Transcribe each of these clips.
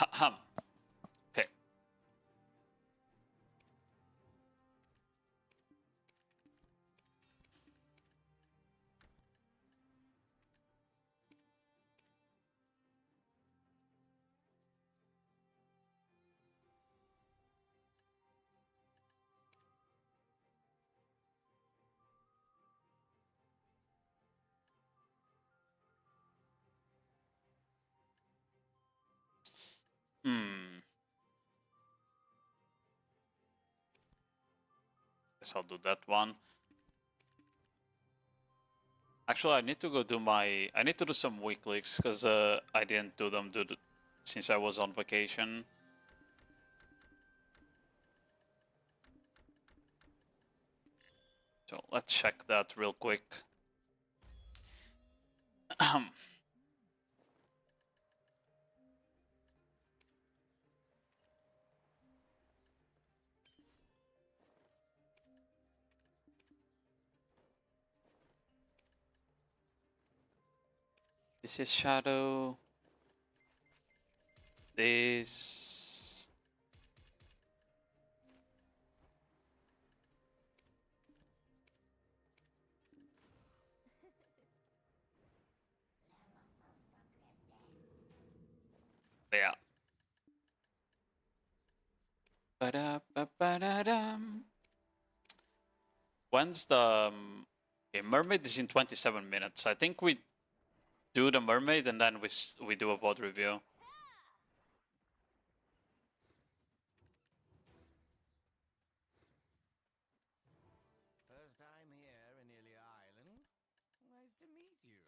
Okay. Hmm. Guess I'll do that one. Actually, I need to go do my. I need to do some weeklies because I didn't do them since I was on vacation. So let's check that real quick. This is Shadow. This. Yeah. Ba-da-ba-ba-da-dum. When's the okay, mermaid is in 27 minutes. I think we do the mermaid and then we do a VOD review. First time here in Ilia Island. Nice to meet you.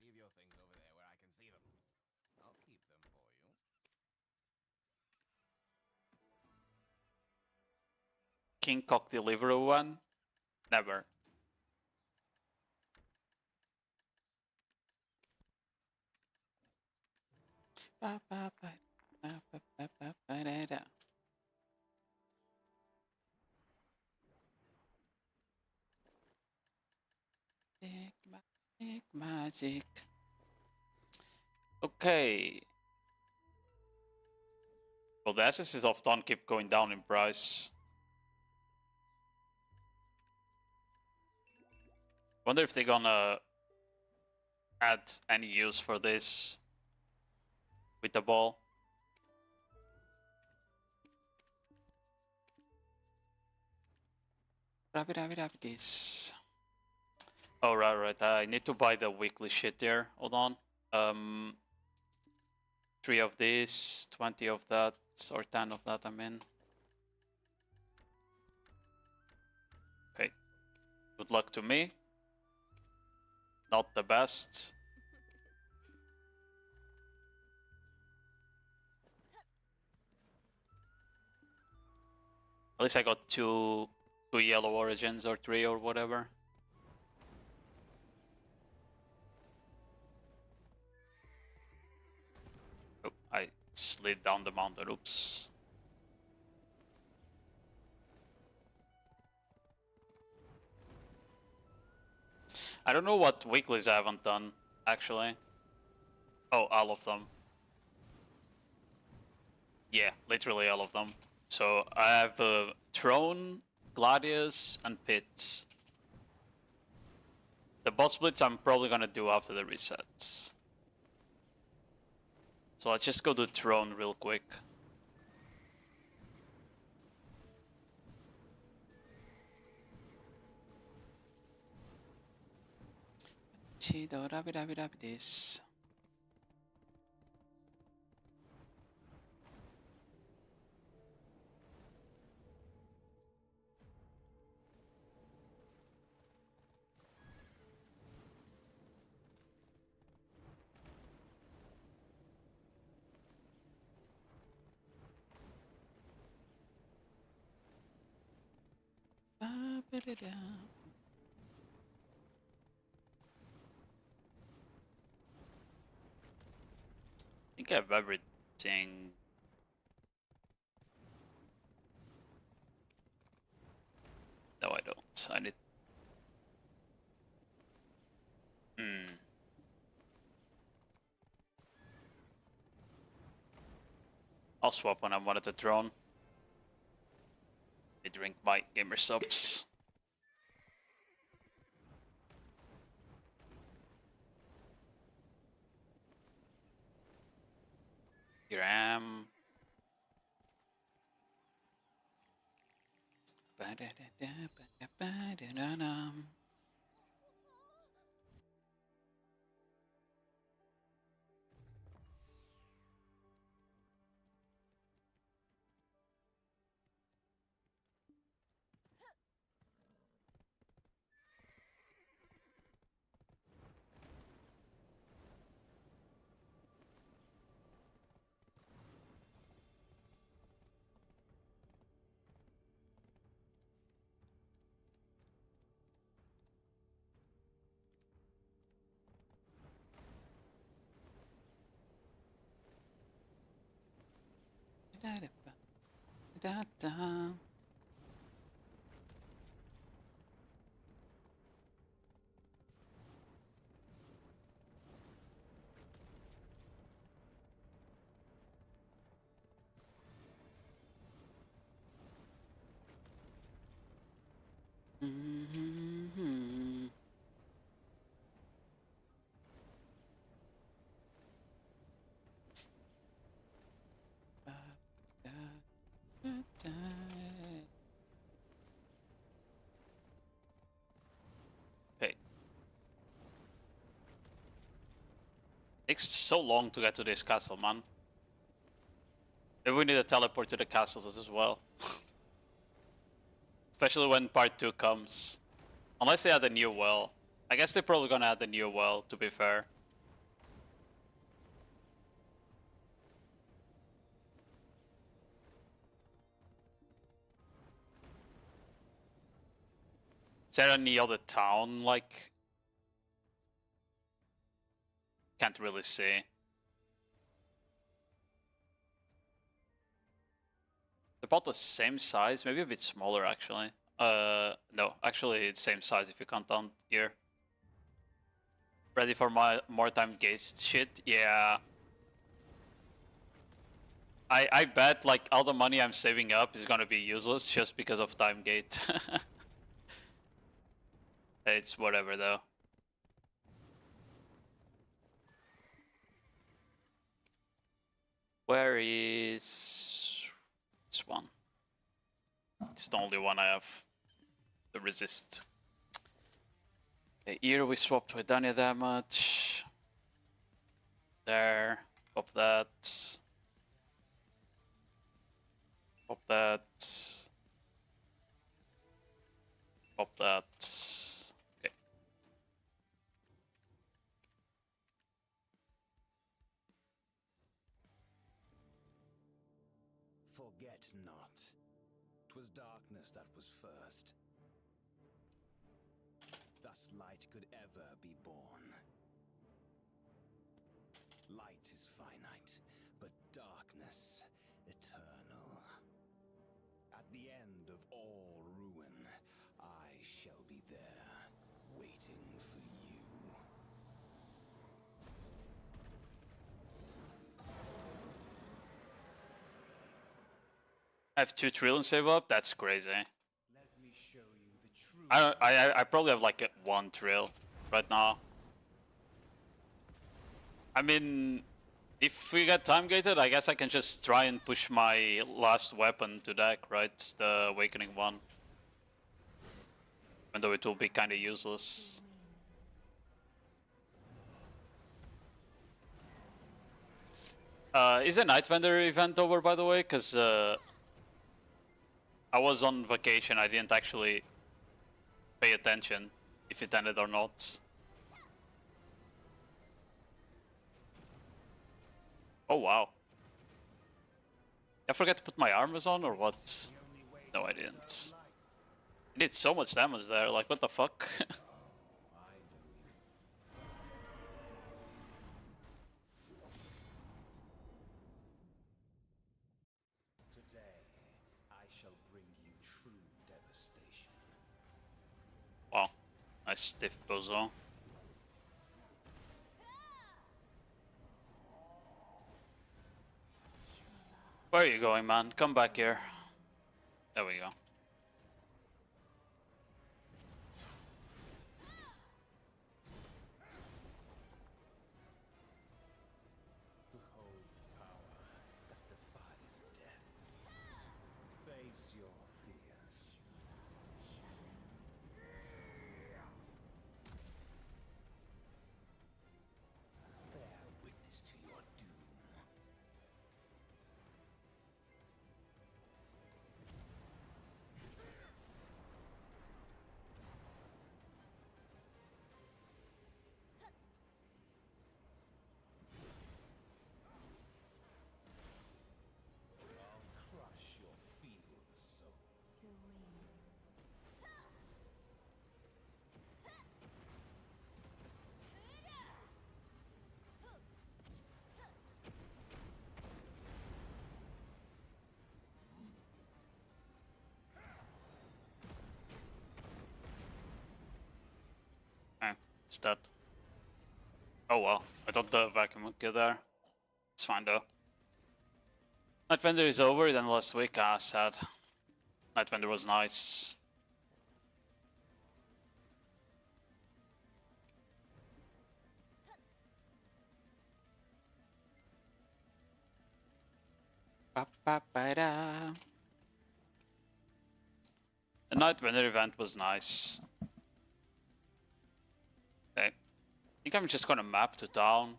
Leave your things over there where I can see them. I'll keep them for you. King Cock Deliveroo one? Never. Magic. Okay. Well, the SSs of Dawn keep going down in price. Wonder if they're gonna add any use for this with the ball. This. Oh, right. I need to buy the weekly shit there. Hold on. 3 of this, 20 of that, or 10 of that, I mean. Okay. Good luck to me. Not the best. At least I got two yellow origins or 3 or whatever. Oh, I slid down the mountain. Oops. I don't know what weeklies I haven't done, actually. Oh, all of them. Yeah, literally all of them. So I have Throne, Gladius, and Pit. The boss blitz I'm probably gonna do after the resets. So let's just go to Throne real quick. This. I think I have everything. No, I don't. I need. Hmm. I'll swap when I wanted the drone. I drink my gamer subs. Here I am. Okay. Takes so long to get to this castle, man. Maybe we need to teleport to the castles as well. Especially when part 2 comes. Unless they add a new well. I guess they're probably gonna add a new well, to be fair. Is there any other town, like... Can't really see. They're about the same size, maybe a bit smaller actually. No, actually it's same size if you count down here. Ready for my more time gates shit? Yeah. I bet like all the money I'm saving up is gonna be useless just because of time gate. It's whatever though. Where is this one? It's the only one I have. The resist. Okay, here we swapped with Danya damage. There. Pop that. Pop that. Pop that. Okay. Forget not. 'Twas darkness that was first. Thus light could ever be born. Light is finite, but darkness eternal. At the end of all ruin, I shall be there, waiting for you. I have 2 trillion save up? That's crazy. Let me show you the true. I probably have like 1 trill right now. I mean, if we get time gated, I guess I can just try and push my last weapon to deck, right? The Awakening one. Even though it will be kind of useless. Is the Night Vendor event over, by the way? Because I was on vacation, I didn't actually pay attention if it ended or not. Oh wow. I forgot to put my armors on or what? No, I didn't. I did so much damage there, like what the fuck? Today, I shall bring you true devastation. Wow, nice stiff bozo. Where are you going, man? Come back here. There we go. Behold power that defies death. Face your fears. Bear witness to your doom. I'll crush your feeble soul. Okay, it's dead. Oh well, I thought the vacuum would get there. It's fine though. Nightwender is over than last week, sad. Nightwender was nice. Ba-ba-ba-da. The Nightwender event was nice. Okay. I think I'm just gonna map to town.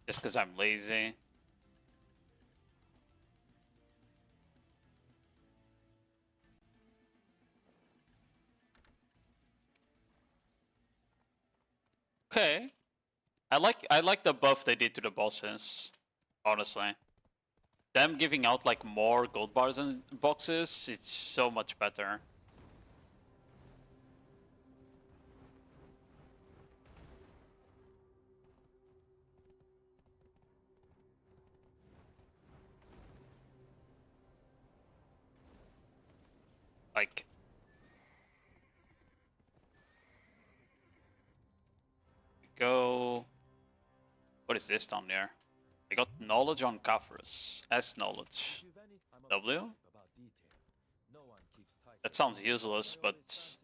Just because I'm lazy. Okay. I like the buff they did to the bosses, honestly. Them giving out like more gold bars and boxes, it's so much better. Like, go. What is this down there? I got knowledge on Kaphras. S knowledge. W? That sounds useless, but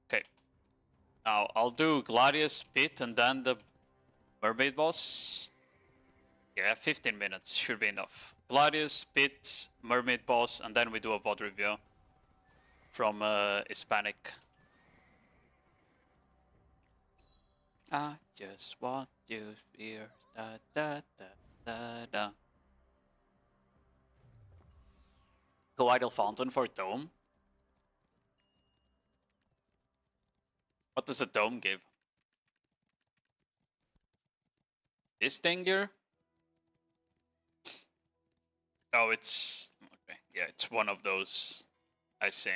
okay. Now I'll do Gladius Pit and then the mermaid boss. Yeah, 15 minutes should be enough. Gladius Pit, mermaid boss, and then we do a VOD review from Hispanic. I just want you here. Da da da da da. Go Idle Fountain for Dome. What does a dome give? This thing here? Oh, it's okay. Yeah, it's one of those. I see.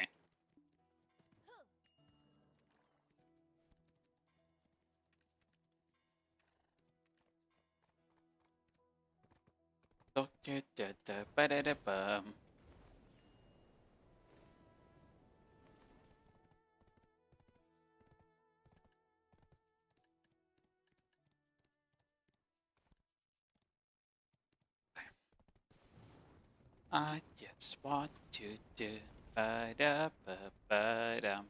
I just want to do ba-da-ba-ba-dum.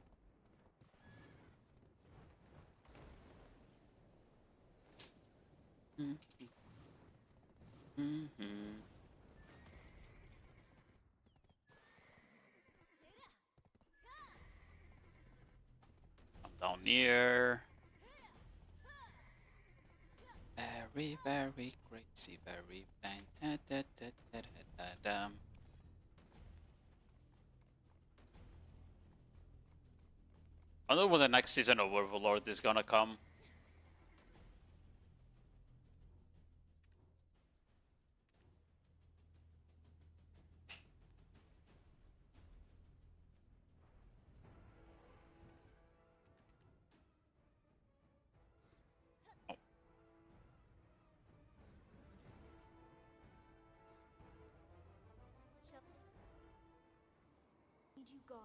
Mm-hmm. I'm down here. Very, very crazy, very bang. Da-da-da-da-da-da-dum. I don't know when the next season of Overlord is gonna come. Oh. Need you gone.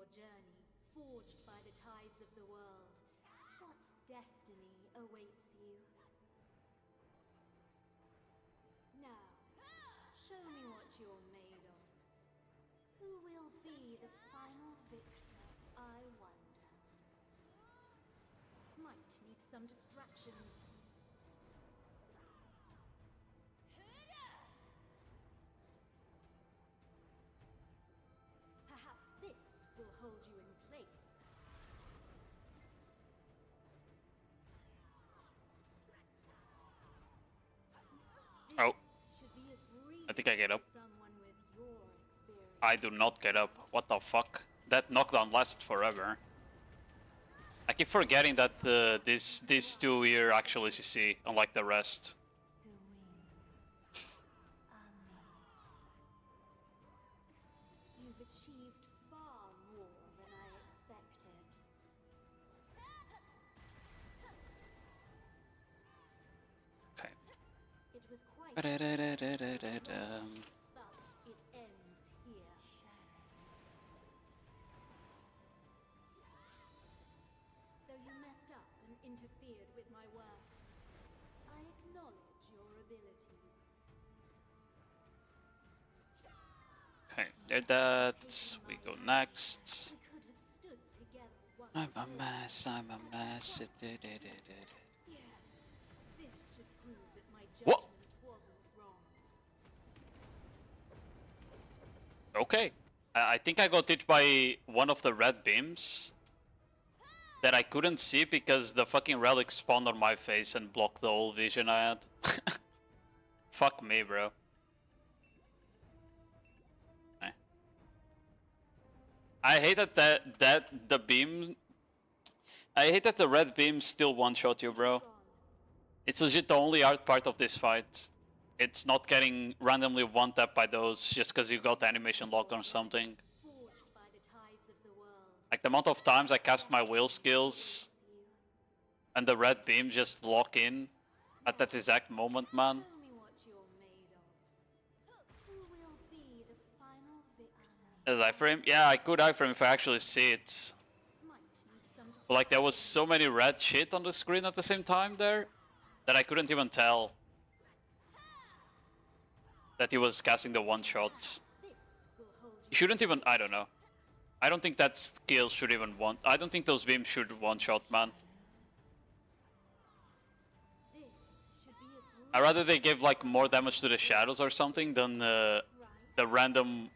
your journey, forged by the tides of the world. What destiny awaits you? Now, show me what you're made of. Who will be the final victor, I wonder? Might need some distractions. Perhaps this will hold you in place. Oh, This should be a breeze I think I get up. for someone with your experience. I do not get up. What the fuck? That knockdown lasted forever. I keep forgetting that these two here actually CC, unlike the rest. You've achieved far more than I expected. Okay. It was quite but it ends here. Though you messed up and interfered with my work, I acknowledge your abilities. Okay, did that. We go next. We could have stood together once I'm a more. mess, I'm a mess. Yes, this should prove that my What? judgment wasn't wrong. Okay. I think I got hit by one of the red beams that I couldn't see because the fucking relic spawned on my face and blocked the whole vision I had. Fuck me, bro. Okay. I hate that the beam. I hate that the red beam still one-shot you, bro. It's legit the only hard part of this fight. It's not getting randomly one-tapped by those just because you got the animation locked or something. Forged by the tides of the world. Like the amount of times I cast my will skills and the red beam just lock in at that exact moment, man. Show me what you're made of. Who will be the final victor? As iframe? Yeah, I could iframe if I actually see it. Might need some But like there was so many red shit on the screen at the same time there that I couldn't even tell that he was casting the one shot. this will hold You you. shouldn't even, I don't know. I don't think that skill should even I don't think those beams should one shot, man. This should be a I'd rather they give like more damage to the shadows or something than the random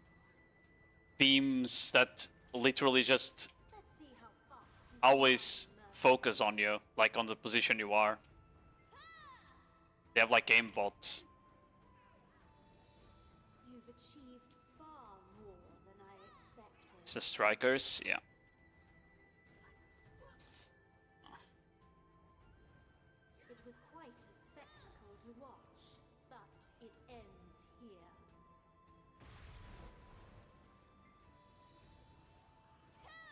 beams that literally just Let's see how fast you always focus on you, like on the position you are. They have like aimbots. You've achieved far more than I expected. It's the strikers, yeah. It was quite a spectacle to watch, but it ends here.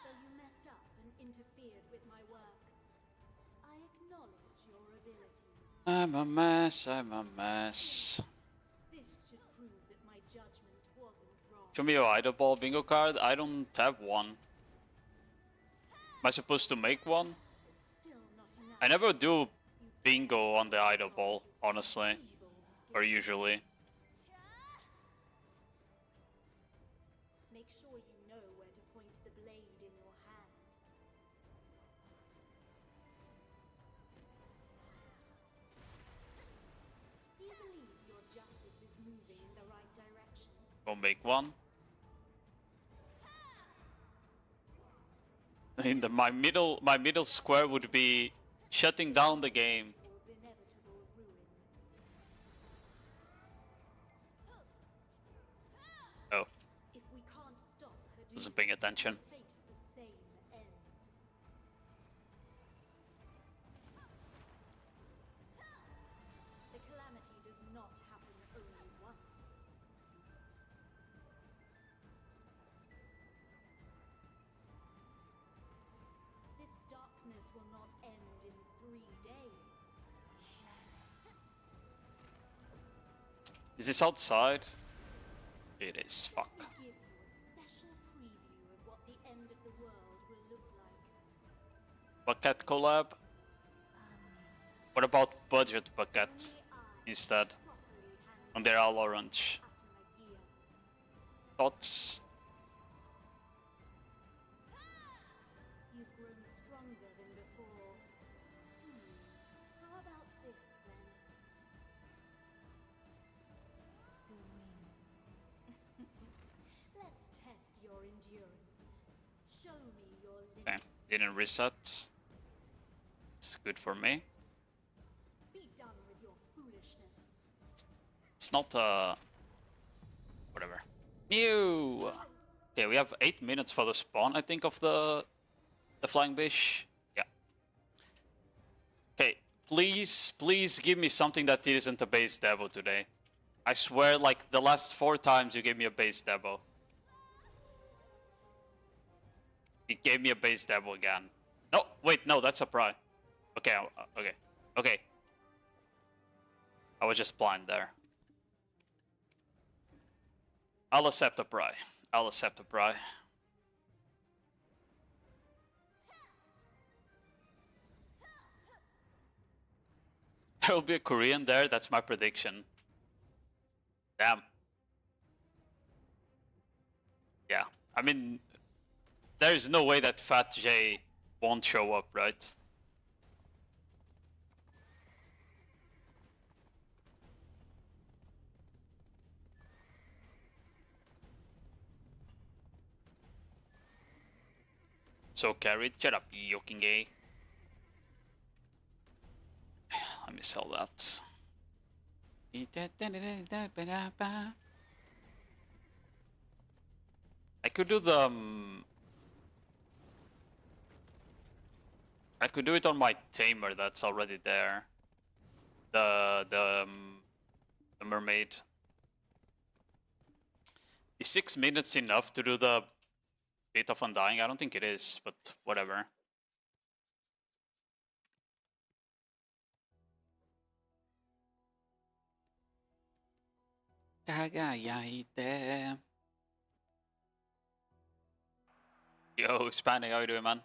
Though you messed up and interfered with my work, I acknowledge your abilities. I'm a mess, I'm a mess. This should prove that my judgment wasn't wrong. Show me your idol ball bingo card. I don't have one. Am I supposed to make one? It's still not enough. I never do bingo on the idol ball, honestly. Or usually. Make sure you know where to point the blade in your hand. Do you believe your justice is moving in the right direction? Go make one. In my middle square would be shutting down the game. Towards inevitable ruin. Oh, If we can't stop her doom, wasn't paying attention. face the same end. The calamity does not happen only once. This darkness will not end in 3 days. Is this outside? It is. Fuck. Let me give you a special preview of what the end of the bucket collab? What about budget bucket instead? And they're all orange. Thoughts? You've grown stronger than before. How about this then? Let's test your endurance. Show me your Okay, limits. didn't reset. It's good for me. Be done with your foolishness. It's not whatever. New. Okay, we have 8 minutes for the spawn, I think, of the flying fish. Yeah. Okay, please give me something that isn't a base demo today. I swear, like the last 4 times you gave me a base demo. It gave me a base demo again. No, wait, no, that's a pry. Okay, okay. I was just blind there. I'll accept a pry. I'll accept a pry. There will be a Korean there, that's my prediction. Damn. Yeah, I mean, there's no way that Fat J won't show up, right? So carried, shut up, yoking gay. Let me sell that. I could do the I could do it on my tamer that's already there. The mermaid. Is 6 minutes enough to do the bit of undying? I don't think it is, but whatever. Yo, Spanny, how you doing, man?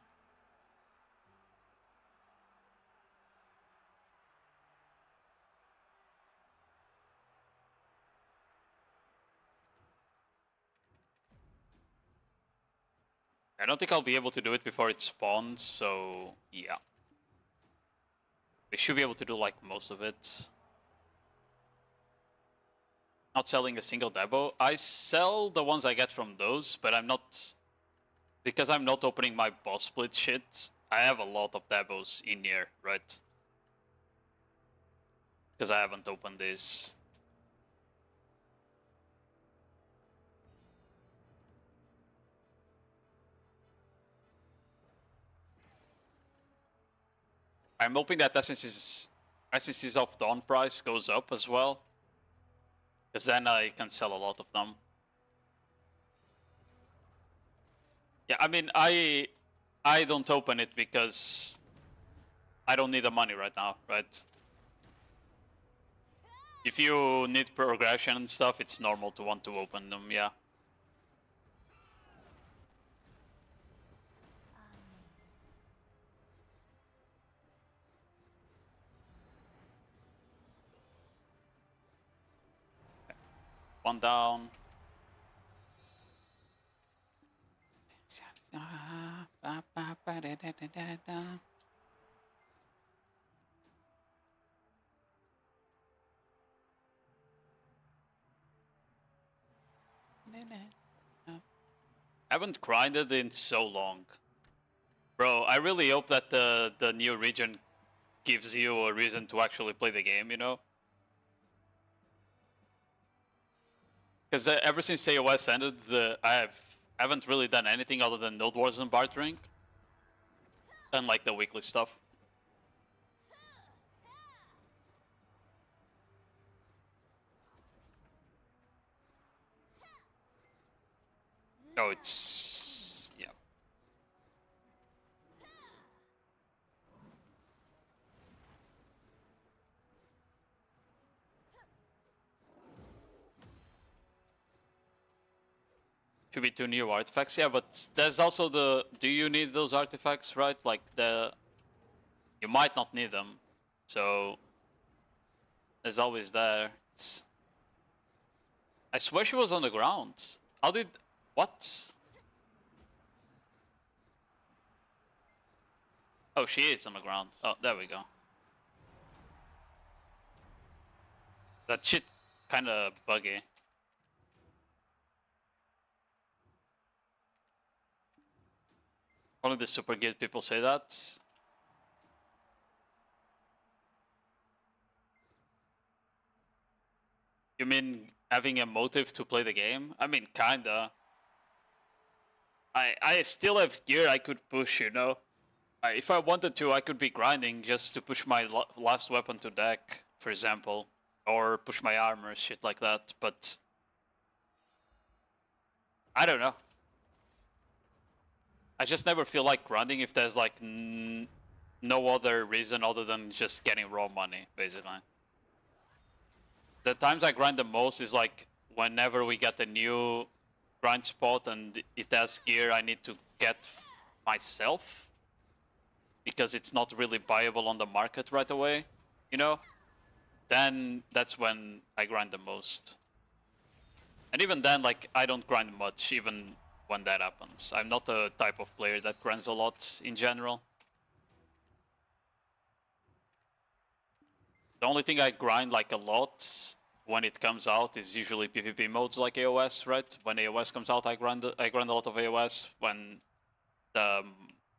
I don't think I'll be able to do it before it spawns, so yeah. We should be able to do like most of it. Not selling a single demo. I sell the ones I get from those, but I'm not... Because I'm not opening my boss split shit, I have a lot of demos in here, right? Because I haven't opened this. I'm hoping that Essences of Dawn price goes up as well. Because then I can sell a lot of them. Yeah, I mean, I don't open it because I don't need the money right now, right? If you need progression and stuff, it's normal to want to open them, yeah. One down. I haven't grinded in so long. Bro, I really hope that the new region gives you a reason to actually play the game, you know? Because ever since AOS ended, I haven't really done anything other than Nodewars and bartering. And like the weekly stuff. Oh, it's... yeah. Should be 2 new artifacts, yeah, but there's also the... Do you need those artifacts, right? Like the you might not need them. So there's always there. I swear she was on the ground. How did... What? Oh, she is on the ground. Oh, there we go. That shit kinda buggy. Only the super good people say that. You mean having a motive to play the game? I mean, kinda. I still have gear I could push, you know? If I wanted to, I could be grinding just to push my last weapon to deck, for example. Or push my armor, shit like that, but... I don't know. I just never feel like grinding if there's like no other reason other than just getting raw money, basically. The times I grind the most is like whenever we get a new grind spot and it has gear I need to get myself, because it's not really buyable on the market right away, you know? Then that's when I grind the most. And even then, like, I don't grind much, even when that happens. I'm not a type of player that grinds a lot in general. The only thing I grind like a lot when it comes out is usually PvP modes like AOS, right? When AOS comes out, I grind a lot of AOS. When the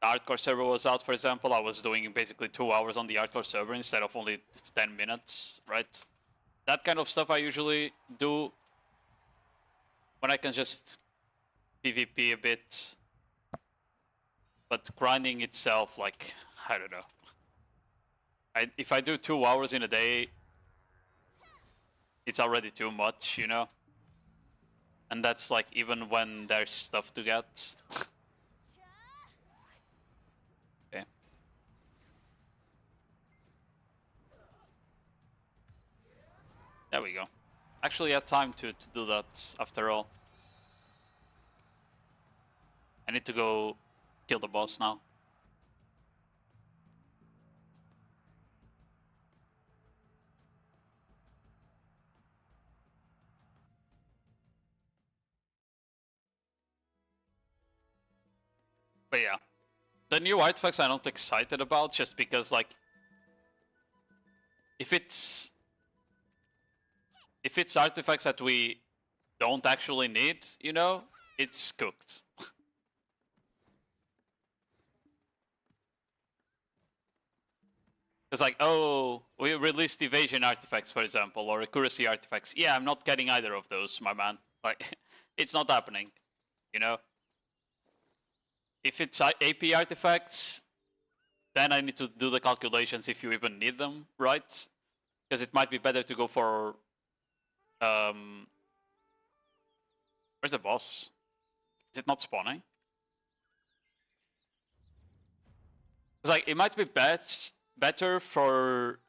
hardcore server was out, for example, I was doing basically 2 hours on the hardcore server instead of only 10 minutes, right? That kind of stuff I usually do when I can just PvP a bit. But grinding itself, like, I don't know. If I do 2 hours in a day, it's already too much, you know? And that's like even when there's stuff to get. Okay. There we go. Actually, I had time to do that after all. I need to go kill the boss now. But yeah, the new artifacts I'm not excited about just because, like, if it's artifacts that we don't actually need, you know, it's cooked. It's like, oh, we released evasion artifacts, for example, or accuracy artifacts. Yeah, I'm not getting either of those, my man. Like, it's not happening, you know? If it's AP artifacts, then I need to do the calculations if you even need them, right? Because it might be better to go for... where's the boss? Is it not spawning? It's like, it might be better for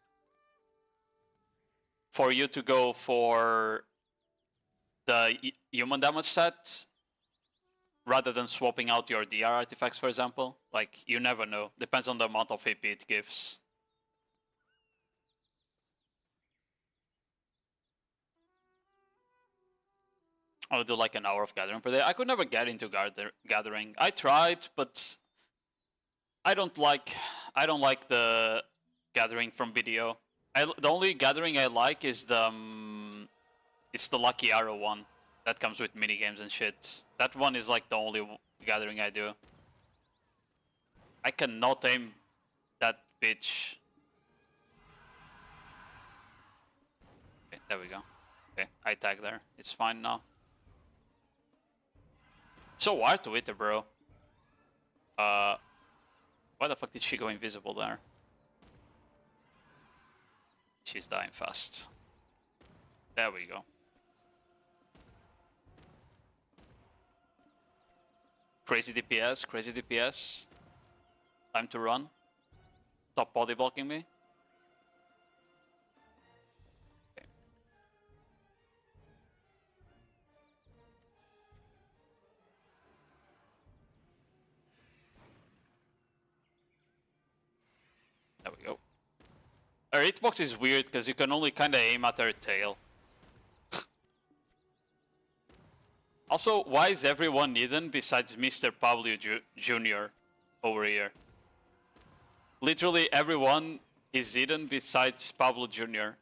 you to go for the human damage set rather than swapping out your DR artifacts, for example. Like, you never know. Depends on the amount of AP it gives. I'll do like an hour of gathering per day. I could never get into gathering. I tried, but I don't like the gathering from video. The only gathering I like is it's the Lucky Arrow one that comes with mini games and shit. That one is like the only gathering I do. I cannot aim that bitch. Okay, there we go. Okay, I tag there. It's fine now. It's so hard to hit her, bro. Why the fuck did she go invisible there? She's dying fast. There we go. Crazy DPS, crazy DPS. Time to run. Stop body blocking me. Okay. There we go. Her hitbox is weird because you can only kind of aim at her tail. Also, why is everyone hidden besides Mr. Pablo Jr. over here? Literally everyone is hidden besides Pablo Jr.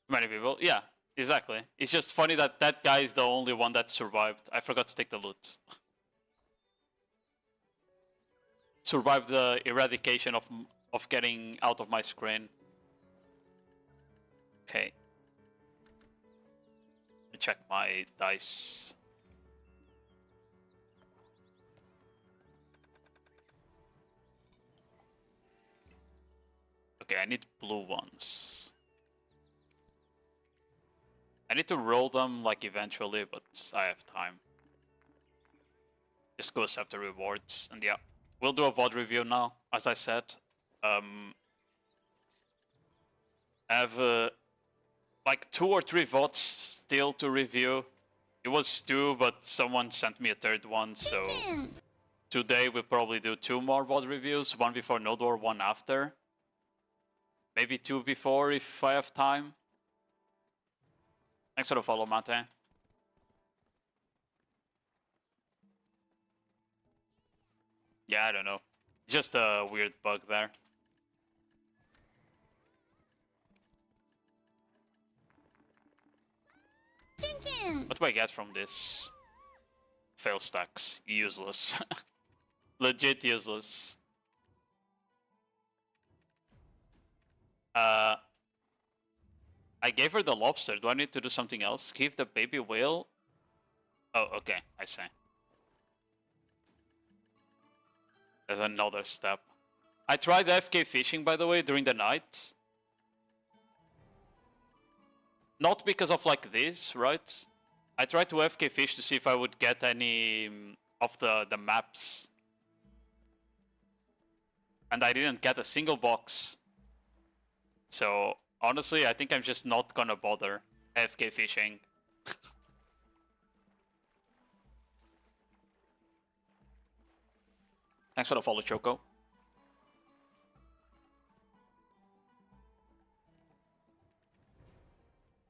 Many people, yeah, exactly. It's just funny that that guy is the only one that survived. I forgot to take the loot. Survived the eradication of getting out of my screen. Okay. Let me check my dice. Okay, I need blue ones. I need to roll them like eventually, but I have time. Just go accept the rewards, and yeah. We'll do a VOD review now, as I said. I have like 2 or 3 VODs still to review. It was 2, but someone sent me a 3rd one, so... Today we'll probably do 2 more VOD reviews, 1 before Nodewar, 1 after. Maybe 2 before if I have time. Thanks for the follow, Mate. Yeah, I don't know. Just a weird bug there. What do I get from this? Fail stacks. Useless. Legit useless. I gave her the lobster. Do I need to do something else? Give the baby whale? Oh, okay. I see. There's another step. I tried FK fishing, by the way, during the night. Not because of like this, right? I tried to FK fish to see if I would get any of the maps. And I didn't get a single box. So, honestly, I think I'm just not gonna bother FK fishing. Thanks for the follow, Choco.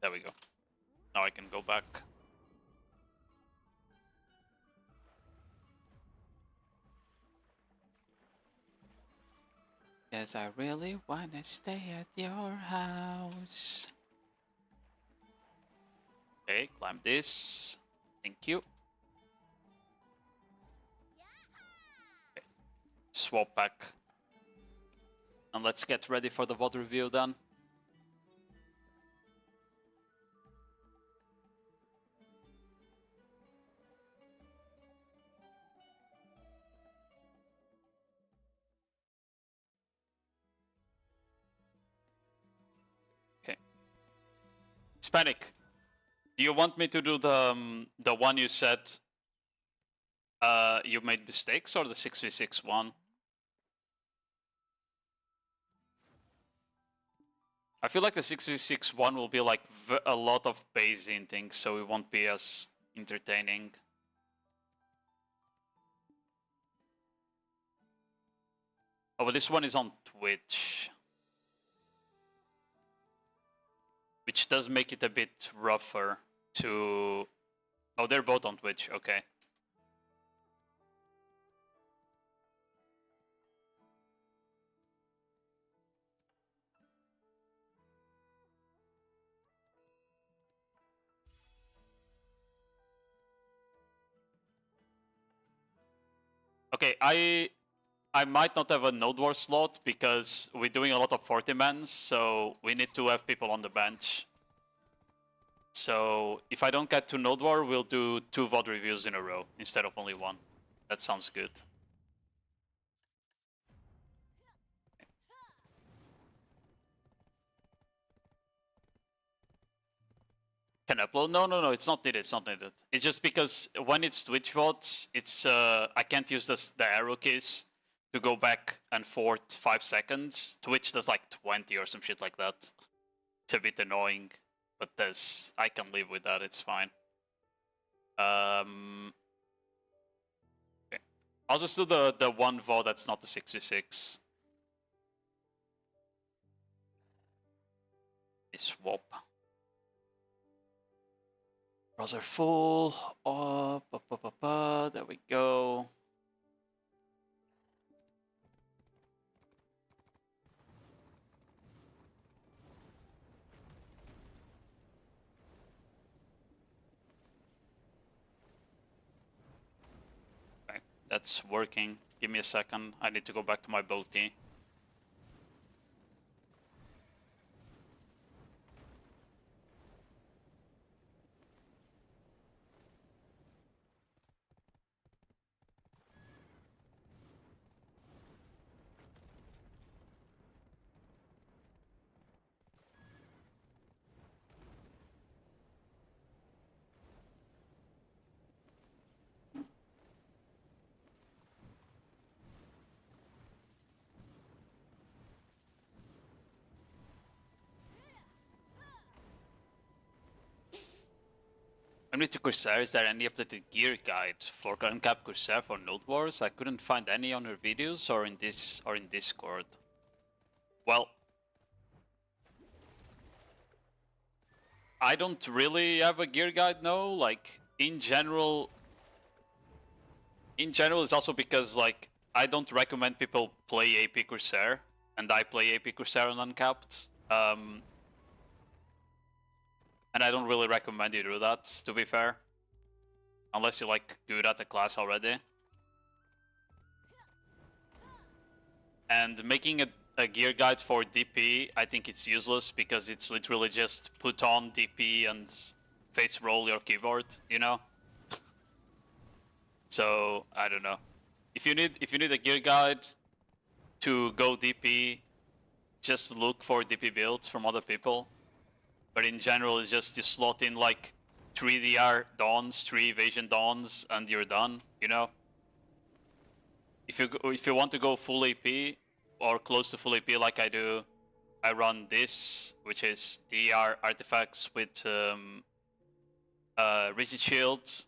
There we go. Now I can go back. Yes, I really wanna stay at your house. Okay, climb this. Thank you. Okay. Swap back. And let's get ready for the VOD review then. Hispanic, do you want me to do the one you said you made mistakes, or the 6v6 one? I feel like the 6v6 one will be like a lot of base hinting, so it won't be as entertaining. Oh, but this one is on Twitch. Which does make it a bit rougher to... Oh, they're both on Twitch, okay. Okay, I might not have a Nodewar slot because we're doing a lot of 40-mans, so we need to have people on the bench. So if I don't get to Nodewar, we'll do 2 VOD reviews in a row instead of only 1. That sounds good. Can I upload? No, it's not needed, it's not needed. It's just because when it's Twitch VODs, it's I can't use the arrow keys to go back and forth 5 seconds. Twitch does like 20 or some shit like that. It's a bit annoying. But this, I can live with that, it's fine. Okay. I'll just do the one VOD that's not the 66. A swap. Browser full. There we go. Okay, that's working. Give me a second. I need to go back to my boaty. I'm new to Corsair. Is there any updated gear guide for Uncap Corsair for Nodewars? I couldn't find any on her videos or in Discord. Well, I don't really have a gear guide, no. Like in general, it's also because like I don't recommend people play AP Corsair, and I play AP Corsair on Uncapped. And I don't really recommend you do that, to be fair. Unless you're like good at the class already. And making a gear guide for DP, I think it's useless because it's literally just put on DP and face roll your keyboard, you know? So I don't know. If you need a gear guide to go DP, just look for DP builds from other people. But in general, it's just you slot in like 3 DR dawns, 3 evasion dawns, and you're done, you know? If you want to go full AP or close to full AP like I do, I run this, which is DR artifacts with rigid shields.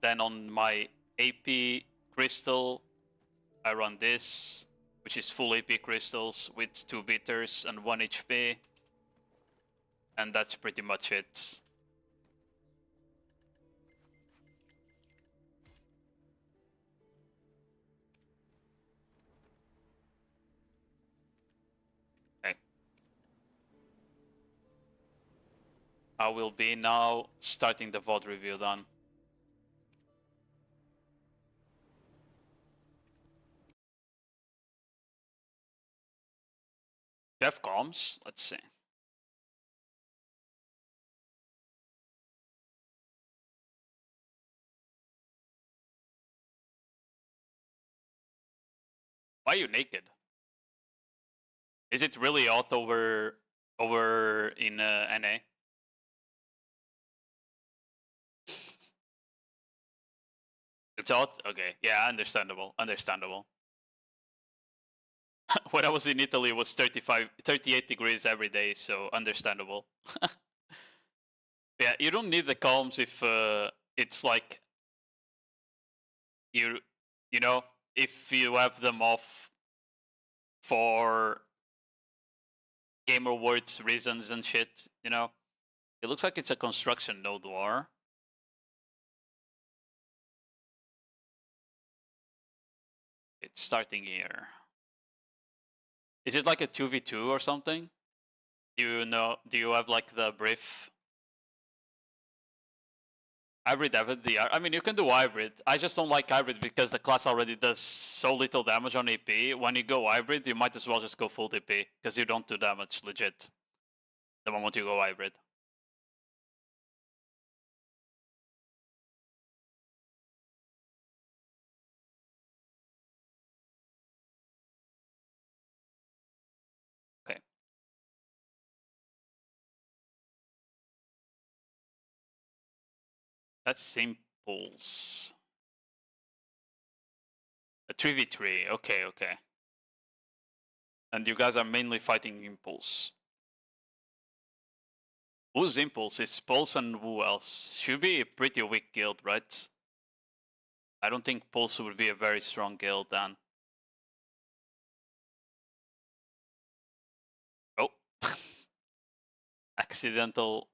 Then on my AP crystal, I run this, which is full AP crystals with 2 bitters and 1 HP. And that's pretty much it. Okay. I will be now starting the VOD review then. Do you have comms? Let's see. Why are you naked? Is it really hot over in NA? It's hot? Okay, yeah, understandable, understandable. When I was in Italy, it was 38 degrees every day, so understandable. Yeah, you don't need the calms if it's like you know, if you have them off for gamer words reasons and shit, you know. It looks like it's a construction Nodewar. It's starting here. Is it like a 2v2 or something? Do you have like the brief? Hybrid FDR? I mean, you can do hybrid. I just don't like hybrid because the class already does so little damage on AP. When you go hybrid, you might as well just go full DP because you don't do damage legit the moment you go hybrid. Okay. That's simples. A 3v3. Okay, okay. And you guys are mainly fighting impulse. Who's Impulse? It's Pulse and who else? Should be a pretty weak guild, right? I don't think Pulse would be a very strong guild then. Oh. Accidental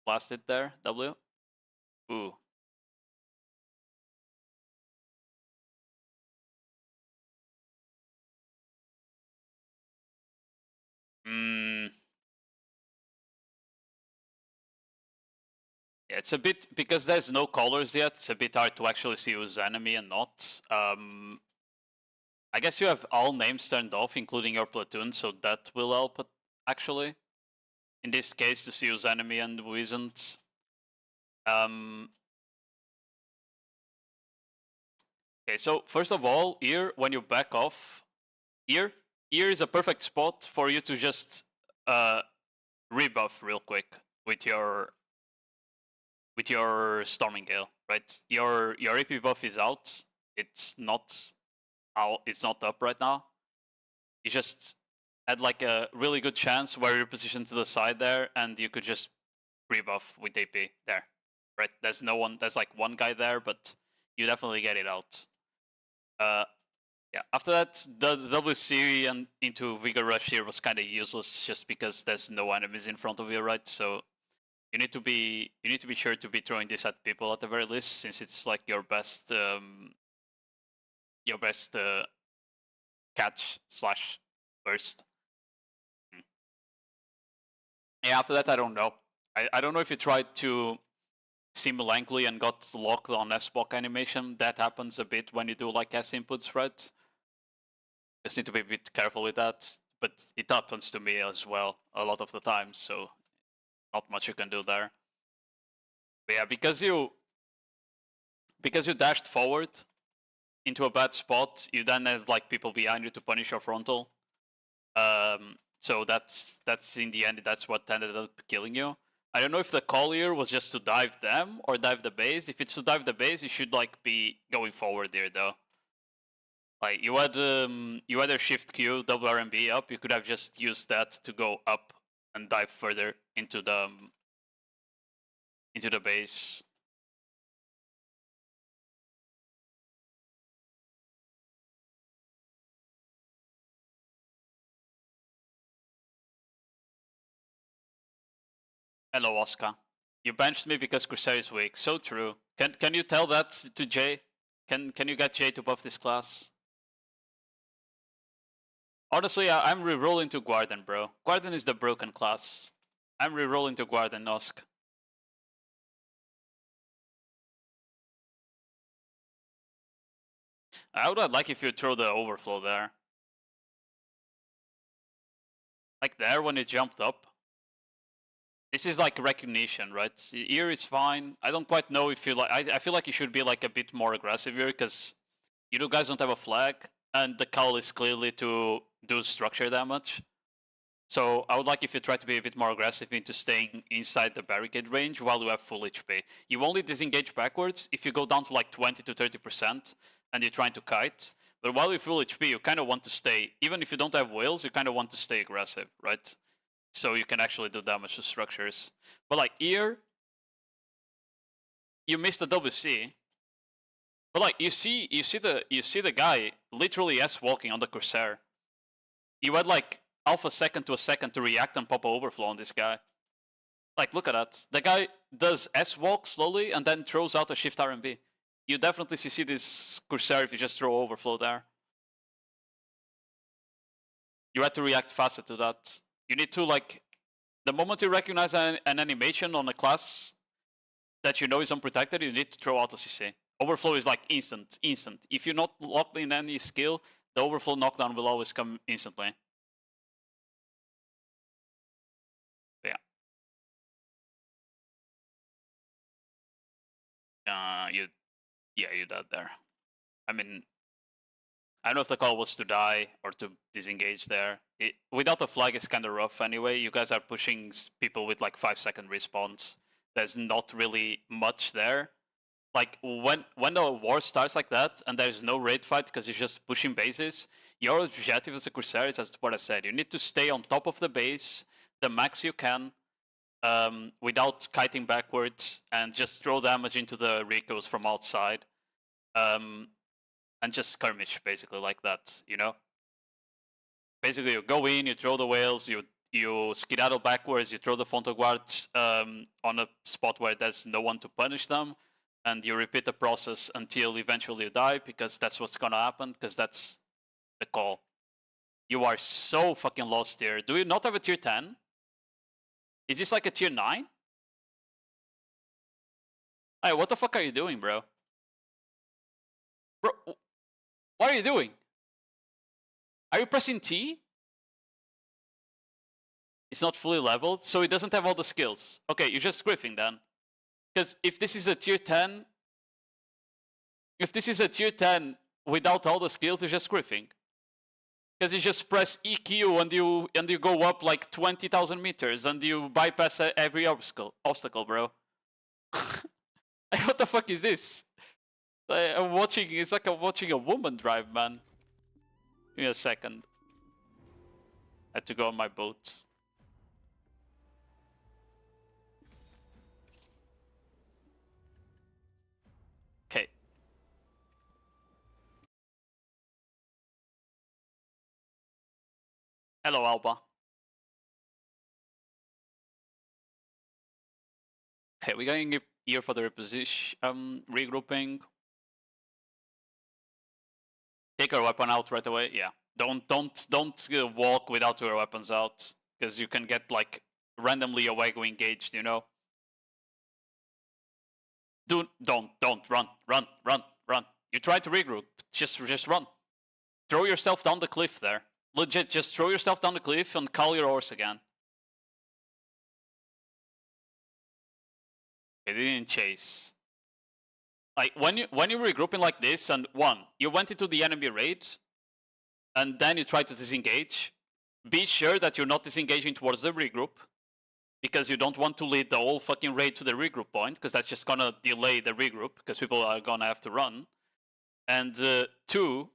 blasted there, W. Ooh. Yeah, it's a bit, because there's no colors yet, it's a bit hard to actually see who's enemy and not. I guess you have all names turned off, including your platoon, so that will help, actually. In this case, to see who's enemy and who isn't. Okay, so first of all, here, when you back off, here is a perfect spot for you to just rebuff real quick with your Storming Gale, right? Your AP buff is out. It's not out. It's not up right now. You just had like a really good chance where you're positioned to the side there, and you could just rebuff with AP there, right? There's no one. There's like one guy there, but you definitely get it out. Yeah. After that, the WC and into Vigor Rush here was kind of useless, just because there's no enemies in front of you, right? So you need to be sure to be throwing this at people at the very least, since it's like your best catch slash burst. Yeah, after that I don't know. I don't know if you tried to Simulankly and got locked on S-block animation. That happens a bit when you do like S inputs, right? Just need to be a bit careful with that. But it happens to me as well a lot of the time, so not much you can do there. But yeah, because you dashed forward into a bad spot, you then have like people behind you to punish your frontal. So that's in the end, that's what ended up killing you. I don't know if the call here was just to dive them or dive the base. If it's to dive the base, you should like be going forward there though. Like you had a shift Q, double RMB up. You could have just used that to go up and dive further into the base. Hello, Oscar. You benched me because Corsair is weak. So true. Can you tell that to Jay? Can you get Jay to buff this class? Honestly, I'm re-rolling to Guardian, bro. Guardian is the broken class. I'm re-rolling to Guardian, Osk. I would like if you throw the overflow there. Like there when it jumped up. This is like recognition, right? Here is fine. I don't quite know if you like. I feel like you should be like a bit more aggressive here, because you guys don't have a flag, and the call is clearly to do structure damage. So I would like if you try to be a bit more aggressive into staying inside the barricade range while you have full HP. You only disengage backwards if you go down to like 20 to 30% and you're trying to kite. But while you're full HP, you kind of want to stay, even if you don't have whales, you kind of want to stay aggressive, right? So you can actually do damage to structures. But like here, you missed the WC. But like you see the guy literally S-walking on the Corsair. You had like half a second to a second to react and pop an overflow on this guy. Like look at that. The guy does S-walk slowly and then throws out a shift RMB. You definitely see this Corsair if you just throw overflow there. You had to react faster to that. You need to like, the moment you recognize an animation on a class that you know is unprotected, you need to throw out a CC. Overflow is like instant. If you're not locked in any skill, the overflow knockdown will always come instantly. But yeah. You died there. I mean, I don't know if the call was to die or to disengage there. Without a flag, it's kind of rough anyway. You guys are pushing people with like 5-second respawns. There's not really much there. Like when the war starts like that and there's no raid fight because you're just pushing bases, your objective as a Corsair is, as what I said, you need to stay on top of the base the max you can. without kiting backwards and just throw damage into the Ricos from outside. And just skirmish, basically, like that, you know? Basically, you go in, you throw the whales, you skedaddle backwards, you throw the Fonto Guards on a spot where there's no one to punish them, and you repeat the process until eventually you die, because that's what's gonna happen, because that's the call. You are so fucking lost here. Do you not have a tier 10? Is this like a tier 9? Hey, what the fuck are you doing, bro? Bro, what are you doing? Are you pressing T? It's not fully leveled, so it doesn't have all the skills. Okay, you're just griffing then. Because if this is a tier 10... If this is a tier 10 without all the skills, you're just griffing. Because you just press EQ and you go up like 20,000 meters and you bypass every obstacle, bro. What the fuck is this? I'm watching, it's like I'm watching a woman drive, man. Give me a second. I had to go on my boats. Okay. Hello, Alba. Okay, we're going here for the reposition, regrouping. Take our weapon out right away. Yeah, don't walk without your weapons out, because you can get like randomly a Wago engaged. You know. Don't run. You try to regroup. Just run. Throw yourself down the cliff there. Legit, just throw yourself down the cliff and call your horse again. They didn't chase. Like when you're regrouping like this, and you went into the enemy raid, and then you try to disengage. Be sure that you're not disengaging towards the regroup, because you don't want to lead the whole fucking raid to the regroup point, because that's just gonna delay the regroup, because people are gonna have to run. And 2,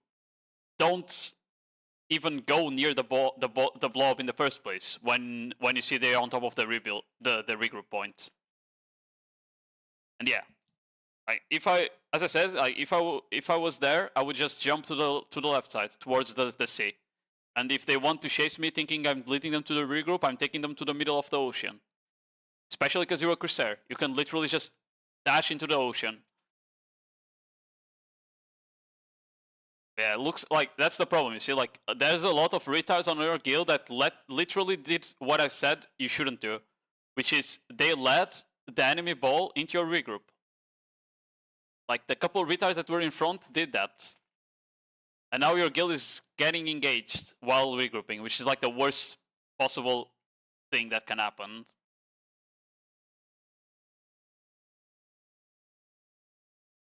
don't even go near the blob in the first place when you see they're on top of the regroup point. And yeah, as I said, if I was there, I would just jump to the left side towards the sea. And if they want to chase me, thinking I'm leading them to the regroup, I'm taking them to the middle of the ocean. Especially because you're a Corsair, you can literally just dash into the ocean. Yeah, it looks like that's the problem. You see, like there's a lot of retards on your guild that literally did what I said you shouldn't do, which is they led the enemy ball into your regroup. Like the couple of retards that were in front did that. And now your guild is getting engaged while regrouping, which is like the worst possible thing that can happen.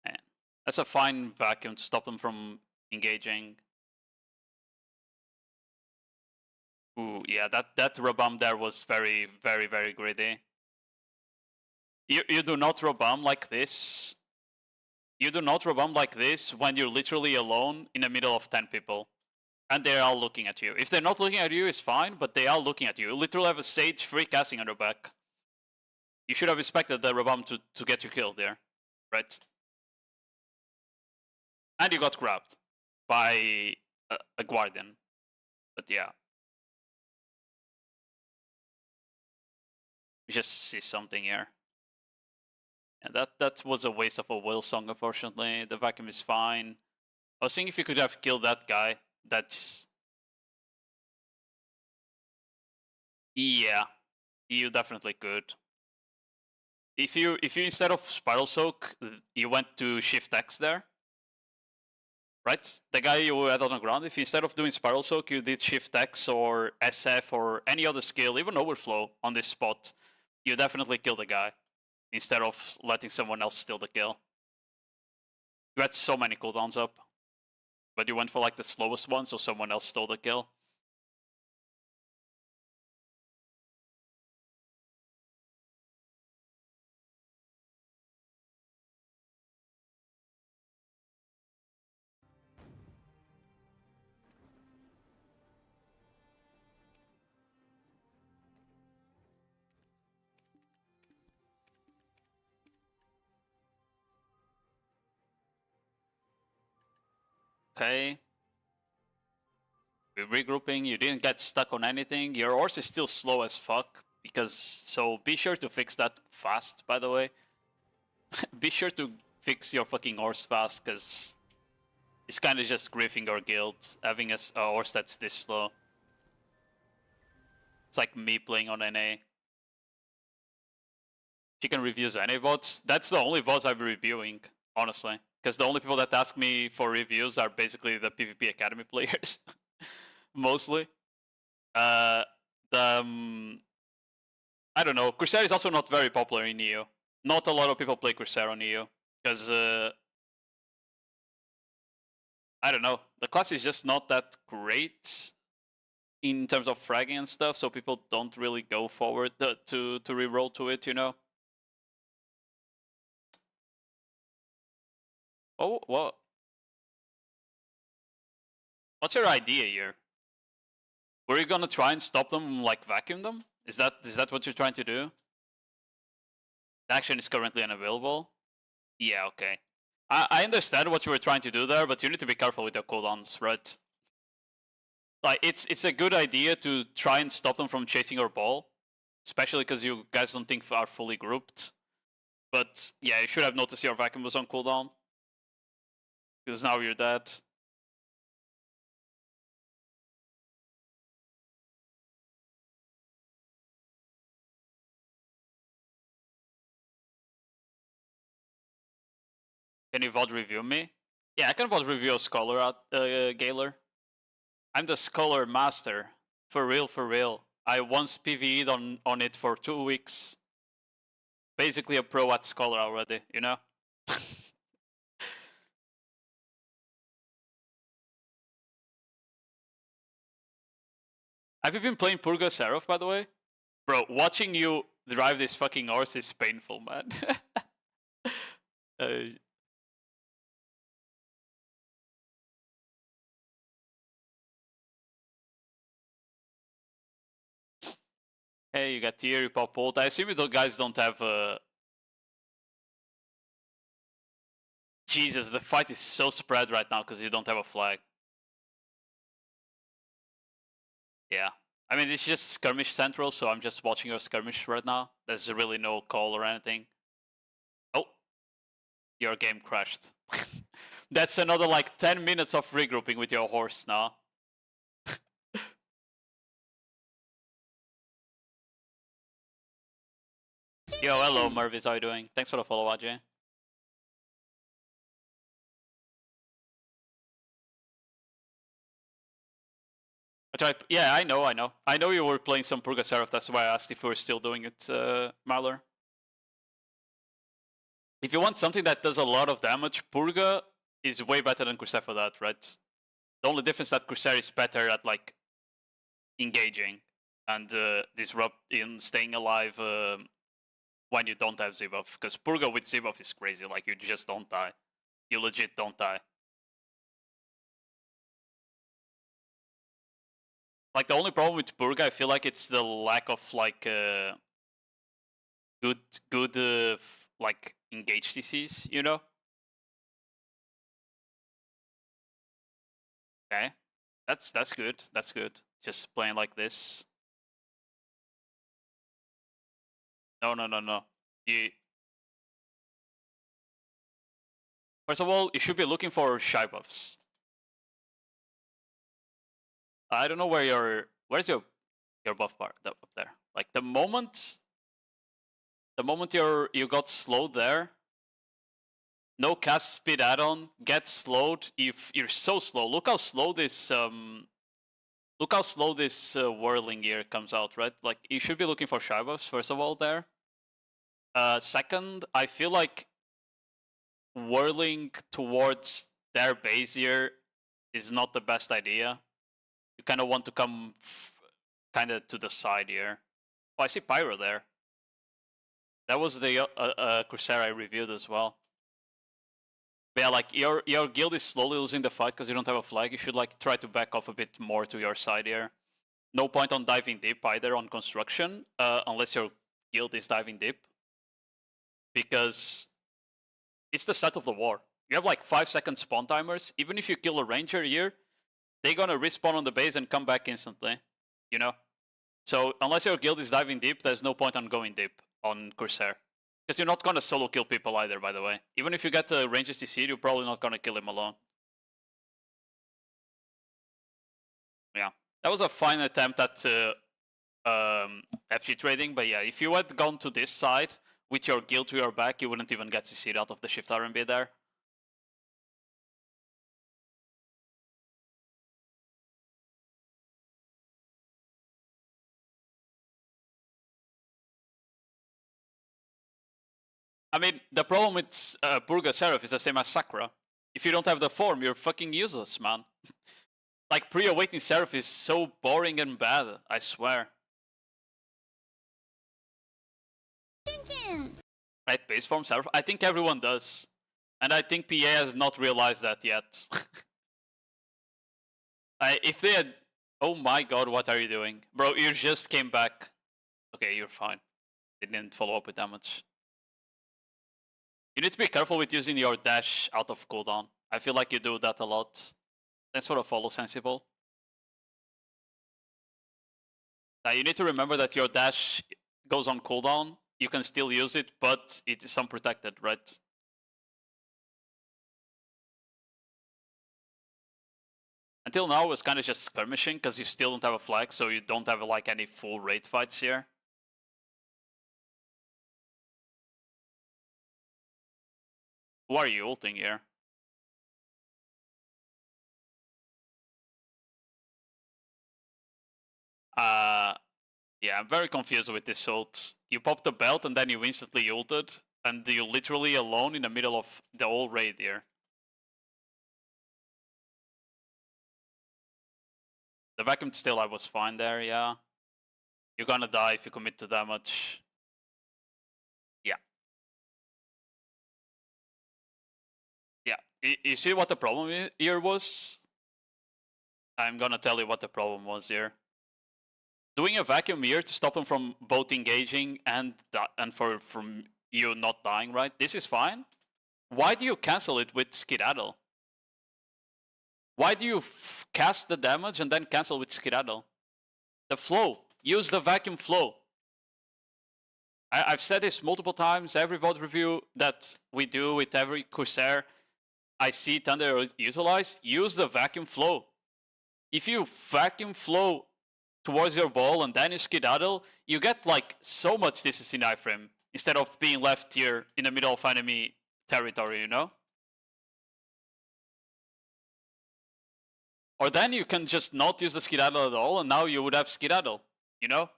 Man, that's a fine vacuum to stop them from engaging. Ooh, yeah, that Robam there was very, very, very greedy. You do not Robam like this. You do not Robam like this when you're literally alone in the middle of 10 people. And they're all looking at you. If they're not looking at you, it's fine, but they are looking at you. You literally have a Sage free casting on your back. You should have expected the Robam to get you killed there, right? And you got grabbed by a Guardian. But yeah. We just see something here. And that was a waste of a whale song, unfortunately. The vacuum is fine. I was thinking if you could have killed that guy. That's... Yeah. You definitely could. If you instead of Spiral Soak, you went to Shift X there. Right? The guy you had on the ground, if instead of doing Spiral Soak, you did Shift X or SF or any other skill, even Overflow on this spot, you definitely kill the guy. Instead of letting someone else steal the kill. You had so many cooldowns up. But you went for like the slowest one, so someone else stole the kill. Okay. We're regrouping. You didn't get stuck on anything. Your horse is still slow as fuck. So be sure to fix that fast, by the way. Be sure to fix your fucking horse fast, because it's kind of just griefing our guild, having a horse that's this slow. It's like me playing on NA. Chicken reviews any VODs? That's the only VODs I'm reviewing, honestly. Because the only people that ask me for reviews are basically the PvP Academy players. Mostly. I don't know. Corsair is also not very popular in EU. Not a lot of people play Corsair on EU. Because, I don't know. The class is just not that great in terms of fragging and stuff, so people don't really go forward to reroll to it, you know? Oh, what? What's your idea here? Were you gonna try and stop them, like vacuum them? Is that what you're trying to do? The action is currently unavailable. Yeah, okay. I understand what you were trying to do there, but you need to be careful with your cooldowns, right? Like, it's a good idea to try and stop them from chasing your ball, especially because you guys don't think are fully grouped. But yeah, you should have noticed your vacuum was on cooldown. Because now you're dead. Can you VOD review me? Yeah, I can VOD review a Scholar at Galer. I'm the Scholar master. For real, for real. I once PvE'd on it for 2 weeks. Basically a pro at Scholar already, you know? Have you been playing Purga Seraph, by the way? Bro, watching you drive this fucking horse is painful, man. Hey, you got tier, you pop ult. I assume you guys don't have Jesus, the fight is so spread right now because you don't have a flag. Yeah. I mean, it's just skirmish central, so I'm just watching your skirmish right now. There's really no call or anything. Oh. Your game crashed. That's another like 10 minutes of regrouping with your horse now. Yo, hello Mervis, how you doing? Thanks for the follow, Ajay. Yeah, I know. I know you were playing some Purga Seraph, that's why I asked if you were still doing it, Marler. If you want something that does a lot of damage, Purga is way better than Corsair for that, right? The only difference that Corsair is better at, like, engaging and disrupt in staying alive when you don't have Z-buff. Because Purga with Z-buff is crazy, like, you just don't die. You legit don't die. Like, the only problem with Purga, I feel like it's the lack of, like, good like, engage TCs, you know? Okay. That's good. That's good. Just playing like this. No. First of all, you should be looking for shy buffs. I don't know where's your buff bar up there. Like the moment you got slowed there, no cast speed add-on, get slowed. If you're so slow, look how slow this whirling gear comes out, right? Like you should be looking for shy buffs first of all there. Second, I feel like whirling towards their base here is not the best idea. You kind of want to come kind of to the side here. Oh, I see Pyro there. That was the Corsair I reviewed as well. But yeah, like your guild is slowly losing the fight because you don't have a flag. You should like try to back off a bit more to your side here. No point on diving deep either on construction, unless your guild is diving deep. Because it's the start of the war. You have like 5-second spawn timers. Even if you kill a ranger here, they're gonna respawn on the base and come back instantly, you know? So unless your guild is diving deep, there's no point on going deep on Corsair. Because you're not gonna solo kill people either, by the way. Even if you get a ranger CC, you're probably not gonna kill him alone. Yeah, that was a fine attempt at FG trading, but yeah, if you had gone to this side with your guild to your back, you wouldn't even get CC'd out of the shift RMB there. I mean, the problem with Burga Seraph is the same as Sakura. If you don't have the form, you're fucking useless, man. Like, pre-awakening Seraph is so boring and bad, I swear. Right, base form Seraph? I think everyone does. And I think PA has not realized that yet. If they had... Oh my god, what are you doing? Bro, you just came back. Okay, you're fine. They didn't follow up with damage. You need to be careful with using your dash out of cooldown. I feel like you do that a lot. Thanks for the follow, Sensible. Now you need to remember that your dash goes on cooldown. You can still use it, but it is unprotected, right? Until now, it was kind of just skirmishing, because you still don't have a flag, so you don't have like any full raid fights here. Who are you ulting here? Yeah, I'm very confused with this ult. You popped the belt and then you instantly ulted, and you're literally alone in the middle of the whole raid here. The vacuum still I was fine there, yeah. You're gonna die if you commit to damage. Yeah. Yeah, you see what the problem here was? I'm gonna tell you what the problem was here. Doing a vacuum here to stop them from both engaging and from you not dying, right? This is fine. Why do you cancel it with Skedaddle? Why do you cast the damage and then cancel with Skedaddle? The flow. Use the vacuum flow. I've said this multiple times. Every VOD review that we do with every Corsair, I see it underutilized. Use the vacuum flow. If you vacuum flow towards your ball and then you Skedaddle, you get like so much distance in iframe instead of being left here in the middle of enemy territory, you know? Or then you can just not use the Skedaddle at all, and now you would have Skedaddle, you know?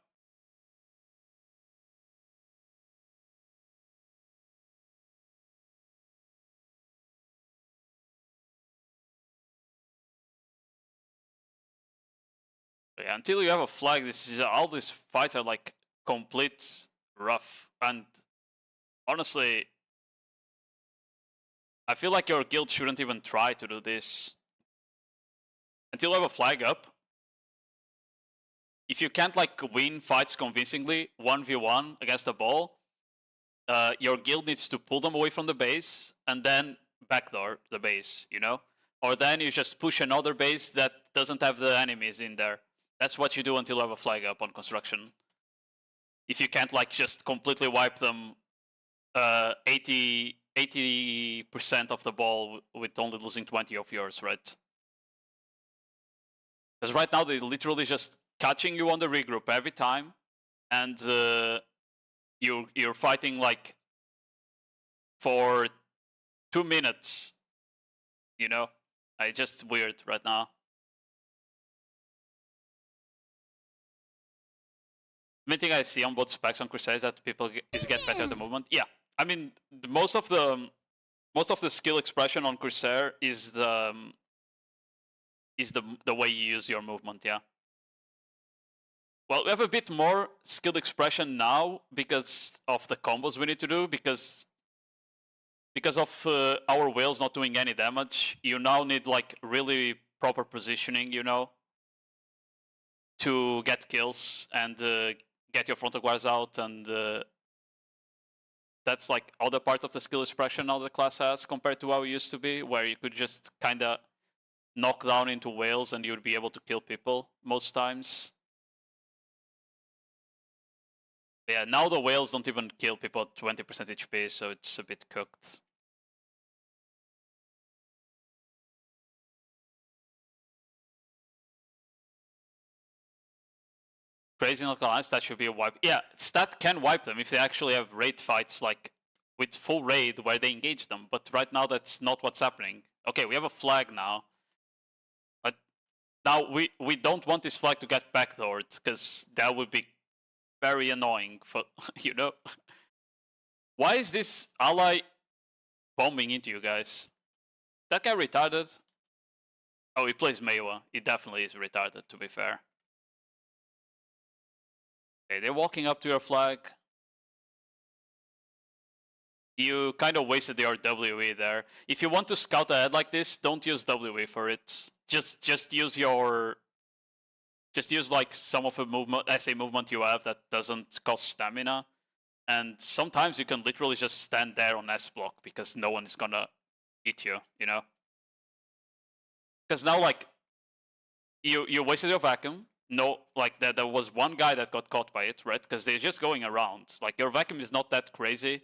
Yeah, until you have a flag, all these fights are like complete rough. And honestly, I feel like your guild shouldn't even try to do this. Until you have a flag up, if you can't like win fights convincingly 1v1 against the ball, your guild needs to pull them away from the base and then backdoor the base, you know? Or then you just push another base that doesn't have the enemies in there. That's what you do until you have a flag up on construction. If you can't like just completely wipe them 80% of the ball with only losing 20 of yours, right? Because right now they're literally just catching you on the regroup every time, and you're fighting like for 2 minutes, you know? It's just weird right now. Main thing I see on both specs on Corsair is that people get better at the movement. Yeah, I mean most of the skill expression on Corsair is the way you use your movement. Yeah. Well, we have a bit more skilled expression now because of the combos we need to do. Because of our whales not doing any damage, you now need like really proper positioning, you know, to get kills and get your frontal guards out and that's like other part of the skill expression now the class has compared to how it used to be, where you could just kind of knock down into whales and you would be able to kill people most times. Yeah, now the whales don't even kill people at 20% HP, so it's a bit cooked. Crazy Knuckle Alliance, that should be a wipe. Yeah, Stat can wipe them if they actually have raid fights, like with full raid where they engage them. But right now, that's not what's happening. Okay, we have a flag now. But now we don't want this flag to get backdoored, because that would be very annoying for, you know? Why is this ally bombing into you guys? That guy retarded? Oh, he plays Meiwa. He definitely is retarded, to be fair. Okay, they're walking up to your flag. You kind of wasted your WE there. If you want to scout ahead like this, don't use WE for it. Just use your... Just use like some of the movement, SA movement you have that doesn't cost stamina. And sometimes you can literally just stand there on S block because no one is gonna hit you, you know? Because now, like, you wasted your vacuum. No, like, there was one guy that got caught by it, right? Because they're just going around. Like, your vacuum is not that crazy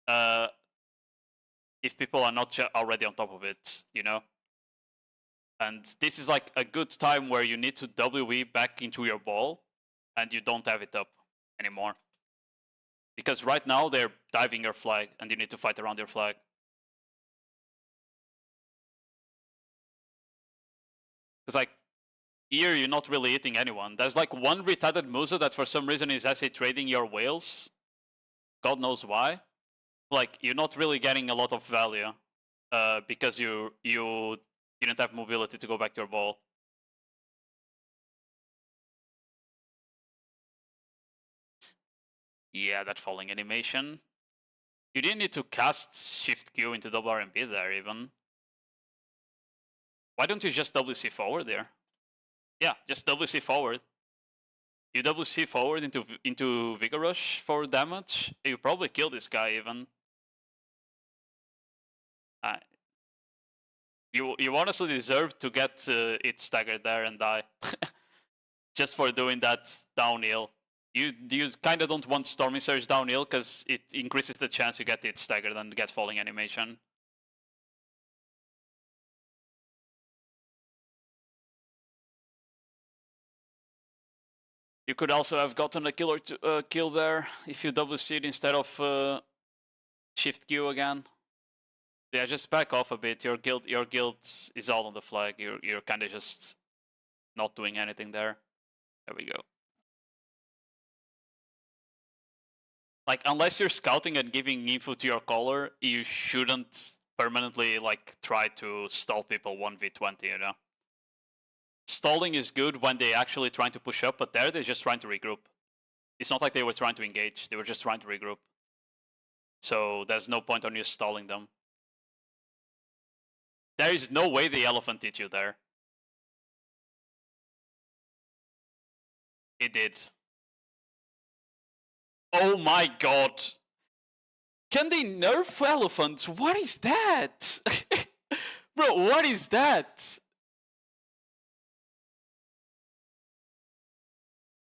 if people are not already on top of it, you know? And this is, like, a good time where you need to WE back into your ball, and you don't have it up anymore. Because right now, they're diving your flag, and you need to fight around your flag. Because, like, here you're not really hitting anyone. There's like one retarded Muso that for some reason is SA trading your whales. God knows why. Like, you're not really getting a lot of value because you didn't have mobility to go back to your ball. Yeah, that falling animation. You didn't need to cast Shift Q into double RMB there even. Why don't you just WC forward there? Yeah, just WC forward. You WC forward into Vigor Rush for damage. You probably kill this guy even. You honestly deserve to get it staggered there and die. Just for doing that downhill. You kind of don't want Stormy Surge downhill because it increases the chance you get it staggered and get falling animation. You could also have gotten a kill or two, kill there if you WC'd instead of Shift Q again. Yeah, just back off a bit. Your guild is all on the flag. You're kind of just not doing anything there. There we go. Like, unless you're scouting and giving info to your caller, you shouldn't permanently like try to stall people 1v20, you know? Stalling is good when they're actually trying to push up, but there they're just trying to regroup. It's not like they were trying to engage, they were just trying to regroup. So there's no point on you stalling them. There is no way the elephant hit you there. It did. Oh my god. Can they nerf elephants? What is that? Bro, what is that?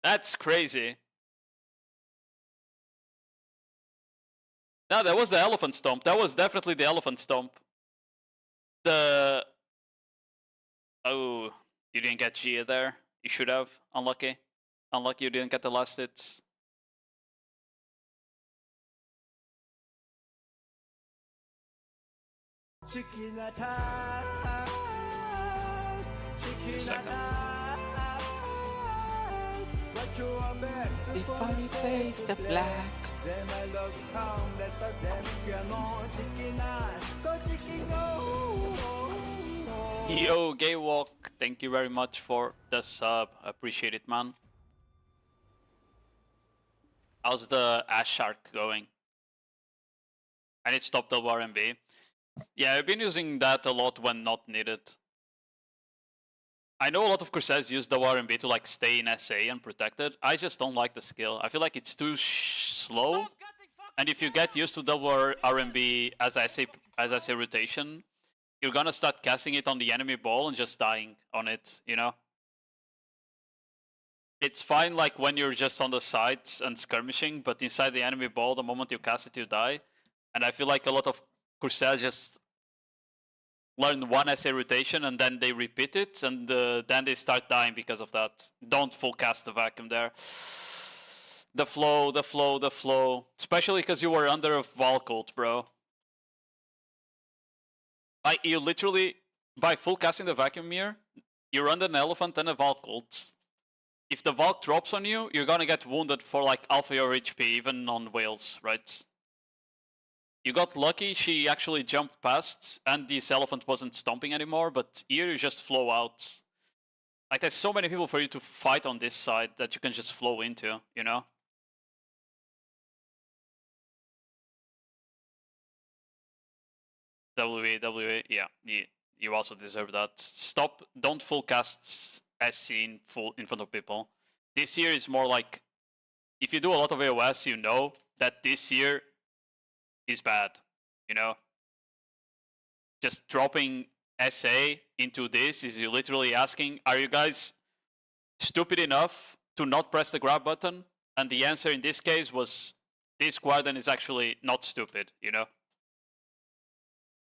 That's crazy. No, that was the elephant stomp. That was definitely the elephant stomp. Oh, you didn't get Gia there. You should have. Unlucky. Unlucky you didn't get the last hits. Second. Before he fades the black. Yo, Gaywalk, thank you very much for the sub. Appreciate it, man. How's the Ash Shark going? I need to stop double RMB. Yeah, I've been using that a lot when not needed. I know a lot of Corsairs use double RMB to like stay in SA and protect it. I just don't like the skill. I feel like it's too slow And if you get used to double RMB as I say rotation, you're gonna start casting it on the enemy ball and just dying on it, you know? It's fine like when you're just on the sides and skirmishing, but inside the enemy ball, the moment you cast it, you die. And I feel like a lot of Corsair just learn one SA rotation and then they repeat it, and then they start dying because of that. Don't full cast the vacuum there. The flow, the flow, the flow. Especially because you were under a Valcult, bro. Like, you literally, by full casting the vacuum here, you're under an elephant and a Valcult. If the Valk drops on you, you're gonna get wounded for like half your HP, even on whales, right? You got lucky, she actually jumped past, and this elephant wasn't stomping anymore, but here you just flow out. Like, there's so many people for you to fight on this side that you can just flow into, you know? WE, yeah, you also deserve that. Stop, don't full cast SC in front of people. This year is more like, if you do a lot of AOS, you know that this year is bad, you know? Just dropping SA into this is you literally asking, are you guys stupid enough to not press the grab button? And the answer in this case was, this Guardian is actually not stupid, you know?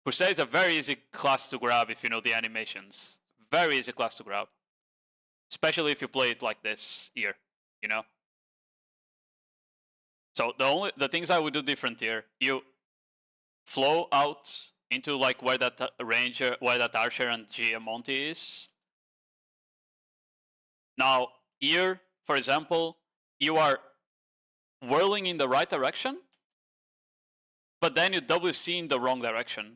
Corsair is a very easy class to grab if you know the animations. Very easy class to grab. Especially if you play it like this here, you know? So the things I would do different here, you flow out into like where that ranger, where that archer and GM Monty is. Now here, for example, you are whirling in the right direction, but then you WC in the wrong direction.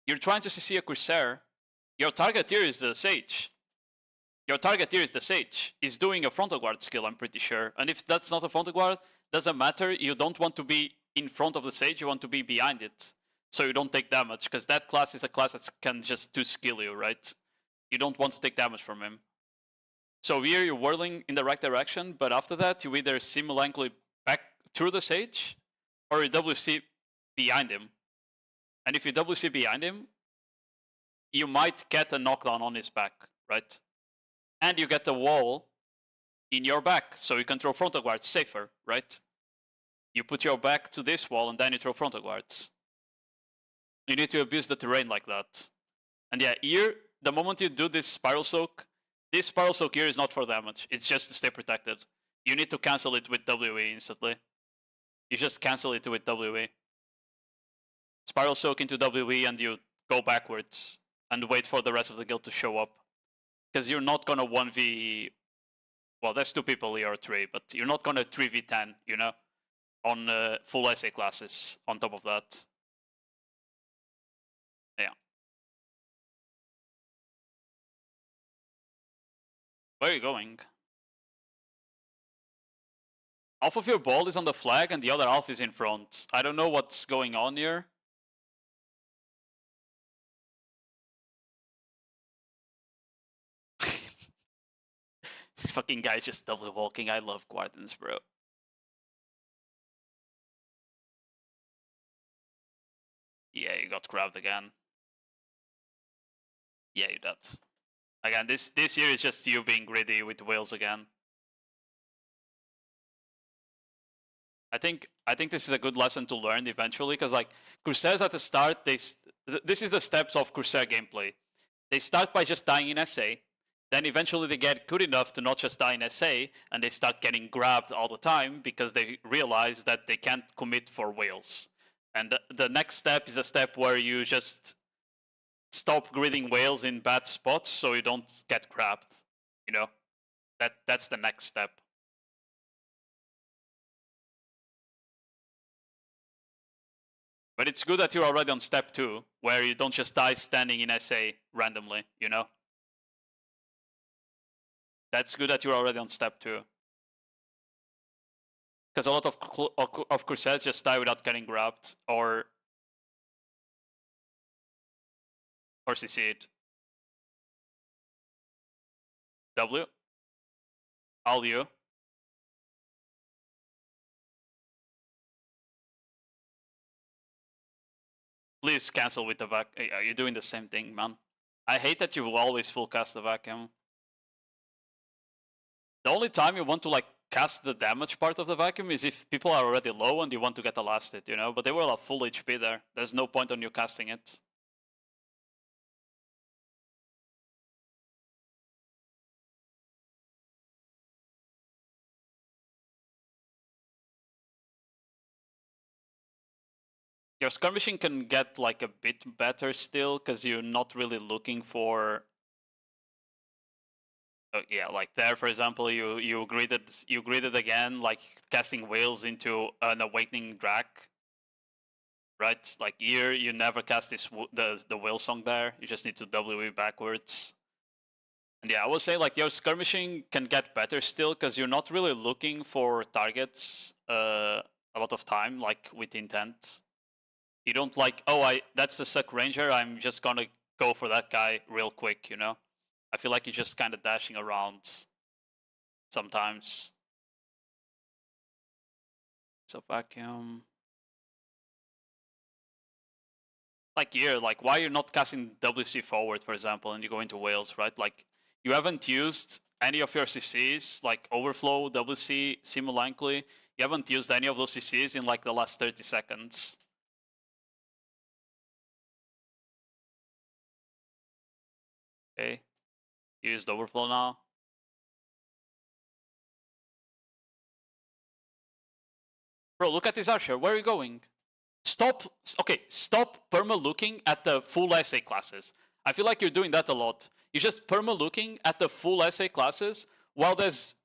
You're trying to CC a Corsair. Your target here is the Sage. Your target here is the Sage. He's doing a frontal guard skill, I'm pretty sure. And if that's not a frontal guard, doesn't matter. You don't want to be in front of the Sage, you want to be behind it. So you don't take damage, because that class is a class that can just 2-skill you, right? You don't want to take damage from him. So here you're whirling in the right direction, but after that you either simultaneously back through the Sage, or you WC behind him. And if you WC behind him, you might get a knockdown on his back, right? And you get a wall in your back, so you can throw frontal guards safer, right? You put your back to this wall and then you throw frontal guards. You need to abuse the terrain like that. And yeah, here, the moment you do this Spiral Soak here is not for damage. It's just to stay protected. You need to cancel it with WE instantly. You just cancel it with WE. Spiral Soak into WE and you go backwards and wait for the rest of the guild to show up. Because you're not gonna 1v... Well, there's 2 people here or 3, but you're not gonna 3v10, you know? On full SA classes on top of that. Yeah. Where are you going? Half of your ball is on the flag and the other half is in front. I don't know what's going on here. This fucking guy is just double walking. I love Guardians, bro. Yeah, you got grabbed again. Yeah, you did. Again, this here is just you being greedy with whales again. I think this is a good lesson to learn eventually, because like Corsairs at the start, this is the steps of Corsair gameplay. They start by just dying in SA, then eventually they get good enough to not just die in SA, and they start getting grabbed all the time because they realize that they can't commit for whales. And the next step is a step where you just stop greeting whales in bad spots so you don't get grabbed. You know, that's the next step. But it's good that you're already on step 2, where you don't just die standing in SA randomly, you know? That's good that you're already on step 2. Because a lot of Corsairs just die without getting grabbed, or CC'd. W. All you. Please cancel with the vacuum. You're doing the same thing, man. I hate that you always full cast the vacuum. The only time you want to like cast the damage part of the vacuum is if people are already low and you want to get a last hit, you know? But they will have full HP there. There's no point on you casting it. Your skirmishing can get like a bit better still, because you're not really looking for. Yeah, like there, for example, you greeted again, like casting whales into an awakening drag. Right, like here you never cast this the whale song there. You just need to WE backwards. And yeah, I would say like your skirmishing can get better still, because you're not really looking for targets a lot of time, like with intent. You don't like, oh, that's the suck ranger, I'm just gonna go for that guy real quick, you know? I feel like you're just kind of dashing around sometimes. So vacuum. Like here, like why you're not casting WC forward, for example, and you go into whales, right? Like you haven't used any of your CCs, like overflow, WC, simultaneously. You haven't used any of those CCs in like the last 30 seconds. Okay, use the overflow now. Bro, look at this archer. Where are you going? Stop. Okay, stop perma looking at the full SA classes. I feel like you're doing that a lot. You're just perma looking at the full SA classes while there's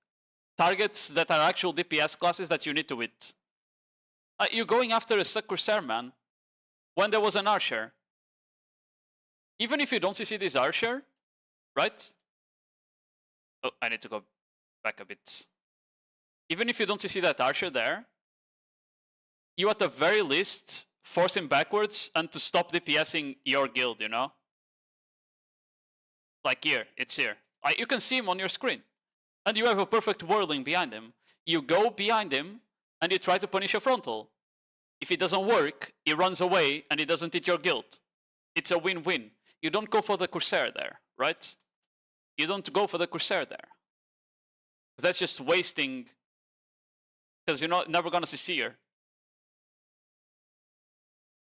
targets that are actual DPS classes that you need to hit. You're going after a suck Corsair, man, when there was an archer. Even if you don't CC this archer, right? Oh, I need to go back a bit. Even if you don't CC that archer there, you at the very least force him backwards and to stop DPSing your guild, you know? Like here, it's here. You can see him on your screen. And you have a perfect whirling behind him. You go behind him and you try to punish a frontal. If it doesn't work, he runs away and he doesn't hit your guild. It's a win-win. You don't go for the Corsair there, right? You don't go for the Corsair there. That's just wasting, because you're never gonna CC her.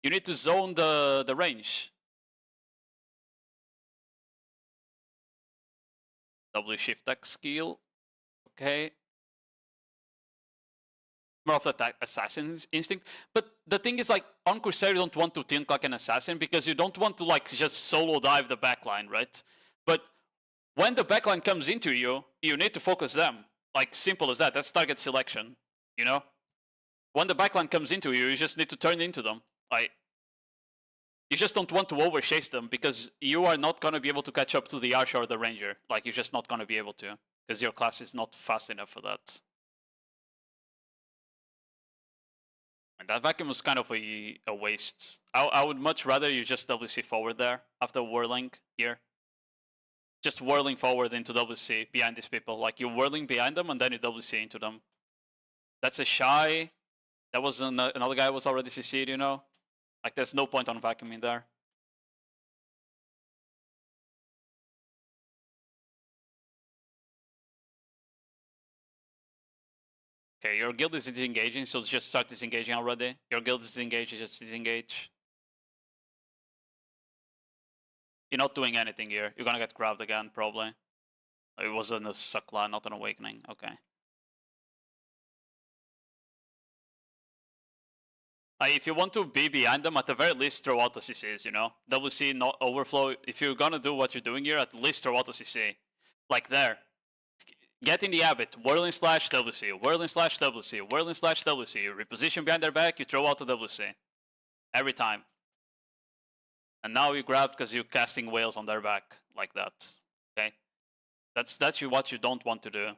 You need to zone the range. W shift X skill. Okay. More of that assassin's instinct. But the thing is, like, on Corsair, you don't want to think like an assassin because you don't want to, like, just solo dive the backline, right? But when the backline comes into you, you need to focus them. Like, simple as that. That's target selection, you know? When the backline comes into you, you just need to turn into them. You just don't want to overchase them because you are not going to be able to catch up to the archer or the ranger. Like, you're just not going to be able to because your class is not fast enough for that. And that vacuum was kind of a waste. I would much rather you just WC forward there after whirling here. Just whirling forward into WC behind these people. Like, you're whirling behind them and then you WC into them. That's a shy. That was another guy was already CC'd, you know? Like, there's no point on vacuuming there. Okay, your guild is disengaging, so just start disengaging already. Your guild is disengaged, just disengage. You're not doing anything here. You're gonna get grabbed again, probably. It was a suck line, not an awakening. Okay. If you want to be behind them, at the very least, throw out the CCs, you know? WC, not overflow. If you're gonna do what you're doing here, at least throw out the CC. Like there. Get in the habit. Whirling slash WC, whirling slash WC, whirling slash WC. You reposition behind their back, you throw out the WC. Every time. And now you grab because you're casting whales on their back. Like that. Okay? That's what you don't want to do.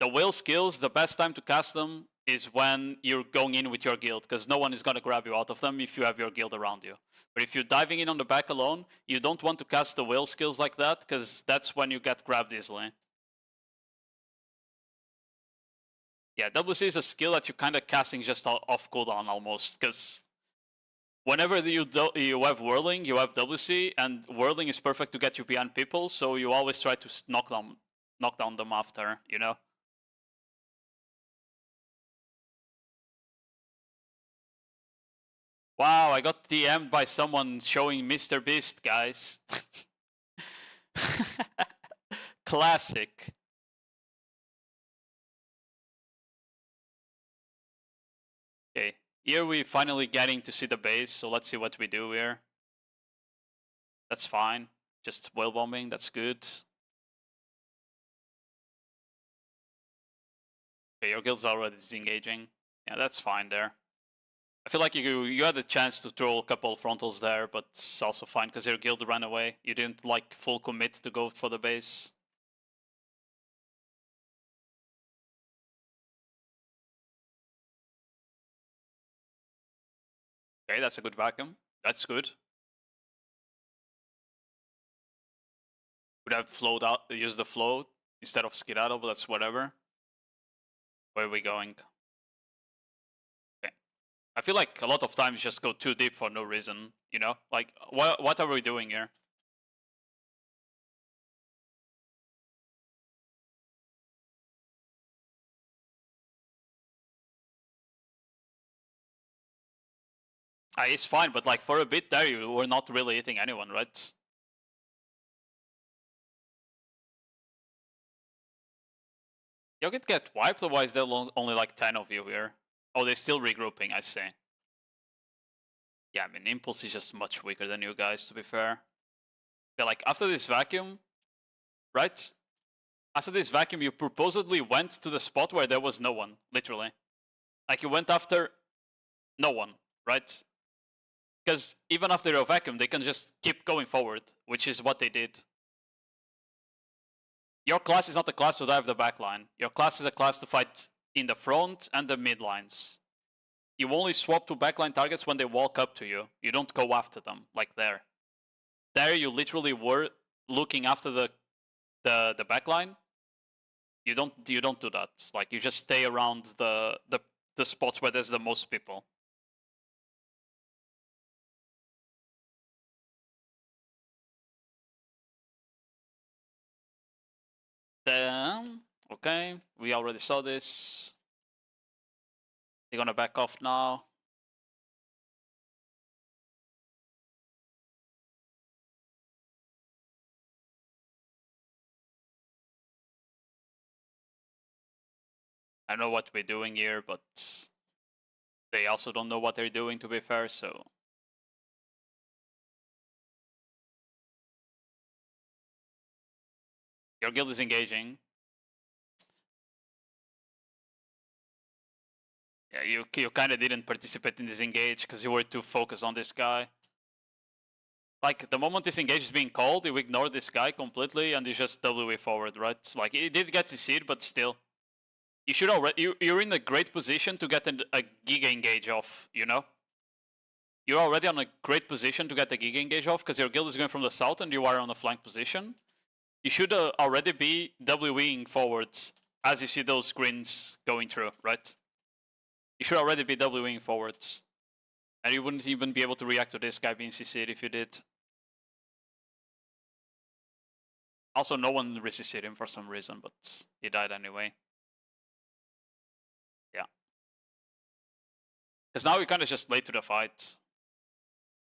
The whale skills, the best time to cast them is when you're going in with your guild, because no one is going to grab you out of them if you have your guild around you. But if you're diving in on the back alone, you don't want to cast the whale skills like that, because that's when you get grabbed easily. Yeah, WC is a skill that you're kind of casting just off cooldown almost, because whenever you have whirling, you have WC, and whirling is perfect to get you behind people, so you always try to knock down them after, you know? Wow, I got DM'd by someone showing Mr. Beast, guys. Classic. Okay, here we finally getting to see the base, so let's see what we do here. That's fine. Just whale bombing, that's good. Okay, your guild's already disengaging. Yeah, that's fine there. I feel like you had a chance to throw a couple frontals there, but it's also fine because your guild ran away. You didn't like full commit to go for the base. Okay, that's a good vacuum. That's good. Would have flowed out, used the flow instead of skedaddle, but that's whatever. Where are we going? Okay. I feel like a lot of times just go too deep for no reason, you know? Like, what are we doing here? It's fine, but like for a bit there, you were not really hitting anyone, right? You could get wiped, otherwise there are only like 10 of you here. Oh, they're still regrouping, I see. Yeah, I mean, Impulse is just much weaker than you guys, to be fair. Yeah, like after this vacuum, right? After this vacuum, you purportedly went to the spot where there was no one, literally. Like you went after no one, right? Because even after your vacuum, they can just keep going forward, which is what they did. Your class is not a class to dive the back line. Your class is a class to fight in the front and the mid lines. You only swap to backline targets when they walk up to you. You don't go after them, like there. There you literally were looking after the backline. You don't do that. Like you just stay around the spots where there's the most people. Then okay, we already saw this. They're gonna back off now. I know what we're doing here, but they also don't know what they're doing, to be fair, so. Your guild is engaging. Yeah, you kind of didn't participate in this engage because you were too focused on this guy. Like, the moment this engage is being called, you ignore this guy completely and you just WE forward, right? Like, it did get CC'd, but still. You should already, you're in a great position to get a Giga engage off, you know? You're already on a great position to get the Giga engage off because your guild is going from the south and you are on a flank position. You should already be WEing forwards as you see those greens going through, right? You should already be WEing forwards. And you wouldn't even be able to react to this guy being CC'd if you did. Also, no one resisted him for some reason, but he died anyway. Yeah. Because now you're kind of just late to the fight.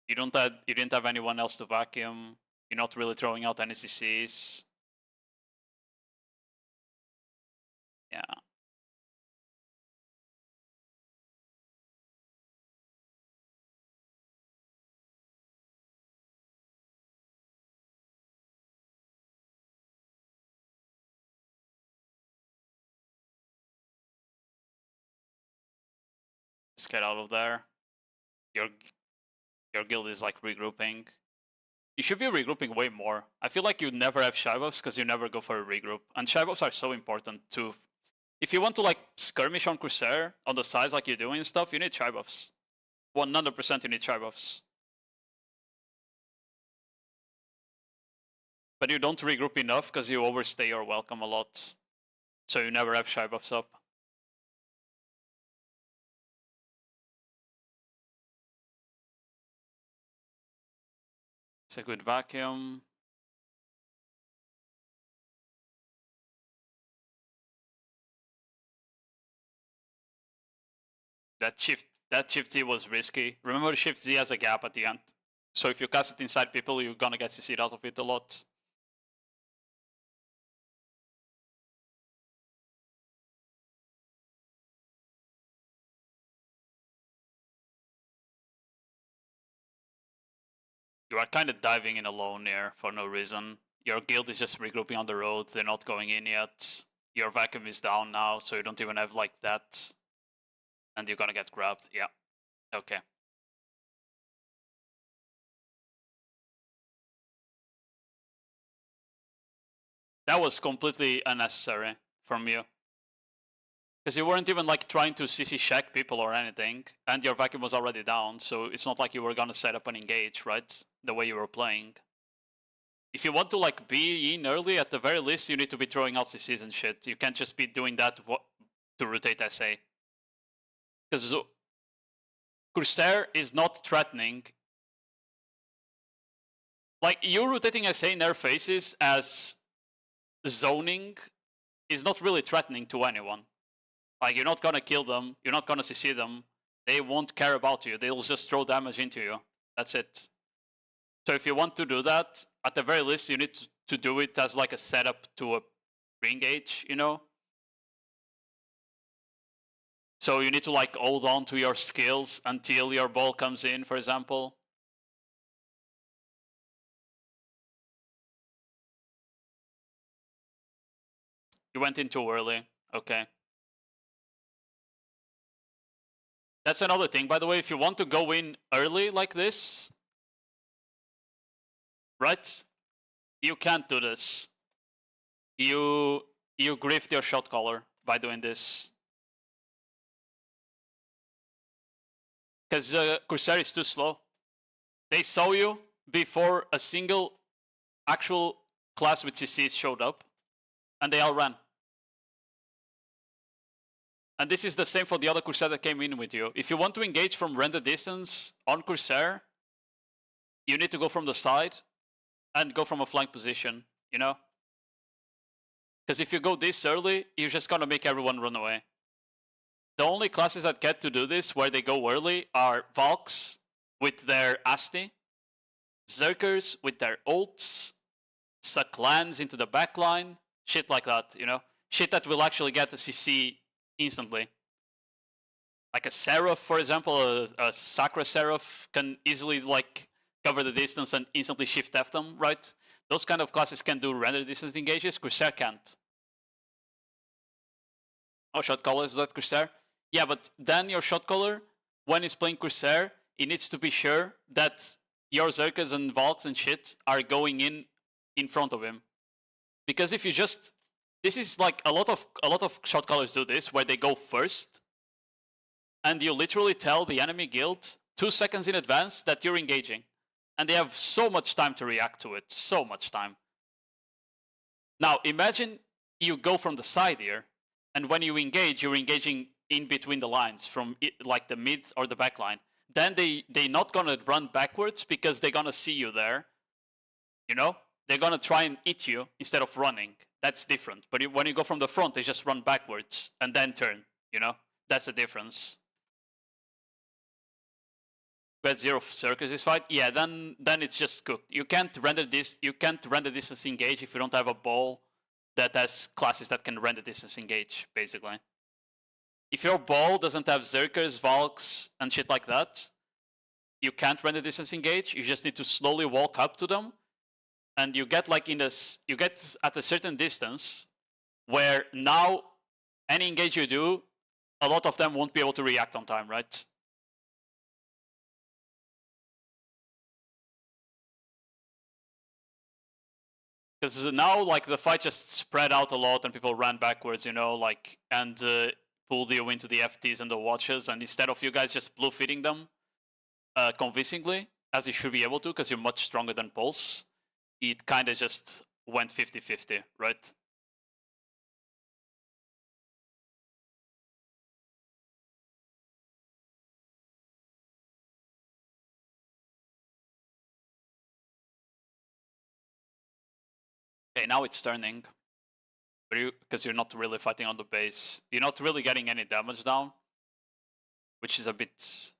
You didn't have anyone else to vacuum. You're not really throwing out any CCs. Yeah. Just get out of there. Your guild is like regrouping. You should be regrouping way more. I feel like you never have shy buffs because you never go for a regroup. And shy buffs are so important too. If you want to like skirmish on Corsair on the sides like you're doing and stuff, you need shy buffs. 100% you need shy buffs. But you don't regroup enough because you overstay your welcome a lot. So you never have shy buffs up. It's a good vacuum. That shift Z was risky. Remember, shift Z has a gap at the end. So if you cast it inside people, you're gonna get CC'd out of it a lot. You are kind of diving in alone here for no reason. Your guild is just regrouping on the road. They're not going in yet. Your vacuum is down now, so you don't even have like that. And you're gonna get grabbed. Yeah. Okay. That was completely unnecessary from you. Because you weren't even like trying to CC check people or anything, and your vacuum was already down, so it's not like you were gonna set up an engage, right? The way you were playing. If you want to like be in early, at the very least, you need to be throwing out CCs and shit. You can't just be doing that to rotate SA. Because Corsair is not threatening. Like, you rotating SA in their faces as zoning is not really threatening to anyone. Like, you're not gonna kill them, you're not gonna CC them, they won't care about you, they'll just throw damage into you. That's it. So if you want to do that, at the very least, you need to do it as like a setup to a re-engage, you know? So you need to like hold on to your skills until your ball comes in, for example. You went in too early, okay. That's another thing, by the way, if you want to go in early like this, right? You can't do this. You grift your shot caller by doing this. Because Corsair is too slow. They saw you before a single actual class with CCs showed up, and they all ran. And this is the same for the other Corsair that came in with you. If you want to engage from render distance on Corsair, you need to go from the side and go from a flank position, you know? Because if you go this early, you're just gonna make everyone run away. The only classes that get to do this where they go early are Valks with their Asti, Zerkers with their ults, suck lands into the backline, shit like that, you know? Shit that will actually get a CC instantly. Like a Seraph, for example, a Sakra Seraph can easily like cover the distance and instantly shift F them, right? Those kind of classes can do render distance engages, Corsair can't. Oh, shot caller, is that Corsair? Yeah, but then your shot caller, when he's playing Corsair, he needs to be sure that your Zerkas and Valks and shit are going in front of him. Because if you just, this is like a lot of shot callers do this, where they go first, and you literally tell the enemy guild 2 seconds in advance that you're engaging. And they have so much time to react to it, so much time. Now, imagine you go from the side here, and when you engage, you're engaging in between the lines, from like the mid or the back line. Then they're not gonna run backwards because they're gonna see you there, you know? They're gonna try and eat you instead of running. That's different. But when you go from the front, they just run backwards and then turn, you know? That's the difference. But 0 circus this fight, yeah, then it's just cooked. You can't render this, you can't render distance engage if you don't have a ball that has classes that can render distance engage, basically. If your ball doesn't have Zerkers, Valks, and shit like that, you can't render distance engage. You just need to slowly walk up to them, and you get like you get at a certain distance where now any engage you do, a lot of them won't be able to react on time, right? Because now, like, the fight just spread out a lot and people ran backwards, you know, like, and pulled you into the FTs and the watches, and instead of you guys just blue feeding them convincingly, as you should be able to, because you're much stronger than Pulse, it kind of just went 50-50, right? Okay, now it's turning. Because you're not really fighting on the base. You're not really getting any damage down, which is a bit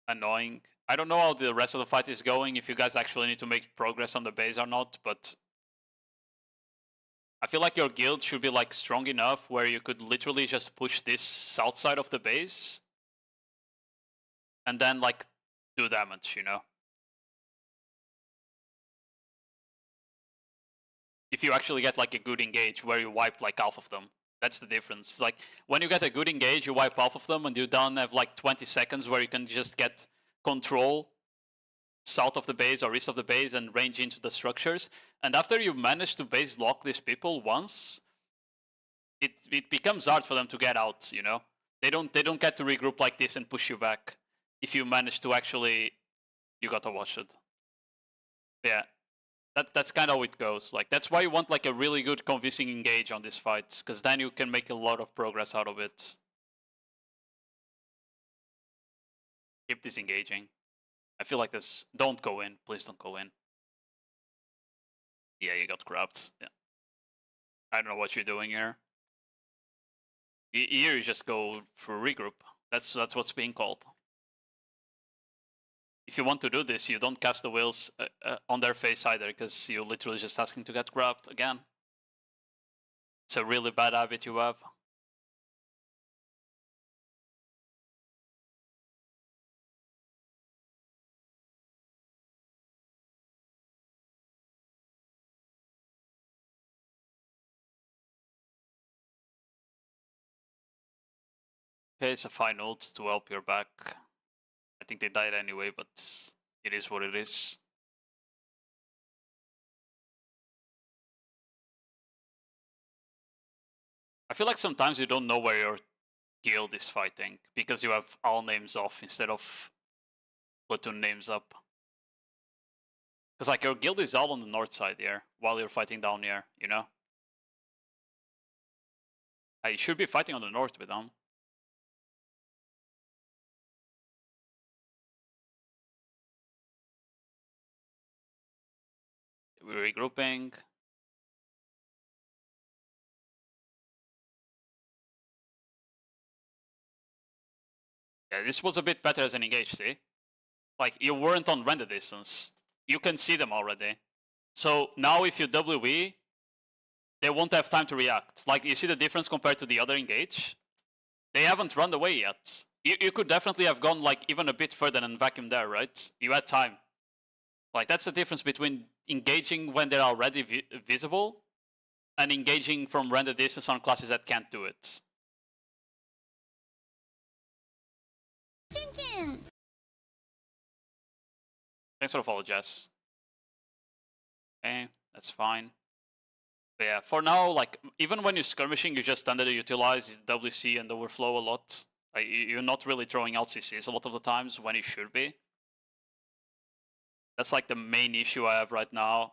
annoying. I don't know how the rest of the fight is going, if you guys actually need to make progress on the base or not, but I feel like your guild should be like strong enough where you could literally just push this south side of the base and then like do damage, you know? If you actually get like a good engage where you wipe like half of them. That's the difference. Like when you get a good engage, you wipe half of them and you don't have like 20 seconds where you can just get control south of the base or east of the base and range into the structures. And after you manage to base lock these people once, it becomes hard for them to get out, you know? They don't get to regroup like this and push you back if you manage to actually, you gotta watch it. Yeah. That's kind of how it goes. Like that's why you want like a really good convincing engage on these fights, because then you can make a lot of progress out of it. Keep disengaging. I feel like this. Don't go in. Please don't go in. Yeah, you got grabbed. Yeah. I don't know what you're doing here. Here you just go for regroup. That's what's being called. If you want to do this, you don't cast the wheels on their face either, because you're literally just asking to get grabbed again. It's a really bad habit you have. Okay, it's a fine ult to help your back. I think they died anyway, but it is what it is. I feel like sometimes you don't know where your guild is fighting because you have all names off instead of platoon names up. Because like your guild is all on the north side here while you're fighting down here, you know? You should be fighting on the north with them. We're regrouping. Yeah, this was a bit better as an engage, see? Like, you weren't on render distance. You can see them already. So now if you WE, they won't have time to react. Like, you see the difference compared to the other engage? They haven't run away yet. You could definitely have gone, like, even a bit further and vacuum there, right? You had time. Like, that's the difference between engaging when they're already visible and engaging from render distance on classes that can't do it. Thanks for the follow, Jess. Okay, that's fine. But yeah, for now, like, even when you're skirmishing, you just underutilize WC and overflow a lot. Like, you're not really throwing out CCs a lot of the times when you should be. That's like the main issue I have right now.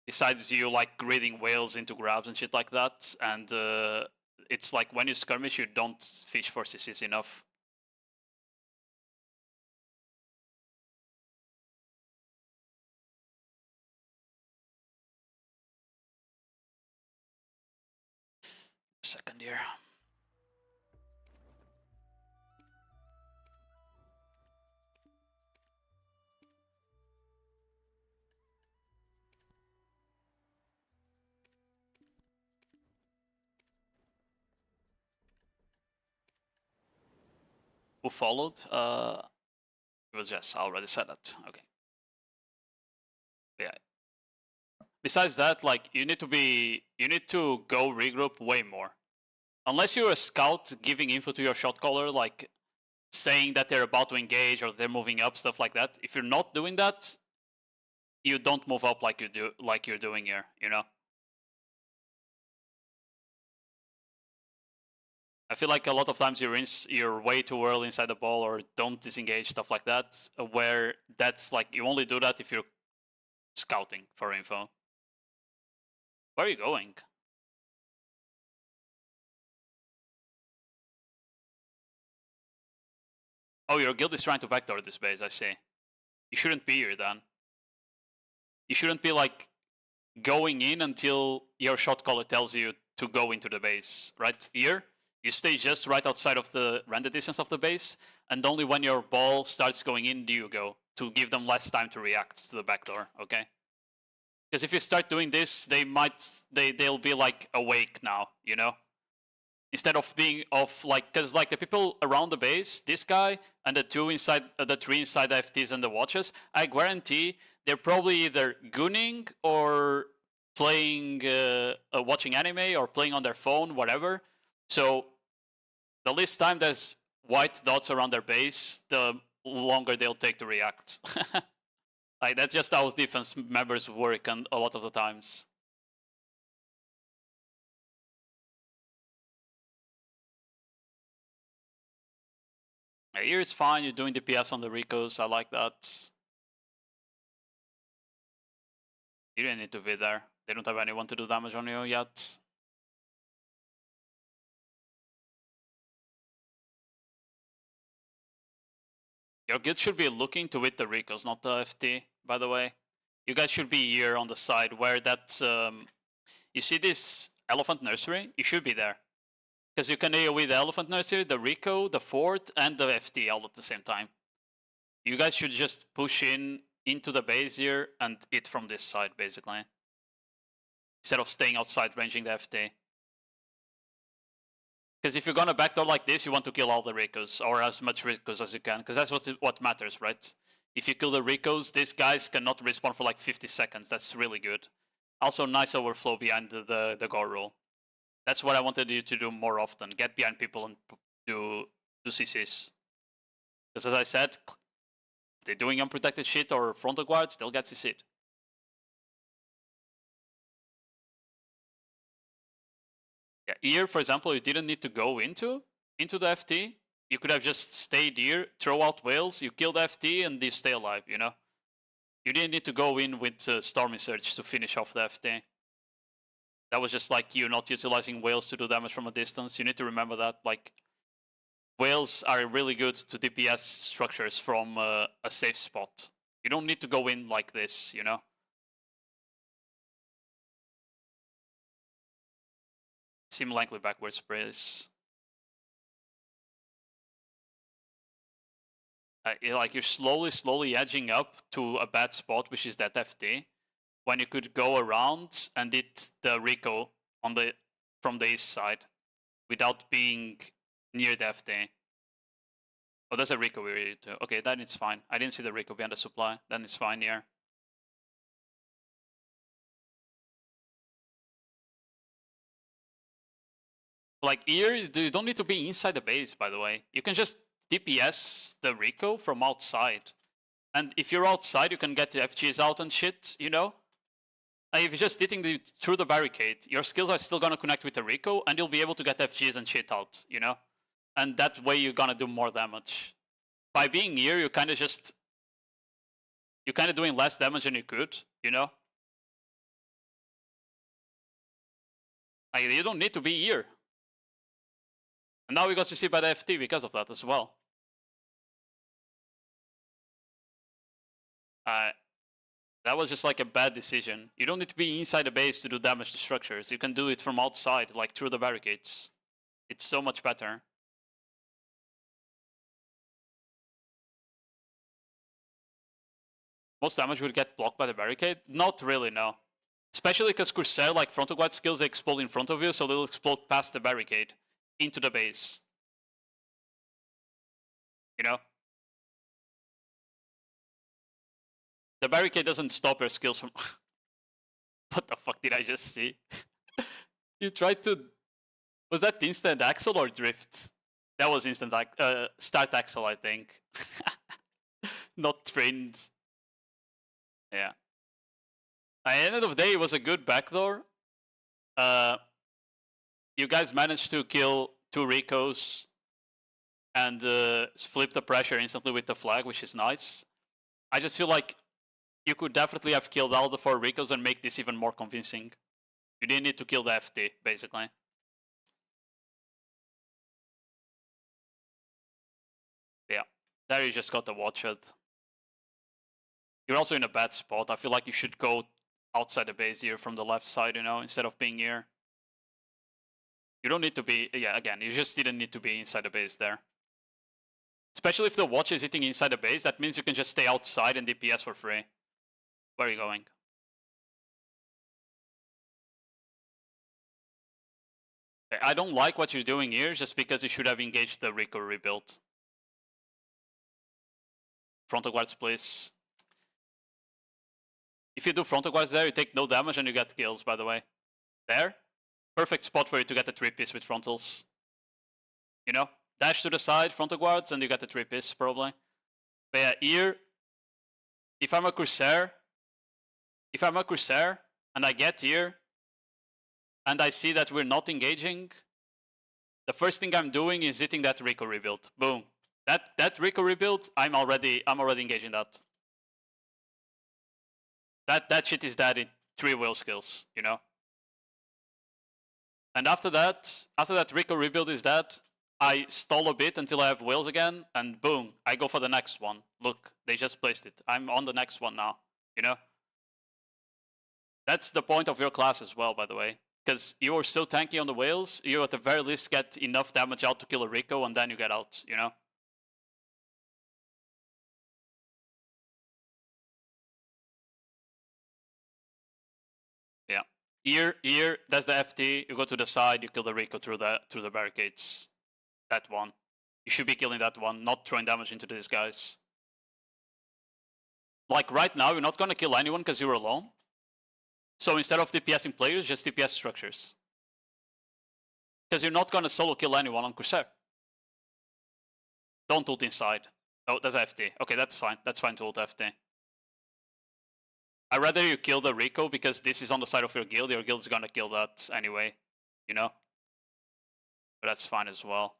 Besides you like gridding whales into grabs and shit like that, and it's like when you skirmish, you don't fish for CCs enough. Second year. Who followed? It was Jess. I already said that. Okay. Yeah. Besides that, like you need to go regroup way more. Unless you're a scout giving info to your shot caller, like saying that they're about to engage or they're moving up, stuff like that. If you're not doing that, you don't move up like you're doing here, you know? I feel like a lot of times you're way too early inside the ball or don't disengage, stuff like that, where that's like, you only do that if you're scouting for info. Where are you going? Oh, your guild is trying to backdoor this base, I see. You shouldn't be here then. You shouldn't be like going in until your shot caller tells you to go into the base, right? Here, you stay just right outside of the render distance of the base, and only when your ball starts going in do you go, to give them less time to react to the backdoor, okay? Because if you start doing this, they'll be like awake now, you know? Instead of being off, like, because like the people around the base, this guy and the three inside the FTs and the watches, I guarantee they're probably either gooning or playing, watching anime or playing on their phone, whatever. So the least time there's white dots around their base, the longer they'll take to react. Like, that's just how defense members work and a lot of the times. Here it's fine, you're doing DPS on the Ricos, I like that. You don't need to be there. They don't have anyone to do damage on you yet. Your guild should be looking to hit the Ricos, not the FT, by the way. You guys should be here on the side where that... you see this Elephant Nursery? You should be there. Because you can AoE the Elephant Nursery, the Rico, the Fort, and the FT all at the same time. You guys should just push into the base here and hit from this side, basically. Instead of staying outside ranging the FT. Because if you're gonna backdoor like this, you want to kill all the Ricos, or as much Ricos as you can, because that's what matters, right? If you kill the Ricos, these guys cannot respawn for like 50 seconds. That's really good. Also, nice overflow behind the Gore rule. That's what I wanted you to do more often. Get behind people and do CCs. Because as I said, if they're doing unprotected shit or frontal guards, they'll get CC'd. Yeah, here, for example, you didn't need to go into the FT. You could have just stayed here, throw out whales, you kill the FT, and you stay alive, you know? You didn't need to go in with Stormy Surge to finish off the FT. That was just like you not utilizing whales to do damage from a distance. You need to remember that. Like, whales are really good to DPS structures from a safe spot. You don't need to go in like this, you know? Seem likely backwards sprays. Like, you're slowly edging up to a bad spot, which is that FT. When you could go around and hit the Rico on from the east side without being near the FT. Oh, there's a Rico we ready to. Okay, then it's fine. I didn't see the Rico behind the supply. Then it's fine here. Like, here, you don't need to be inside the base, by the way. You can just DPS the Rico from outside. And if you're outside, you can get the FGs out and shit, you know? If you're just hitting through the barricade, your skills are still gonna connect with the Rico, and you'll be able to get FGs and shit out, you know? And that way you're gonna do more damage. By being here, you're kind of doing less damage than you could, you know? Like, you don't need to be here. And now we got to see by the FT because of that as well. That was just like a bad decision. You don't need to be inside the base to do damage to structures. You can do it from outside, like through the barricades. It's so much better. Most damage would get blocked by the barricade? Not really, no. Especially because Corsair, like frontal guard skills, they explode in front of you, so they'll explode past the barricade into the base. You know? The barricade doesn't stop your skills from... What the fuck did I just see? You tried to... Was that instant axle or drift? That was instant start axle, I think. Not trained. Yeah. At the end of the day, it was a good backdoor. You guys managed to kill 2 Ricos and flip the pressure instantly with the flag, which is nice. I just feel like you could definitely have killed all the 4 Ricos and make this even more convincing. You didn't need to kill the FT, basically. Yeah, there you just got the watch it. You're also in a bad spot. I feel like you should go outside the base here from the left side, you know, instead of being here. You don't need to be, yeah, again, you just didn't need to be inside the base there. Especially if the watch is hitting inside the base, that means you can just stay outside and DPS for free. Where are you going? Okay, I don't like what you're doing here just because you should have engaged the Rico rebuild. Frontal guards, please. If you do frontal guards there, you take no damage and you get kills, by the way. There. Perfect spot for you to get the 3-piece with frontals. You know? Dash to the side, frontal guards, and you get the 3-piece, probably. But yeah, here, if I'm a Corsair, and I get here, and I see that we're not engaging, the first thing I'm doing is hitting that Rico rebuild. Boom. That Rico rebuild, I'm already engaging that. That shit is dead in 3 will skills, you know? And after that Rico rebuild is dead, I stall a bit until I have whales again, and boom, I go for the next one. Look, they just placed it. I'm on the next one now, you know? That's the point of your class as well, by the way. Because you are so tanky on the whales, you at the very least get enough damage out to kill a Rico, and then you get out, you know? Yeah. Here, that's the FT. You go to the side, you kill the Rico through the barricades. That one. You should be killing that one, not throwing damage into these guys. Like right now, you're not gonna kill anyone because you're alone. So instead of DPSing players, just DPS structures. Because you're not gonna solo kill anyone on Corsair. Don't ult inside. Oh, that's FT. Okay, that's fine. That's fine to ult FT. I'd rather you kill the Rico because this is on the side of your guild. Your guild's gonna kill that anyway, you know? But that's fine as well.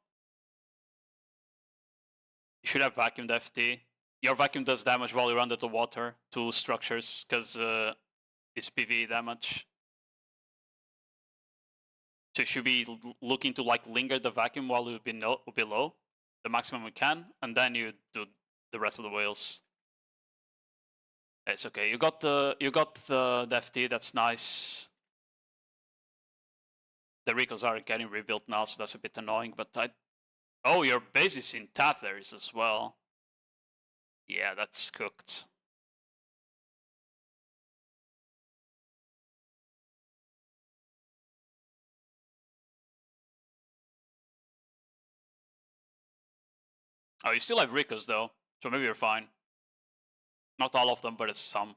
You should have vacuumed FT. Your vacuum does damage while you're under the water to structures because it's PvE damage. So you should be looking to like linger the vacuum while you're below the maximum we can, and then you do the rest of the whales. It's okay. You got the FT. That's nice. The Ricos are getting rebuilt now, so that's a bit annoying. But oh, your base is in Tathers as well. Yeah, that's cooked. Oh, you still have Ricos though, so maybe you're fine. Not all of them, but it's some.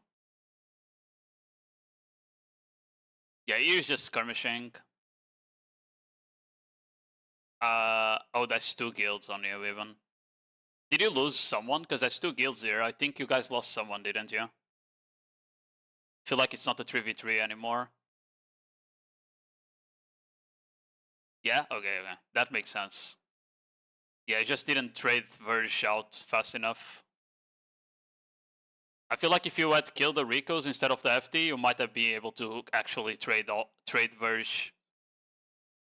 Yeah, he's just skirmishing. Oh, that's 2 guilds on you even. Did you lose someone? Because there's 2 guilds here. I think you guys lost someone, didn't you? Feel like it's not a 3v3 anymore. Yeah? Okay. That makes sense. Yeah, I just didn't trade Verge out fast enough. I feel like if you had killed the Ricos instead of the FT, you might have been able to actually trade Verge.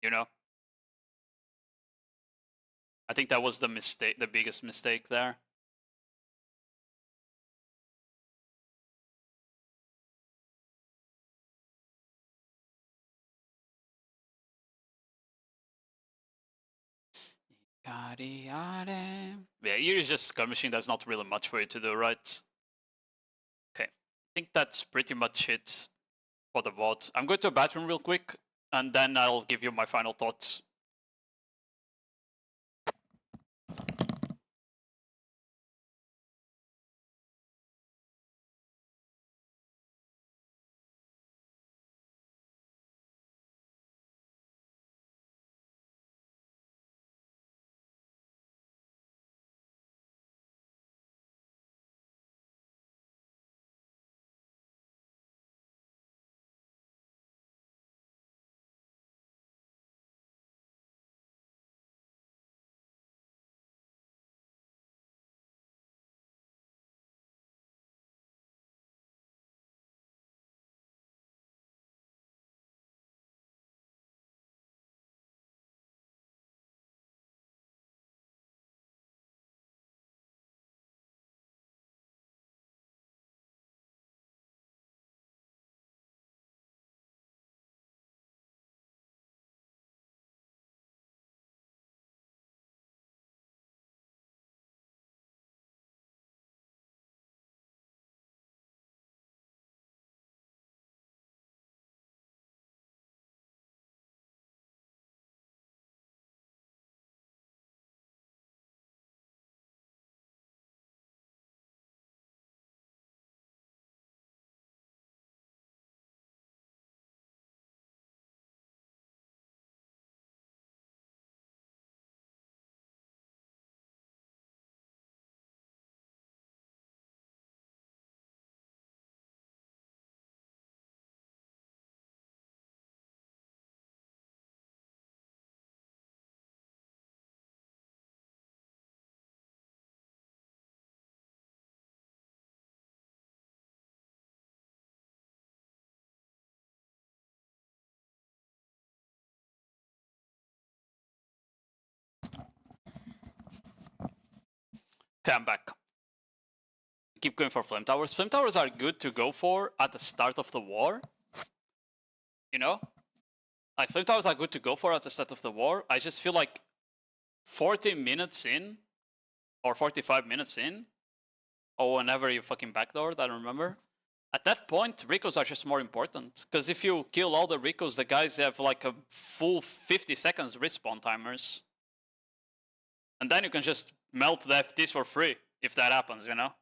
You know? I think that was the mistake, the biggest mistake there. Yeah, here is just skirmishing. There's not really much for you to do, right? Okay, I think that's pretty much it for the VOD. I'm going to a bathroom real quick, and then I'll give you my final thoughts. Okay, I'm back. Keep going for flame towers. Flame towers are good to go for at the start of the war. You know? Like, flame towers are good to go for at the start of the war. I just feel like 40 minutes in, or 45 minutes in, or whenever you fucking backdoored, I don't remember. At that point, recos are just more important. Because if you kill all the recos, the guys have like a full 50 seconds respawn timers. And then you can just melt the FTs for free, if that happens, you know?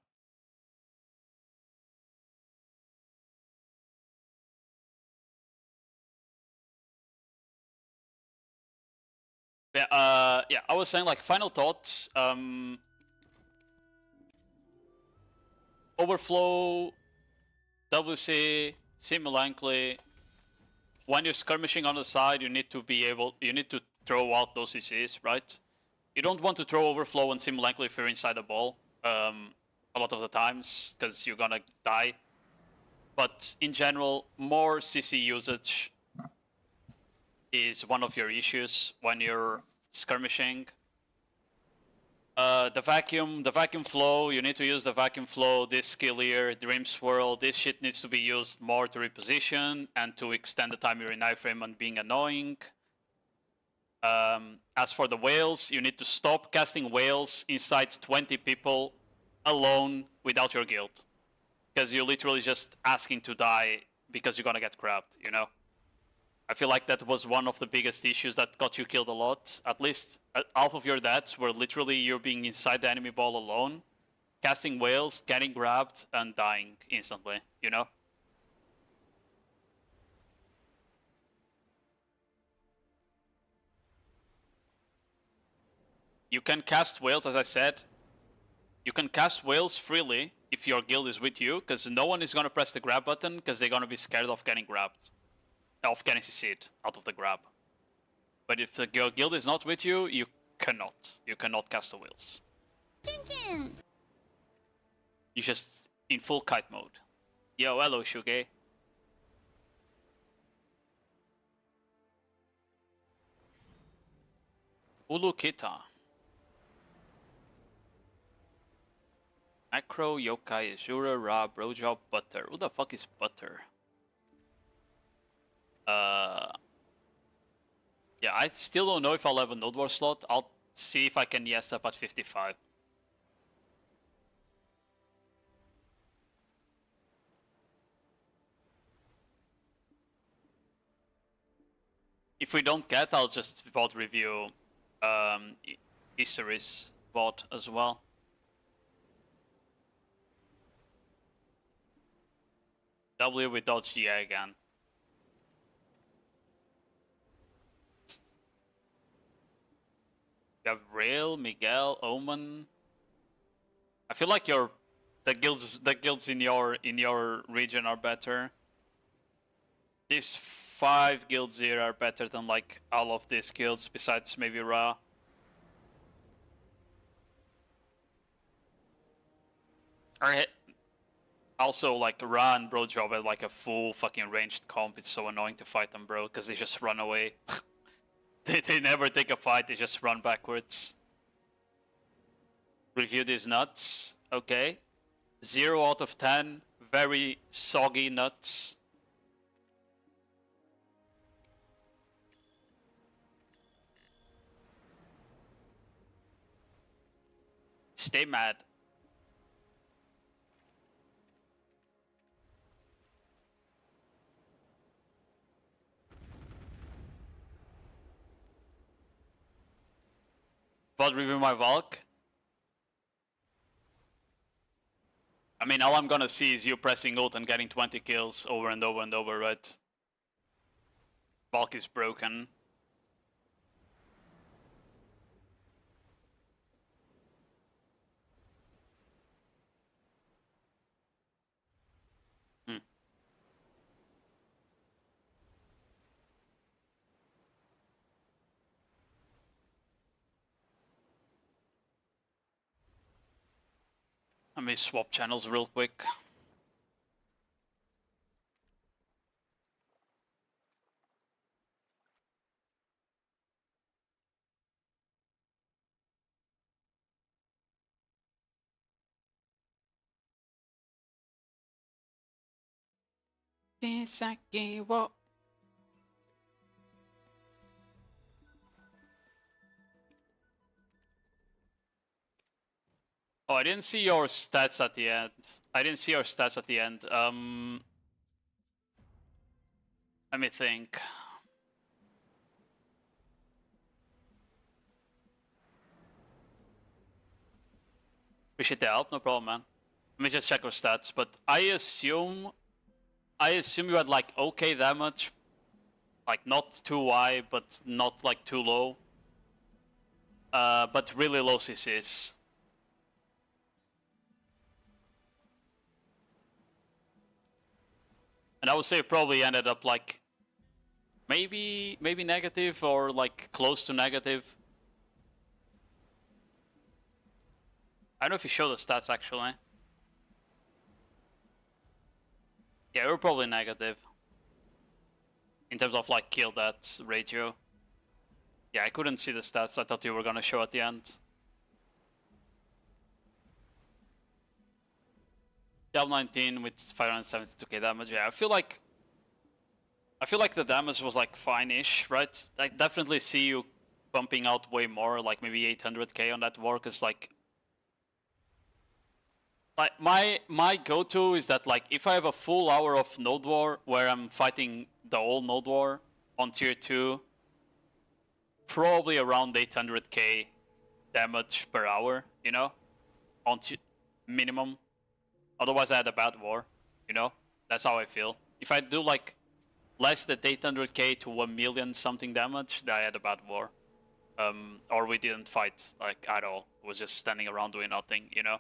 Yeah, yeah, I was saying, like, final thoughts. Overflow, WC, Simulankly. When you're skirmishing on the side, you need to throw out those CCs, right? You don't want to throw Overflow and Simulankly if you're inside the ball, a lot of the times, because you're gonna die. But in general, more CC usage is one of your issues when you're skirmishing. The vacuum flow, you need to use the vacuum flow, this skill here, Dream Swirl, this shit needs to be used more to reposition and to extend the time you're in iframe and being annoying. As for the whales, you need to stop casting whales inside 20 people alone without your guild. Because you're literally just asking to die because you're gonna get grabbed, you know? I feel like that was one of the biggest issues that got you killed a lot. At least half of your deaths were literally you're being inside the enemy ball alone, casting whales, getting grabbed, and dying instantly, you know? You can cast whales, as I said. You can cast whales freely if your guild is with you, because no one is going to press the grab button, because they're going to be scared of getting grabbed. Of getting CC'd out of the grab. But if the your guild is not with you, you cannot. You cannot cast the whales. Chicken. You just in full kite mode. Yo, hello, Shuge. Ulukita. Macro, Yokai, Azura, Ra, Brojob, Butter. Who the fuck is Butter? Yeah, I still don't know if I'll have a Nodewar slot. I'll see if I can yes up at 55. If we don't get, I'll just VOD review History's VOD as well. W with dodge GA again. You have Rail, Miguel, Omen. I feel like the guilds in your region are better. These 5 guilds here are better than like all of these guilds besides maybe Ra. Also, like, Ra and Brojob have like a full fucking ranged comp. It's so annoying to fight them, bro, because they just run away. they never take a fight, they just run backwards. Review these nuts. Okay. 0 out of 10. Very soggy nuts. Stay mad. But review my Valk. I mean, all I'm gonna see is you pressing ult and getting 20 kills over and over and over, right? Valk is broken. Let me swap channels real quick. Kisaki wo. Oh, I didn't see your stats at the end. I didn't see your stats at the end. Let me think. Appreciate the help, no problem, man. Let me just check your stats, but I assume you had like okay damage, like not too high, but not like too low. But really low CCs. And I would say it probably ended up like maybe negative or like close to negative. I don't know if you show the stats actually. Yeah, we're probably negative. In terms of like kill death ratio. Yeah, I couldn't see the stats. I thought you were gonna show at the end. Level 19 with 572k damage. Yeah, I feel like the damage was like fine-ish, right? I definitely see you pumping out way more, like maybe 800k on that war, cause like my go-to is that like if I have a full hour of Nodewar where I'm fighting the whole Nodewar on tier 2, probably around 800k damage per hour, you know, on minimum. Otherwise I had a bad war, you know. That's how I feel. If I do like less than 800k to 1 million something damage, then I had a bad war. Or we didn't fight like at all. It was just standing around doing nothing, you know.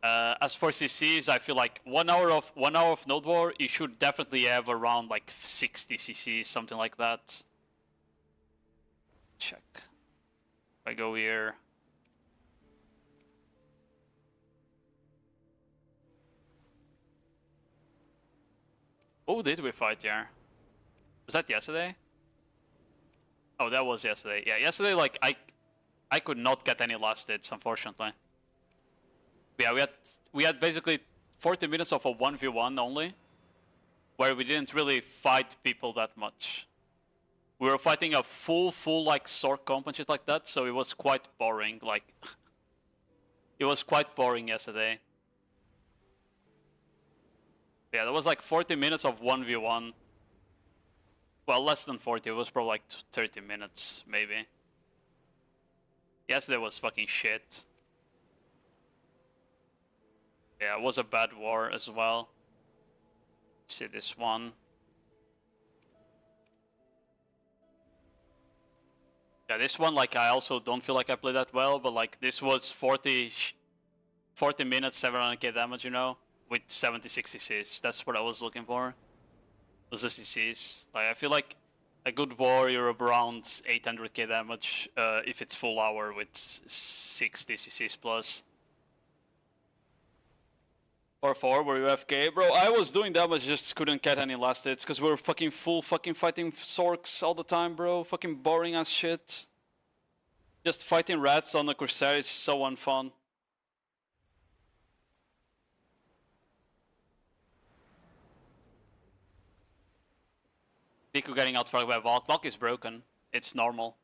As for CCs, I feel like 1 hour of Nodewar, you should definitely have around like 60 CCs, something like that. Check. If I go here. Oh, did we fight here? Was that yesterday? Oh, that was yesterday. Yeah, yesterday like I could not get any last hits, unfortunately. Yeah, we had basically 40 minutes of a 1v1 only, where we didn't really fight people that much. We were fighting a full like sword comp and shit like that, so it was quite boring. Like, it was quite boring yesterday. Yeah, there was like 40 minutes of 1v1. Well, less than 40. It was probably like 30 minutes, maybe. Yesterday was fucking shit. Yeah, it was a bad war as well. Let's see this one. Yeah, this one, like, I also don't feel like I played that well, but like, this was 40 minutes, 700k damage, you know, with 76 CCs. That's what I was looking for. Was the CCs. Like, I feel like a good war, you're around 800k damage if it's full hour with 60 CCs plus. Or 4, were you FK? Bro, I was doing damage, just couldn't get any last hits, because we were fucking fighting Sorks all the time, bro. Fucking boring as shit. Just fighting rats on the Corsair is so unfun. Pico getting outflanked by Valk. Valk is broken. It's normal.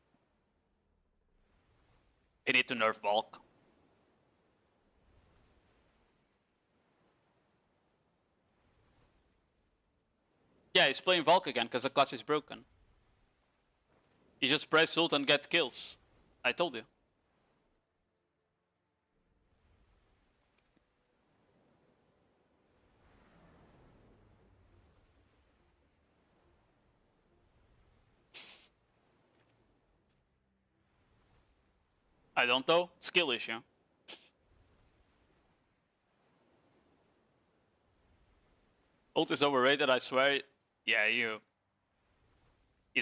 You need to nerf Valk. Yeah, he's playing Valk again because the class is broken. You just press ult and get kills. I told you. I don't know. Skill issue. Ult is overrated, I swear. Yeah, you're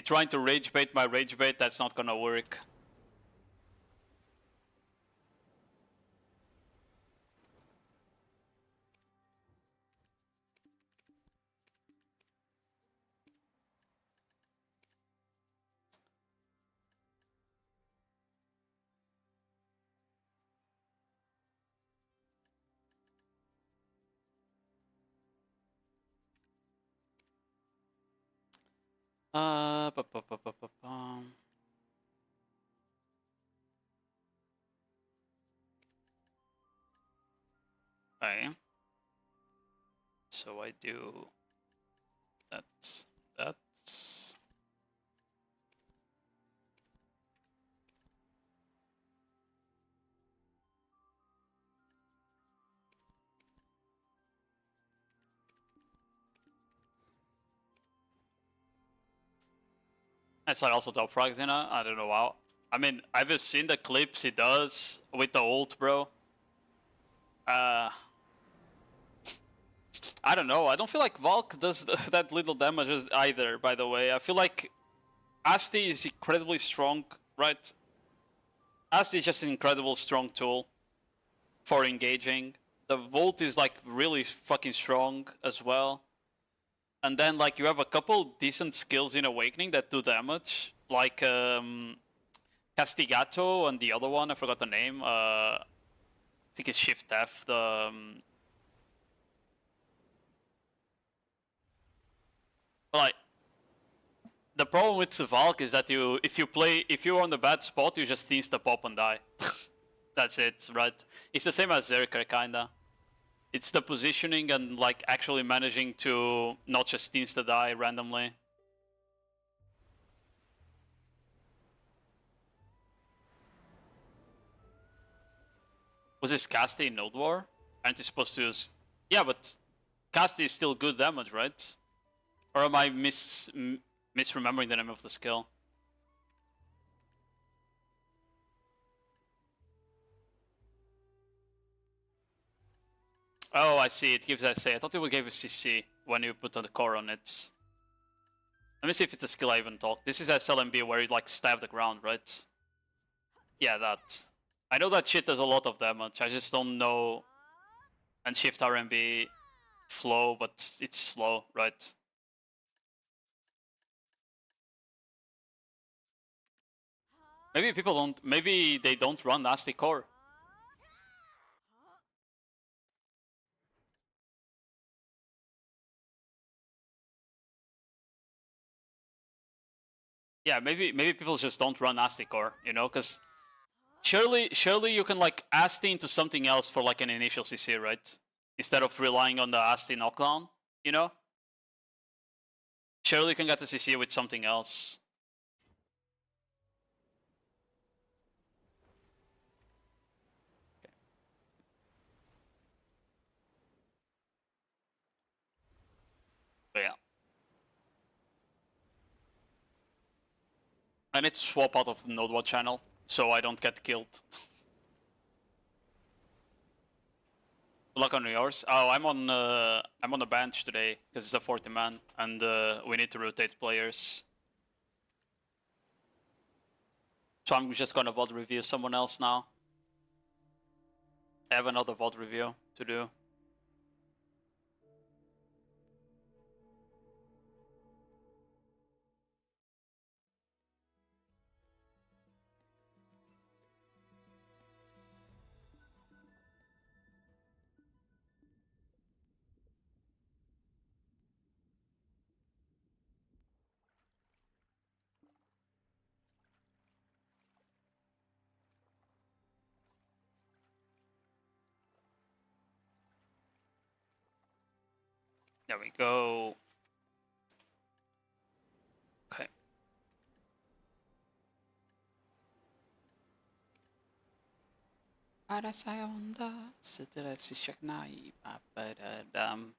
trying to rage bait my rage bait, that's not gonna work. Ba-ba-ba-ba-ba-bum. Okay. So I do that. That. That's like also top frags, you know? I don't know how. I mean, I've just seen the clips he does with the ult, bro. I don't know. I don't feel like Valk does that little damage either, by the way. I feel like Asti is incredibly strong, right? Asti is just an incredible strong tool for engaging. The Volt is like really fucking strong as well. And then like you have a couple decent skills in Awakening that do damage. Like Castigato and the other one, I forgot the name. I think it's Shift F, the like the problem with Valk is that if you're on the bad spot, you just insta pop and die. That's it, right? It's the same as Zerker, kinda. It's the positioning and like actually managing to not just insta die randomly. Was this Casti in Nodewar? Aren't you supposed to use? Yeah, but Casti is still good damage, right? Or am I misremembering the name of the skill? Oh, I see. It gives SA. I thought it would give a CC when you put the core on it. Let me see if it's a skill I even talked. This is SLMB where you like stab the ground, right? Yeah, that. I know that shit does a lot of damage. I just don't know. And shift RMB flow, but it's slow, right? Maybe people don't. Maybe they don't run nasty core. Yeah, maybe people just don't run nasty core, you know, because surely you can like Asti into something else for like an initial CC, right? Instead of relying on the Asti knockdown, you know? Surely you can get the CC with something else. Okay. But yeah. I need to swap out of the Nodewar channel so I don't get killed. Good luck on yours. Oh, I'm on the bench today because it's a 40 man and we need to rotate players. So I'm just gonna VOD review someone else now. I have another VOD review to do. There we go. Okay. Para sa onda, setelah si Shaknai, papadadam.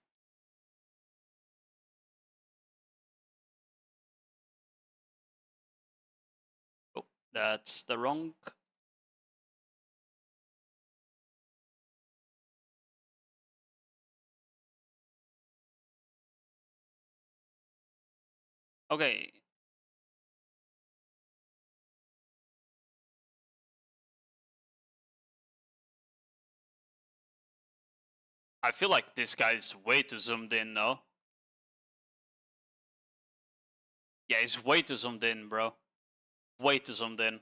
Oh, that's the wrong. Okay. I feel like this guy is way too zoomed in, no? Yeah, he's way too zoomed in, bro. Way too zoomed in.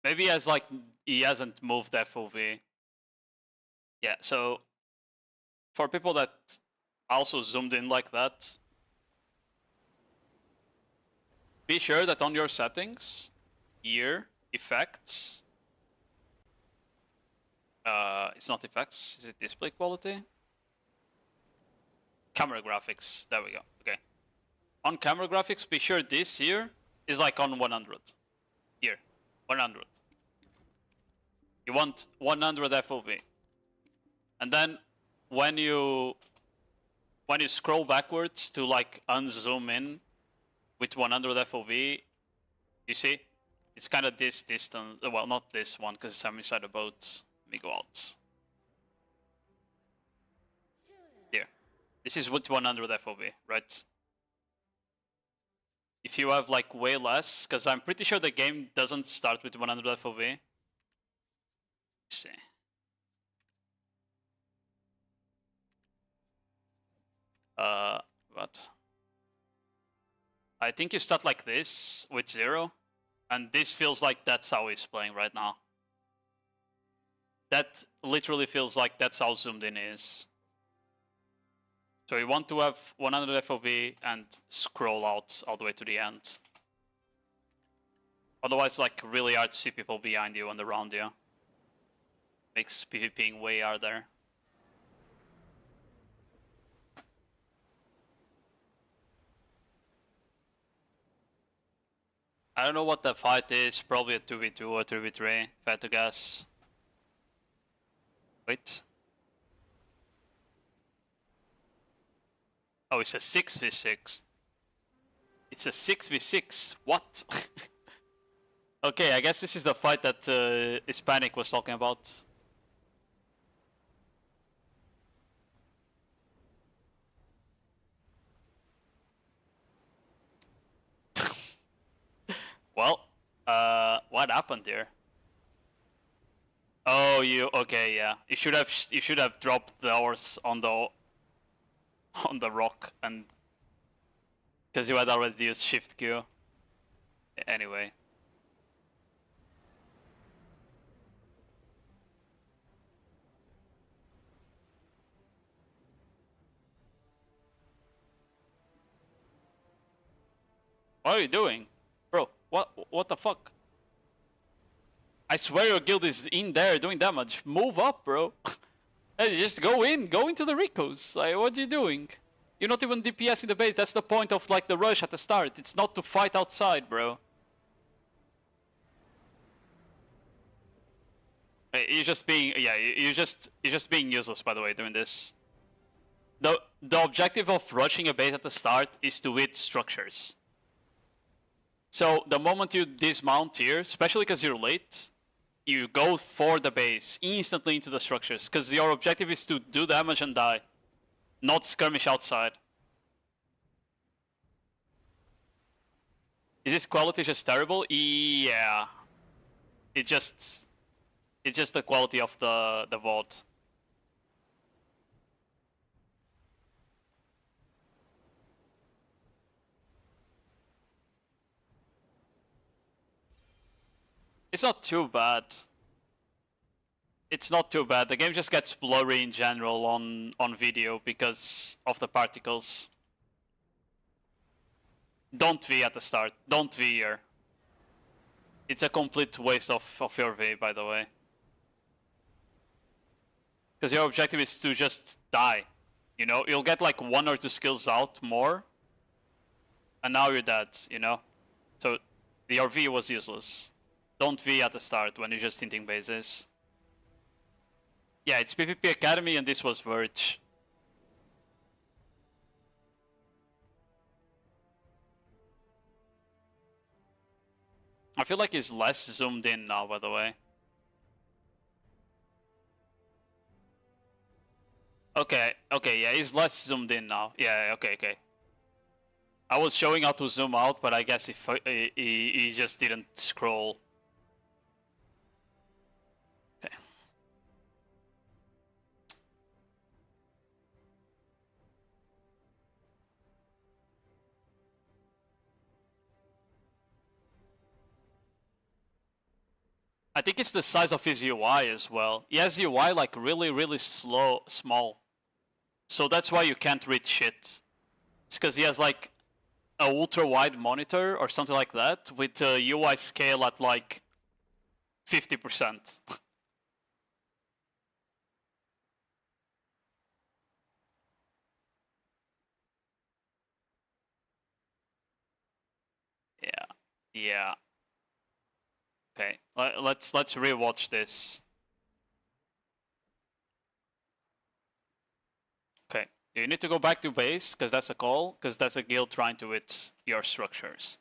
Maybe he has like he hasn't moved FOV. Yeah, so for people that also zoomed in like that, be sure that on your settings, here, effects, it's not effects, is it display quality? Camera graphics, there we go, okay. On camera graphics, be sure this here is like on 100. Here, 100. You want 100 FOV. And then when you scroll backwards to like unzoom in with 100 FOV, you see, it's kind of this distance. Well, not this one because I'm inside the boat. Let me go out. Here, this is with 100 FOV, right? If you have like way less, because I'm pretty sure the game doesn't start with 100 FOV. Let's see. What? I think you start like this with 0, and this feels like that's how he's playing right now. That literally feels like that's how zoomed in is. So you want to have 100 FOV and scroll out all the way to the end. Otherwise, like, really hard to see people behind you and around you. Makes PvPing way harder. I don't know what the fight is, probably a 2v2 or 3v3, if I had to guess. Wait. Oh, it's a 6v6. It's a 6v6. What? Okay, I guess this is the fight that Hispanic was talking about. Well, what happened here? Oh, okay, yeah. You should have dropped the horse on the rock, and because you had already used shift Q. Anyway. What are you doing? Bro, what the fuck? I swear your guild is in there doing damage. Move up, bro. Hey, just go into the recos. Like, what are you doing? You're not even DPS in the base. That's the point of like the rush at the start. It's not to fight outside, bro. Hey, you're just being you're just being useless, by the way, doing this. The objective of rushing a base at the start is to hit structures. So the moment you dismount here, especially because you're late, you go for the base instantly into the structures, because your objective is to do damage and die, not skirmish outside. Is this quality just terrible? Yeah. It's just the quality of the VOD. It's not too bad. It's not too bad. The game just gets blurry in general on video because of the particles. Don't V at the start. Don't V here. It's a complete waste of your V, by the way. Because your objective is to just die. You know, you'll get like 1 or 2 skills out more. And now you're dead, you know? So your V was useless. Don't V at the start when you're just hinting bases. Yeah, it's PvP Academy and this was Verge. I feel like he's less zoomed in now, by the way. Okay, yeah, he's less zoomed in now. Yeah, okay. I was showing how to zoom out, but I guess if he just didn't scroll. Okay. I think it's the size of his UI as well. He has UI like really small. So that's why you can't read shit. It's because he has like a ultra wide monitor or something like that with a UI scale at like 50%. Yeah. Okay, let's rewatch this. Okay, you need to go back to base because that's a call, because that's a guild trying to hit your structures.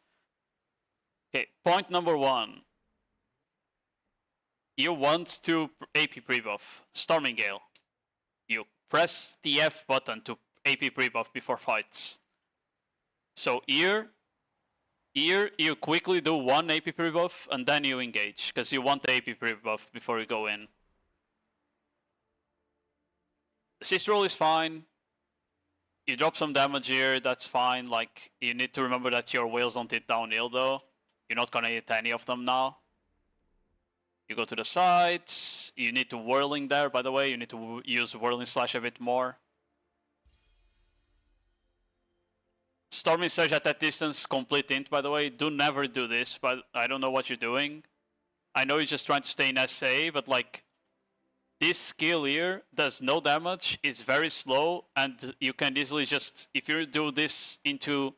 Okay, point number 1. You want to AP pre-buff Storming Gale. You press the F button to AP pre-buff before fights. So here you quickly do 1 AP pre-buff and then you engage, because you want the AP pre-buff before you go in. Assist roll is fine. You drop some damage here, that's fine. Like, you need to remember that your whales don't hit downhill though. You're not gonna hit any of them now. You go to the sides. You need to whirling there, by the way. You need to use whirling slash a bit more. Storming Surge at that distance, complete int, by the way. Do never do this, but I don't know what you're doing. I know you're just trying to stay in SA, but like, this skill here does no damage, it's very slow, and you can easily just, if you do this into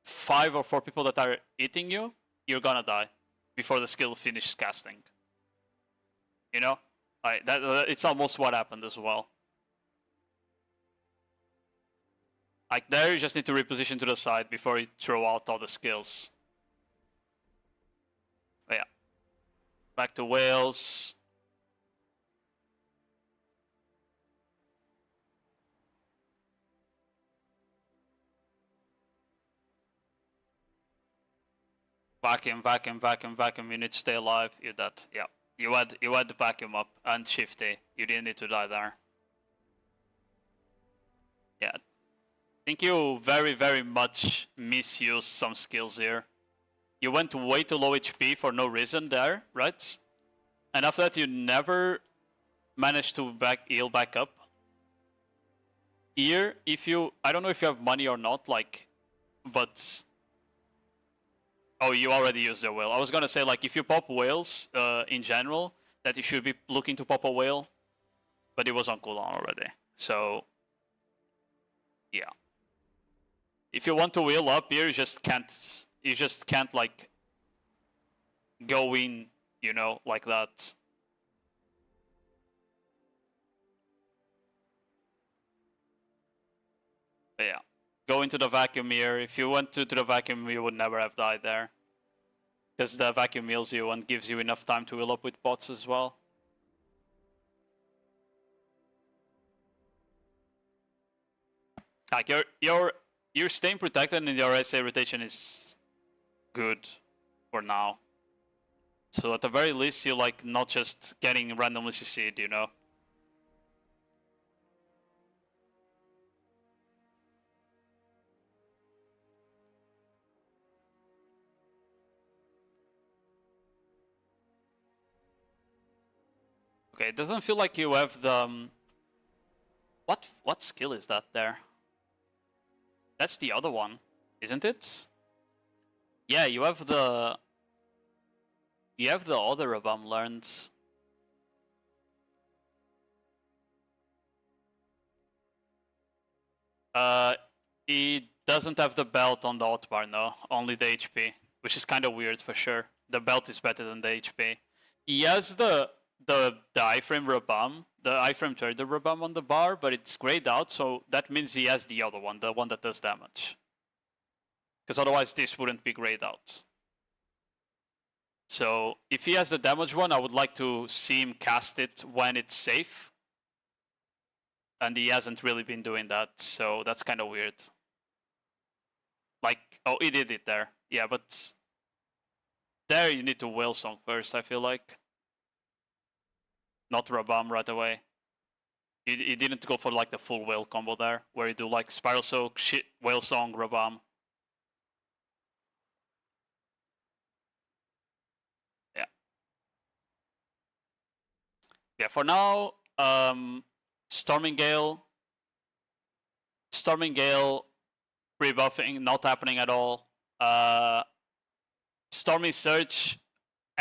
5 or 4 people that are hitting you, you're gonna die before the skill finishes casting. You know? It's almost what happened as well. Like there, you just need to reposition to the side before you throw out all the skills. But yeah. Back to whales. Vacuum, vacuum, vacuum, vacuum. You need to stay alive. You're dead. Yeah. You had the vacuum up and shifty. You didn't need to die there. Yeah. I think you very much misused some skills here. You went way too low HP for no reason there, right? And after that you never managed to heal back up. Here, if you, I don't know if you have money or not, like, but... Oh, you already used the whale. I was gonna say, like, if you pop whales, in general, that you should be looking to pop a whale, but it was on cooldown already. So, yeah. If you want to wheel up here, you just can't, like, go in, you know, like that. But yeah. Go into the vacuum here. If you went to the vacuum, you would never have died there. Because the vacuum heals you and gives you enough time to heal up with pots as well. Like you're staying protected and your SA rotation is good for now. So at the very least, you're like not just getting randomly CC'd, you know. Okay, it doesn't feel like you have the... What skill is that there? That's the other one, isn't it? Yeah, you have the... You have the other Rabam learned. He doesn't have the belt on the hotbar, no. Only the HP, which is kind of weird for sure. The belt is better than the HP. He has the iframe Rabam, the iframe trader Rabam on the bar, but it's grayed out, so that means he has the other one, the one that does damage. Because otherwise this wouldn't be grayed out. So if he has the damage one, I would like to see him cast it when it's safe. And he hasn't really been doing that, so that's kind of weird. Like, oh, he did it there. Yeah, but there you need to whale song first, I feel like. Not Rabam right away. He didn't go for like the full whale combo there, where you do like Spiral Soak, shit, whale song, Rabam. Yeah. Yeah, for now, Storming Gale, rebuffing, not happening at all. Stormy Surge,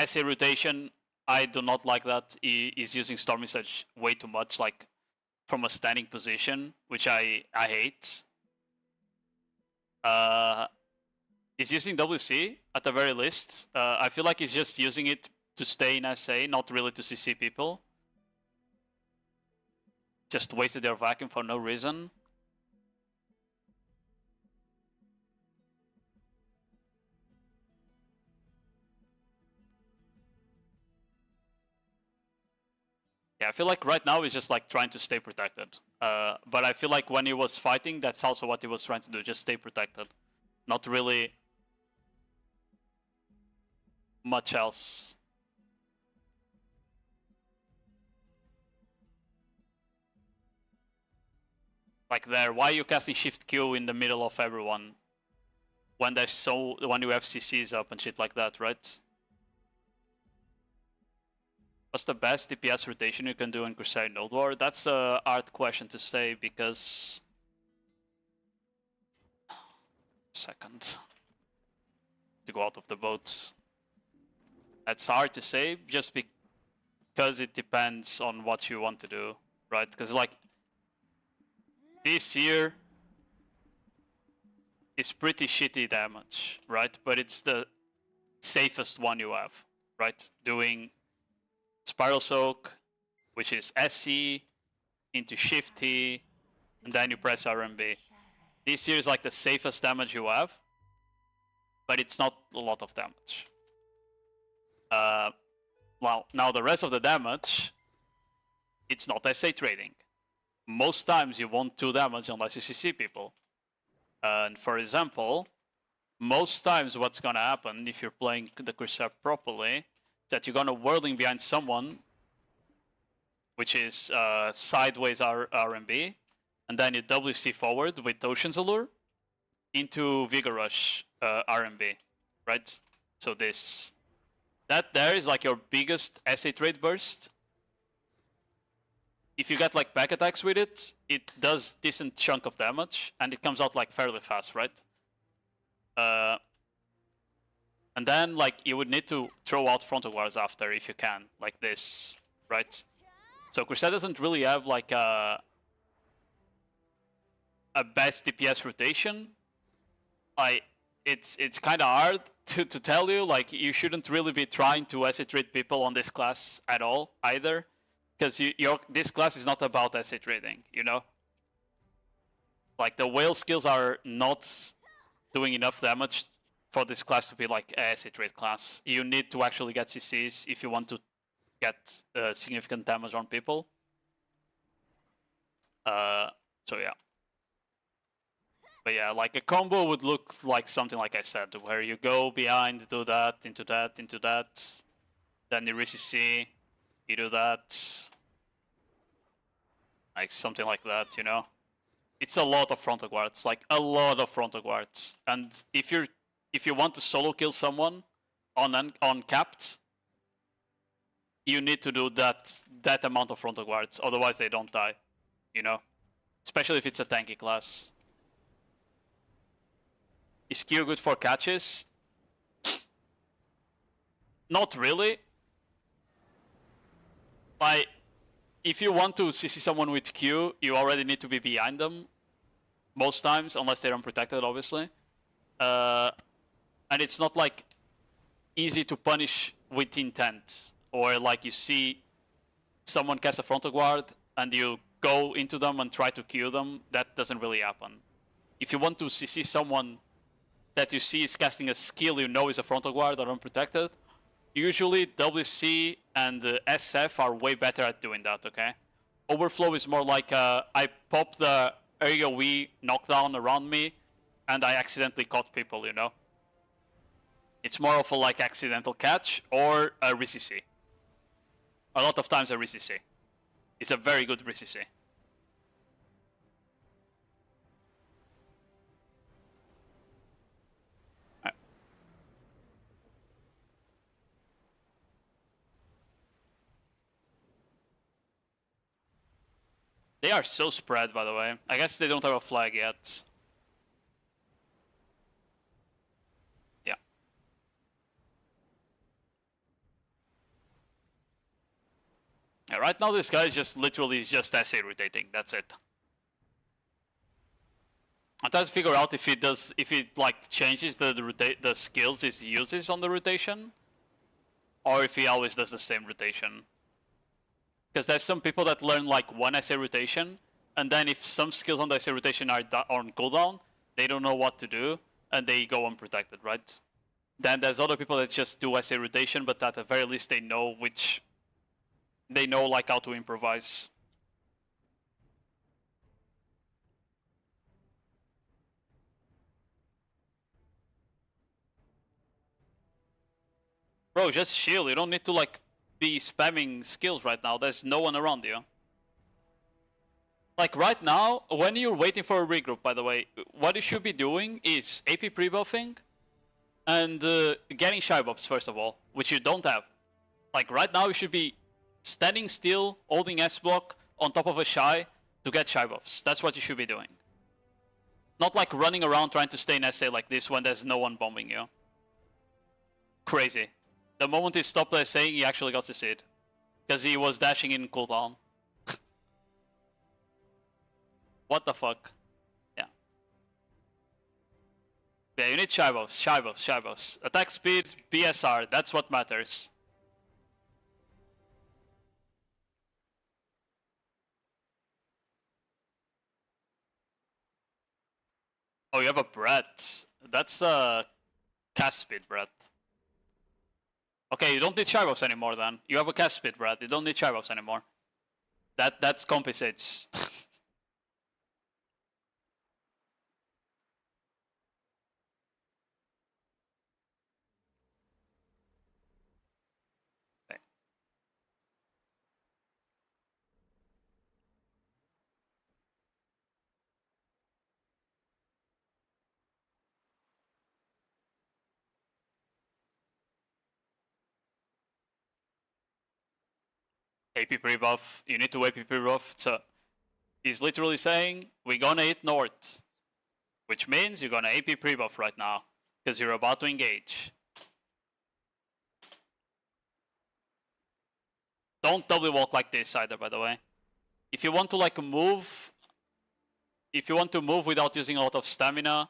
SA rotation, I do not like that. He is using Stormy Surge way too much, like from a standing position, which I hate. He's using WC at the very least. I feel like he's just using it to stay in SA, not really to CC people. Just wasted their vacuum for no reason. Yeah, I feel like right now he's just like trying to stay protected. But I feel like when he was fighting, that's also what he was trying to do, just stay protected. Not really much else. Like there, why are you casting Shift Q in the middle of everyone? When there's when you have CCs up and shit like that, right? What's the best DPS rotation you can do in Corsair Nodewar? That's a hard question to say because... Second. To go out of the boat. That's hard to say just because it depends on what you want to do, right? Because like this here is pretty shitty damage, right? But it's the safest one you have, right? Doing Spiral Soak, which is SC into Shift T, and then you press RMB. This here is like the safest damage you have, but it's not a lot of damage. Well, now the rest of the damage, it's not SA trading. Most times you won't do damage unless you CC people. And for example, most times what's gonna happen if you're playing the Corsair properly, is that you're gonna whirling behind someone, which is sideways RMB, and then you WC forward with Ocean's Allure into Vigor Rush RMB, right? So that there is like your biggest SA trade burst. If you get like back attacks with it, it does decent chunk of damage, and it comes out like fairly fast, right? And then like you would need to throw out frontal guards after if you can, like this, right? So Corsair doesn't really have like a best DPS rotation. It's kind of hard to tell you. Like you shouldn't really be trying to SA trade people on this class at all either, because this class is not about SA trading, you know. Like the whale skills are not doing enough damage for this class to be like a SA trade class. You need to actually get CCs if you want to get significant damage on people. So yeah. But yeah, like a combo would look like something like I said, where you go behind, do that, into that, into that, then you re-CC, you do that, like something like that, you know? It's a lot of frontal guards, like a lot of frontal guards. And if you want to solo kill someone on capped, you need to do that amount of frontal guards, otherwise they don't die, you know? Especially if it's a tanky class. Is Q good for catches? Not really. Like, if you want to CC someone with Q, you already need to be behind them. Most times, unless they're unprotected, obviously. And it's not like easy to punish with intent. Or like you see someone cast a frontal guard and you go into them and try to Q them. That doesn't really happen. If you want to CC someone that you see is casting a skill you know is a frontal guard or unprotected, usually WC and SF are way better at doing that, okay? Overflow is more like I pop the AoE knockdown around me and I accidentally caught people, you know? It's more of a like accidental catch or a re-CC. A lot of times a re-CC. It's a very good re-CC. They are so spread, by the way. I guess they don't have a flag yet. Yeah. Yeah, right now this guy is just literally just SA rotating. That's it. I'm trying to figure out if it like changes the skills it uses on the rotation, or if he always does the same rotation. Because there's some people that learn like one SA rotation, and then if some skills on the SA rotation are on cooldown, they don't know what to do, and they go unprotected, right? Then there's other people that just do SA rotation, but at the very least they know like how to improvise. Bro, just shield. You don't need to like be spamming skills right now. There's no one around you. Like right now, when you're waiting for a regroup, by the way, what you should be doing is AP pre-buffing and getting shy buffs first of all, which you don't have. Like right now, you should be standing still, holding S block on top of a shy to get shy buffs. That's what you should be doing. Not like running around trying to stay in SA like this when there's no one bombing you. Crazy. The moment he stopped saying, he actually got to see it. Because he was dashing in cooldown. What the fuck? Yeah. Yeah, you need shy buffs, shy buffs, shy buffs. Attack speed, BSR, that's what matters. Oh, you have a Brett. That's cast speed Brett. Okay, you don't need shy buffs anymore then. You have a cast speed Brett. You don't need shy buffs anymore. That compensates. AP pre-buff. You need to AP pre-buff. So he's literally saying, we're gonna hit north. Which means you're gonna AP pre-buff right now. Because you're about to engage. Don't double walk like this either, by the way. If you want to like move... If you want to move without using a lot of stamina,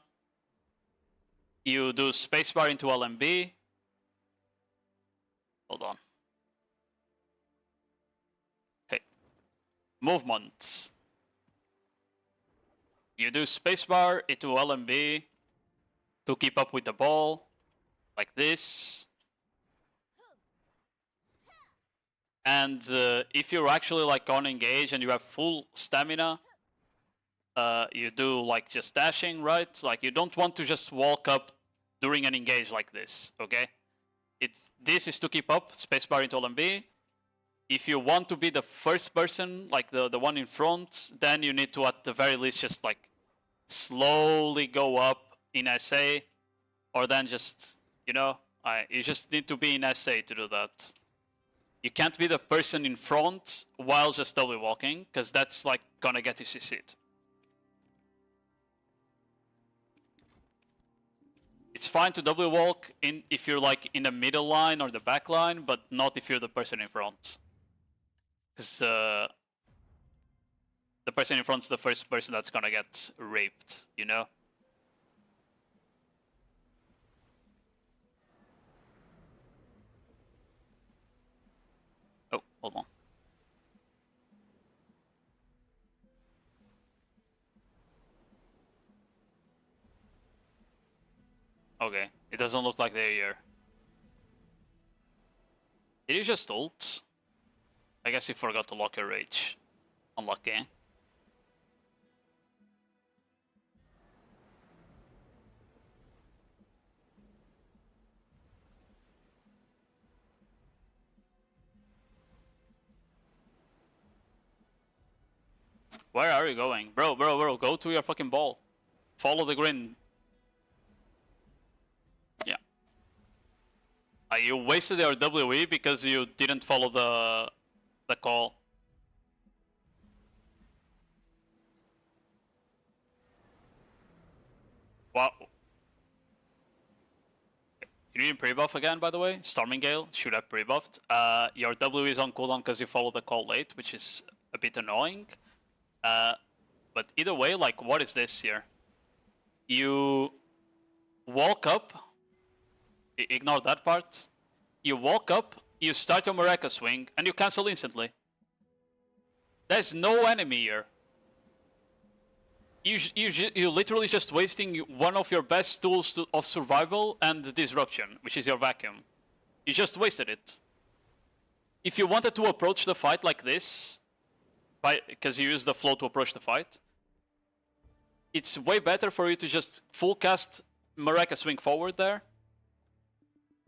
you do spacebar into LMB. Hold on. Okay. Movements. You do spacebar into LMB to keep up with the ball, like this. And if you're actually like on engage and you have full stamina, you do like just dashing, right? Like you don't want to just walk up during an engage like this, okay? This is to keep up, spacebar into LMB. If you want to be the first person, like the one in front, then you need to at the very least just like slowly go up in SA, or then just, you know, you just need to be in SA to do that. You can't be the person in front while just double walking, because that's like gonna get you CC'd. It's fine to double walk in if you're like in the middle line or the back line, but not if you're the person in front. Because the person in front is the first person that's gonna get raped, you know? Oh, hold on. Okay, it doesn't look like they're here. Did you just ult? I guess you forgot to lock your rage. Unlucky. Where are you going? Bro, go to your fucking ball. Follow the green. Yeah. You wasted your WE because you didn't follow the call. Wow. You need pre-buff again, by the way. Storming Gale should have pre-buffed. Your W is on cooldown because you follow the call late, which is a bit annoying. But either way, like, what is this here? You walk up. Ignore that part. You walk up, you start your Maraca swing, and you cancel instantly. There's no enemy here. You're literally just wasting one of your best tools of survival and disruption, which is your vacuum. You just wasted it. If you wanted to approach the fight like this, because you use the flow to approach the fight, it's way better for you to just full cast Maraca swing forward there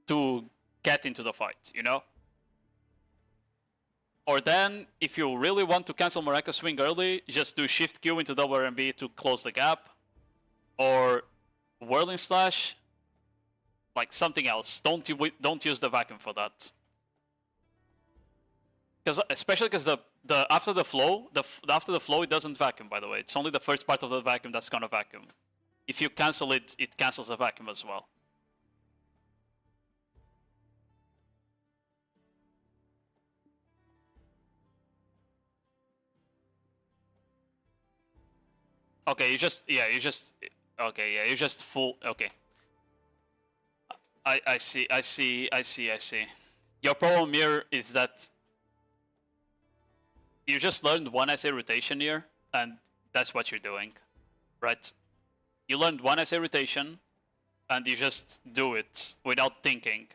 to get into the fight, you know? Or then, if you really want to cancel Maraca swing early, just do Shift Q into double RMB to close the gap. Or Whirling Slash, like something else. Don't use the vacuum for that. Especially because after the flow, it doesn't vacuum, by the way. It's only the first part of the vacuum that's gonna vacuum. If you cancel it, it cancels the vacuum as well. Okay, you just full, okay. I see. Your problem here is that you just learned one SA rotation here, and that's what you're doing, right? You learned one SA rotation, and you just do it without thinking.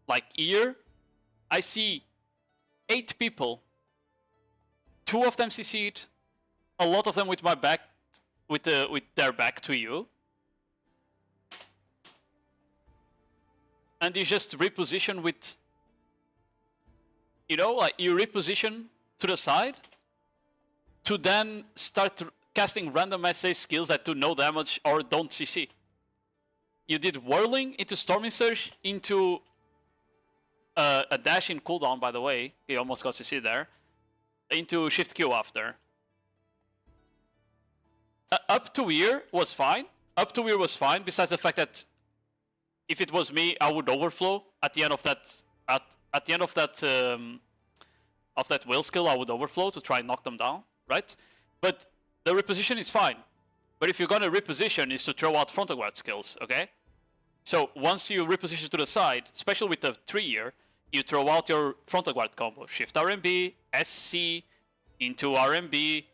Like here, I see 8 people. 2 of them CC'd, a lot of them with my back, with their back to you. And you just reposition with, you know, like you reposition to the side to then start casting random SA skills that do no damage or don't CC. You did Whirling into Storming Surge into a dash in cooldown, by the way. He almost got CC there. Into Shift Q after. Up to here was fine. Besides the fact that if it was me, I would overflow at the end of that. At the end of that will skill, I would overflow to try and knock them down, right? But the reposition is fine. But if you're gonna reposition, is to throw out frontal guard skills, okay? So once you reposition to the side, especially with the 3-year, you throw out your frontal guard combo. Shift RMB, SC, into RMB,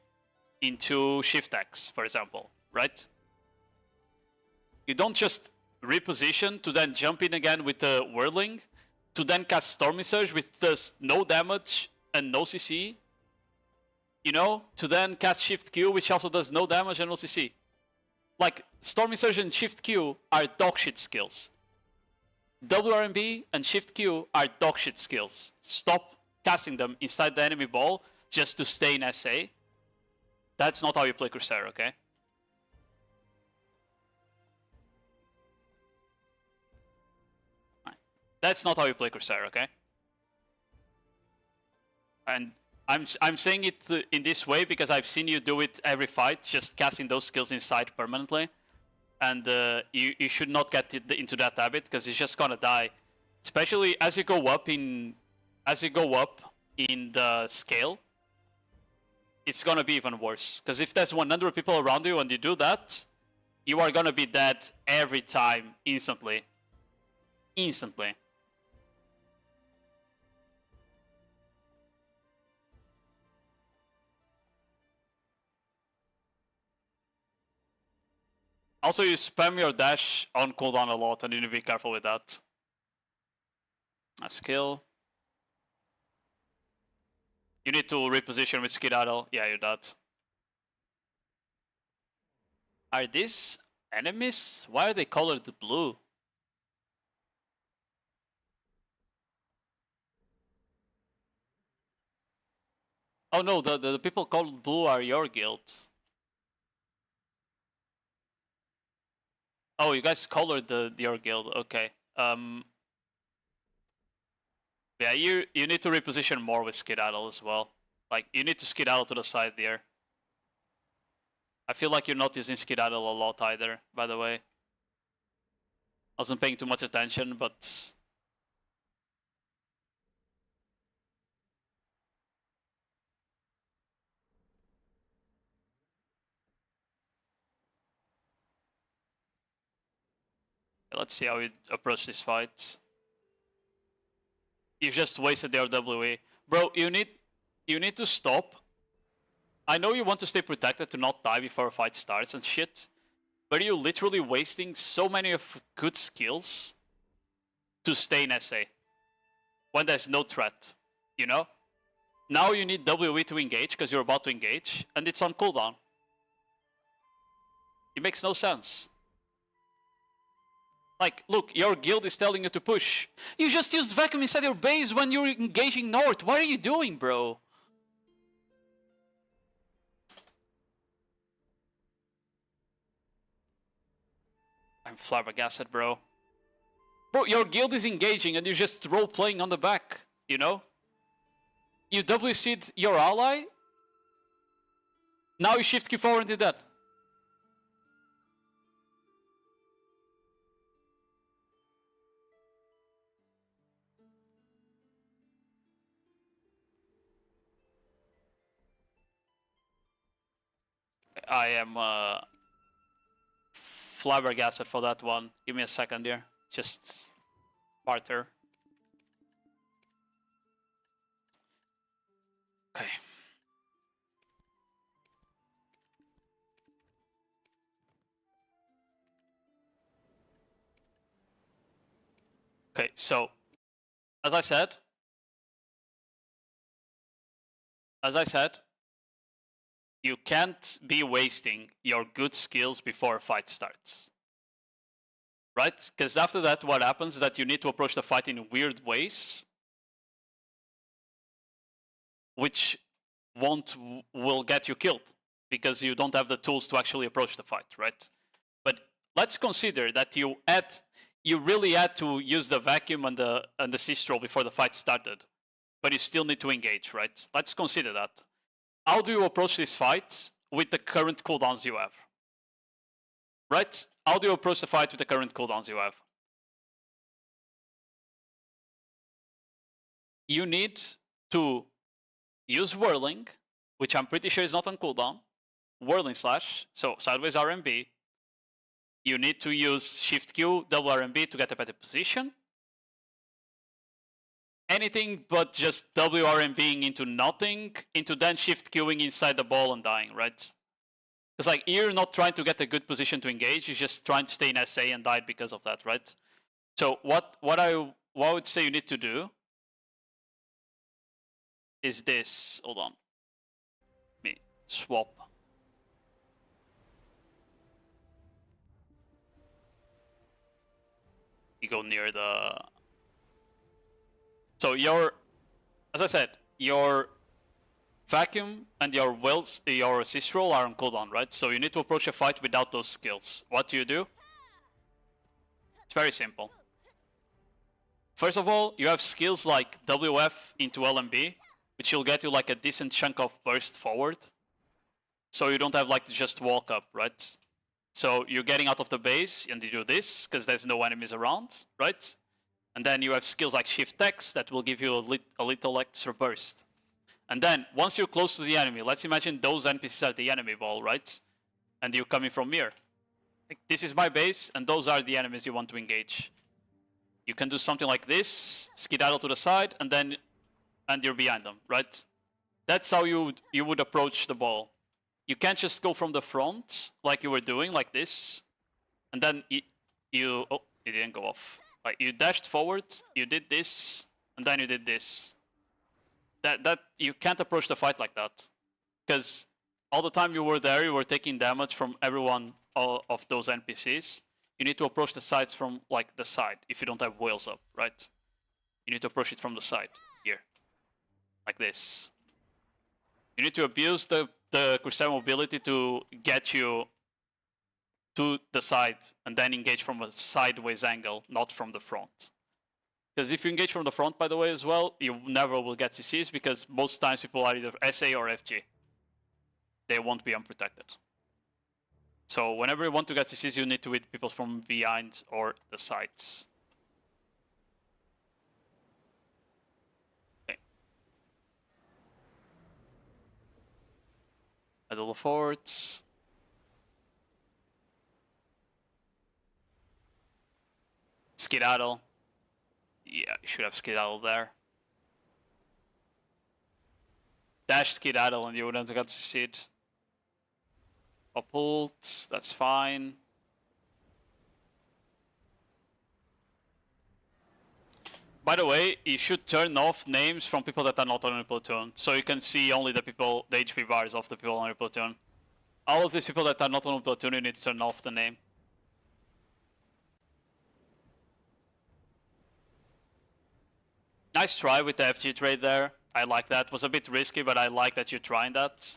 into Shift X, for example, right? You don't just reposition to then jump in again with the Whirling, to then cast Stormy Surge with just no damage and no CC, you know, to then cast Shift Q, which also does no damage and no CC. Like, Stormy Surge and Shift Q are dogshit skills. Double RMB and Shift Q are dogshit skills. Stop casting them inside the enemy ball just to stay in SA. That's not how you play Corsair, okay? That's not how you play Corsair, okay? And I'm saying it in this way because I've seen you do it every fight, just casting those skills inside permanently. And you should not get into that habit because it's just gonna die. Especially as you go up in the scale, it's gonna be even worse. Because if there's 100 people around you and you do that, you are gonna be dead every time, instantly. Instantly. Also, you spam your dash on cooldown a lot, and you need to be careful with that. A skill. You need to reposition with Skedaddle. Yeah, you're dead. Are these enemies? Why are they colored blue? Oh no, the people called blue are your guild. Oh, you guys colored your guild. Okay. Yeah, you need to reposition more with Skedaddle as well. Like, you need to Skedaddle to the side there. I feel like you're not using skedaddle a lot either, by the way. I wasn't paying too much attention, but... Let's see how you approach this fight. You just wasted the RWE. Bro, you need to stop. I know you want to stay protected to not die before a fight starts and shit, but you're literally wasting so many of good skills to stay in SA when there's no threat, you know? Now you need WE to engage because you're about to engage and it's on cooldown. It makes no sense. Like, look, your guild is telling you to push. You just used vacuum inside your base when you're engaging north. What are you doing, bro? I'm flabbergasted, bro. Bro, your guild is engaging and you're just role-playing on the back, you know? You WC'd your ally. Now you shift Q forward into that. I am flabbergasted for that one. Give me a second here. Just barter. Okay. Okay, so as I said, you can't be wasting your good skills before a fight starts. Right? Because after that, what happens is that you need to approach the fight in weird ways, which will get you killed because you don't have the tools to actually approach the fight, right? But let's consider that you really had to use the vacuum and the Sistral before the fight started, but you still need to engage, right? Let's consider that. How do you approach these fights with the current cooldowns you have? Right? How do you approach the fight with the current cooldowns you have? You need to use Whirling, which I'm pretty sure is not on cooldown. Whirling slash, so sideways RMB. You need to use Shift Q, double RMB to get a better position. Anything but just WRMBing into nothing, into then Shift Qing inside the ball and dying, right? Because like you're not trying to get a good position to engage, you're just trying to stay in SA and died because of that, right? So what I would say you need to do is this. Hold on. Let me swap. You go near the... So as I said, your vacuum and your assist roll are on cooldown, right? So you need to approach a fight without those skills. What do? It's very simple. First of all, you have skills like WF into LMB, which will get you like a decent chunk of burst forward. So you don't have like to just walk up, right? So you're getting out of the base and you do this because there's no enemies around, right? And then you have skills like Shift X that will give you a little extra burst. And then, once you're close to the enemy, let's imagine those NPCs are the enemy ball, right? And you're coming from here. Like, this is my base, and those are the enemies you want to engage. You can do something like this, skedaddle to the side, and you're behind them, right? That's how you would approach the ball. You can't just go from the front, like you were doing, like this. And then oh, it didn't go off. Like you dashed forward, you did this, and then you did this. That you can't approach the fight like that, because all the time you were there, you were taking damage from everyone of those NPCs. You need to approach the sides from like the side if you don't have whales up, right? You need to approach it from the side here, like this. You need to abuse the Corsair mobility to get you to the side and then engage from a sideways angle, not from the front. Because if you engage from the front, by the way, as well, you never will get CCs because most times people are either SA or FG. They won't be unprotected. So whenever you want to get CCs, you need to hit people from behind or the sides. Okay. Middle of forts. Skedaddle. Yeah, you should have skedaddle there. Dash skedaddle and you wouldn't have got CC'd. Ult, that's fine. By the way, you should turn off names from people that are not on your platoon, so you can see only the people, the HP bars of the people on your platoon. All of these people that are not on your platoon, you need to turn off the name. Nice try with the FG trade there. I like that. It was a bit risky, but I like that you're trying that.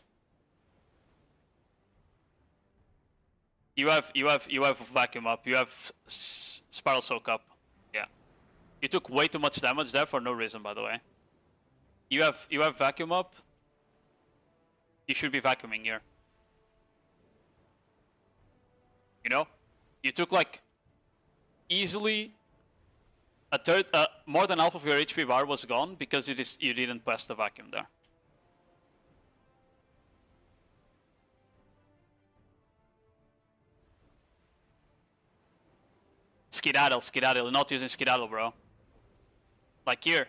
You have vacuum up. You have spiral soak up. Yeah. You took way too much damage there for no reason, by the way. You have vacuum up. You should be vacuuming here. You know, you took like easily a third, more than half of your HP bar was gone because you didn't pass the vacuum there. Skedaddle, skedaddle. You're not using skedaddle, bro. Like here,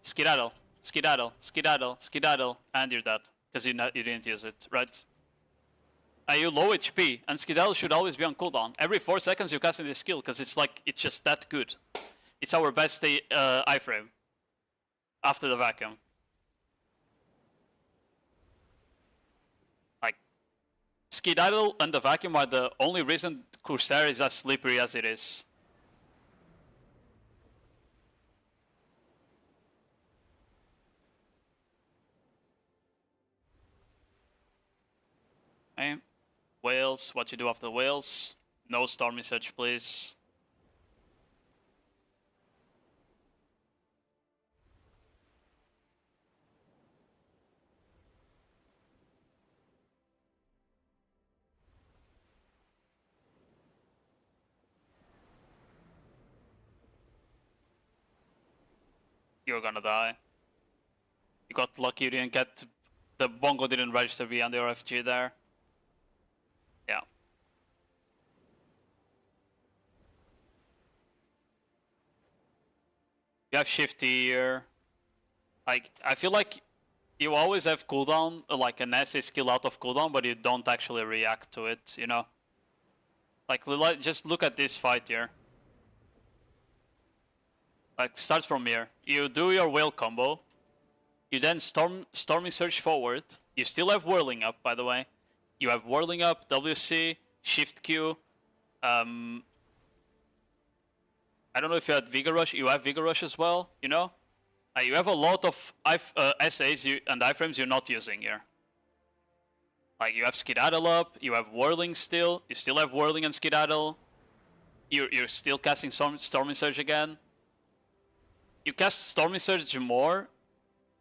skedaddle, skedaddle, skedaddle, skedaddle, and you're dead because you didn't use it, right? Are you low HP? And skedaddle should always be on cooldown. Every 4 seconds you cast in this skill because it's just that good. It's our best iframe after the vacuum. Like skedaddle and the vacuum are the only reason Corsair is as slippery as it is. Okay. Whales, what you do after whales? No stormy surge, please. You're gonna die. You got lucky you didn't get... The bongo didn't register beyond your FG there. Yeah. You have shifty here. Like, I feel like you always have cooldown, like an SA skill out of cooldown, but you don't actually react to it, you know? Like, just look at this fight here. Like, start from here. You do your whale combo. You then stormy surge forward. You still have whirling up, by the way. You have whirling up, WC, shift Q. I don't know if you had Vigor Rush. You have Vigor Rush as well, you know? You have a lot of SAs and iframes you're not using here. Like, you have Skedaddle up, you have whirling still, you still have whirling and Skedaddle. You're still casting Stormy Surge again. You cast Stormy Surge more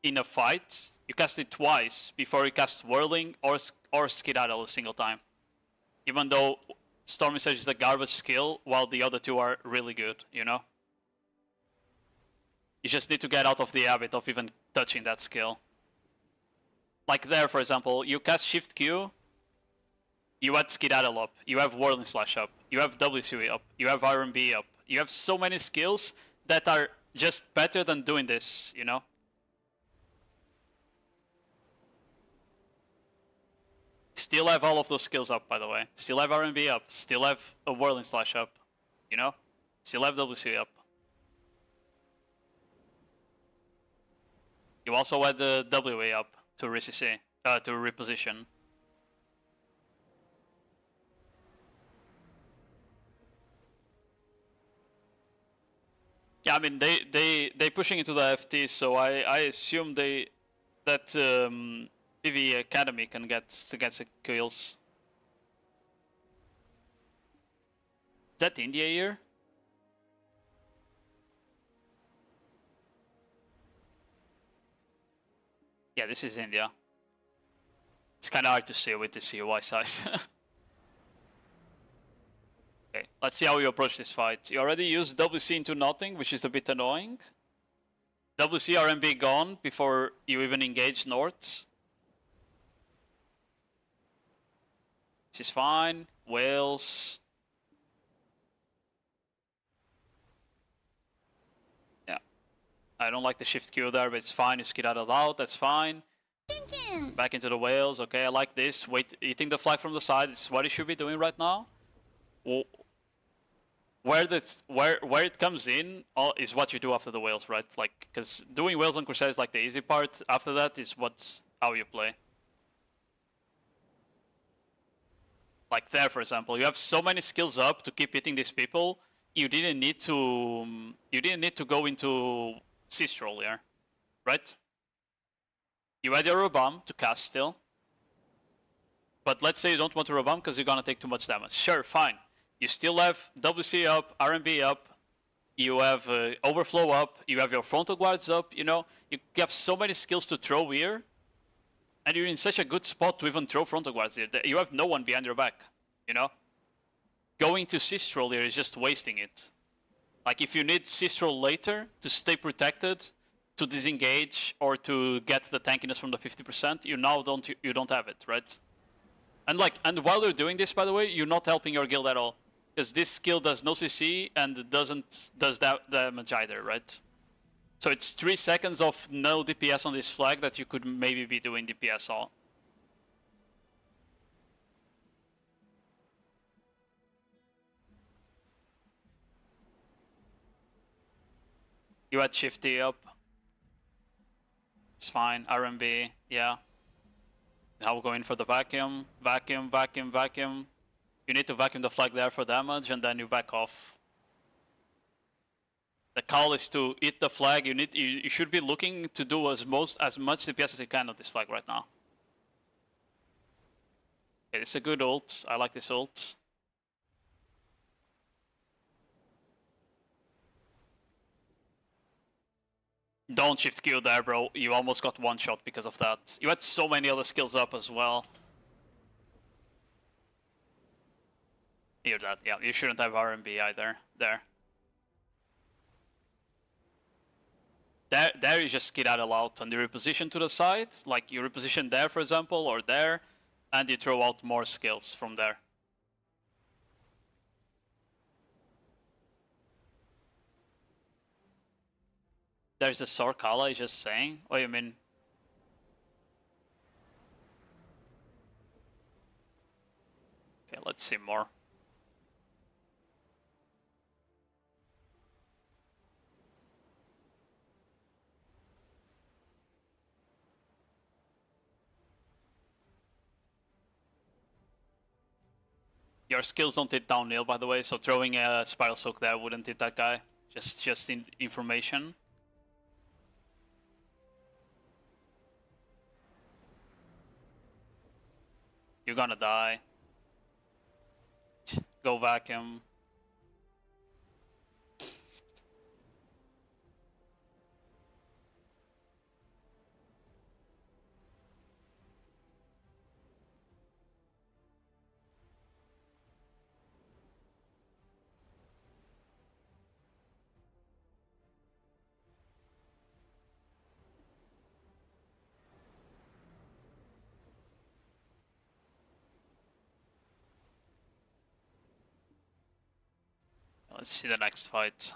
in a fight. You cast it twice before you cast whirling or Skedaddle a single time. Even though Stormy Surge is a garbage skill, while the other two are really good, you know? You just need to get out of the habit of even touching that skill. Like there, for example, you cast Shift Q, you add Skedaddle up, you have Whirling Slash up, you have WC up, you have R&B up. You have so many skills that are just better than doing this, you know? Still have all of those skills up, by the way. Still have R&B up, still have a Whirling Slash up, you know? Still have WC up. You also had the WA up to RCC, to reposition. Yeah, I mean they pushing into the FT, so I assume that PvE Academy can get some kills. Is that India here? Yeah, this is India. It's kind of hard to see with the CUI size. Okay, let's see how you approach this fight. You already used WC into nothing, which is a bit annoying. WC RMB gone before you even engage north. This is fine. Whales. Yeah. I don't like the shift Q there, but it's fine. You skedaddled out. That's fine. Back into the whales. Okay, I like this. Wait, eating the flag from the side. It's what you should be doing right now. Where it comes in is what you do after the whales, right? Like, because doing whales on Corsair is like the easy part. After that is how you play. Like there, for example, you have so many skills up to keep hitting these people. You didn't need to go into Sistral here, right? You had your Robam to cast still. But let's say you don't want to Robam because you're gonna take too much damage. Sure, fine. You still have WC up, RMB up, you have Overflow up, you have your Frontal Guards up, you know? You have so many skills to throw here. And you're in such a good spot to even throw Frontal Guards here. You have no one behind your back, you know? Going to Sistral here is just wasting it. Like, if you need Sistral later to stay protected, to disengage, or to get the tankiness from the 50%, you don't have it, right? And while you're doing this, by the way, you're not helping your guild at all. Because this skill does no CC and does that damage either, right? So it's 3 seconds of no DPS on this flag that you could maybe be doing DPS all. You had Shifty up. It's fine. RMB, yeah. Now we're going for the vacuum. Vacuum, vacuum, vacuum. You need to vacuum the flag there for damage and then you back off. The call is to hit the flag. You should be looking to do as much DPS as you can on this flag right now. Okay, it's a good ult. I like this ult. Don't shift Q there, bro. You almost got one shot because of that. You had so many other skills up as well. Hear that, yeah. You shouldn't have RMB either. There you just skedaddle out and you reposition to the side. Like you reposition there, for example, or there. And you throw out more skills from there. There's the Sorkala just saying. What do you mean? Okay, let's see more. Your skills don't hit downhill, by the way, so throwing a Spiral Soak there wouldn't hit that guy. Just in information. You're gonna die. Go vacuum. Let's see the next fight.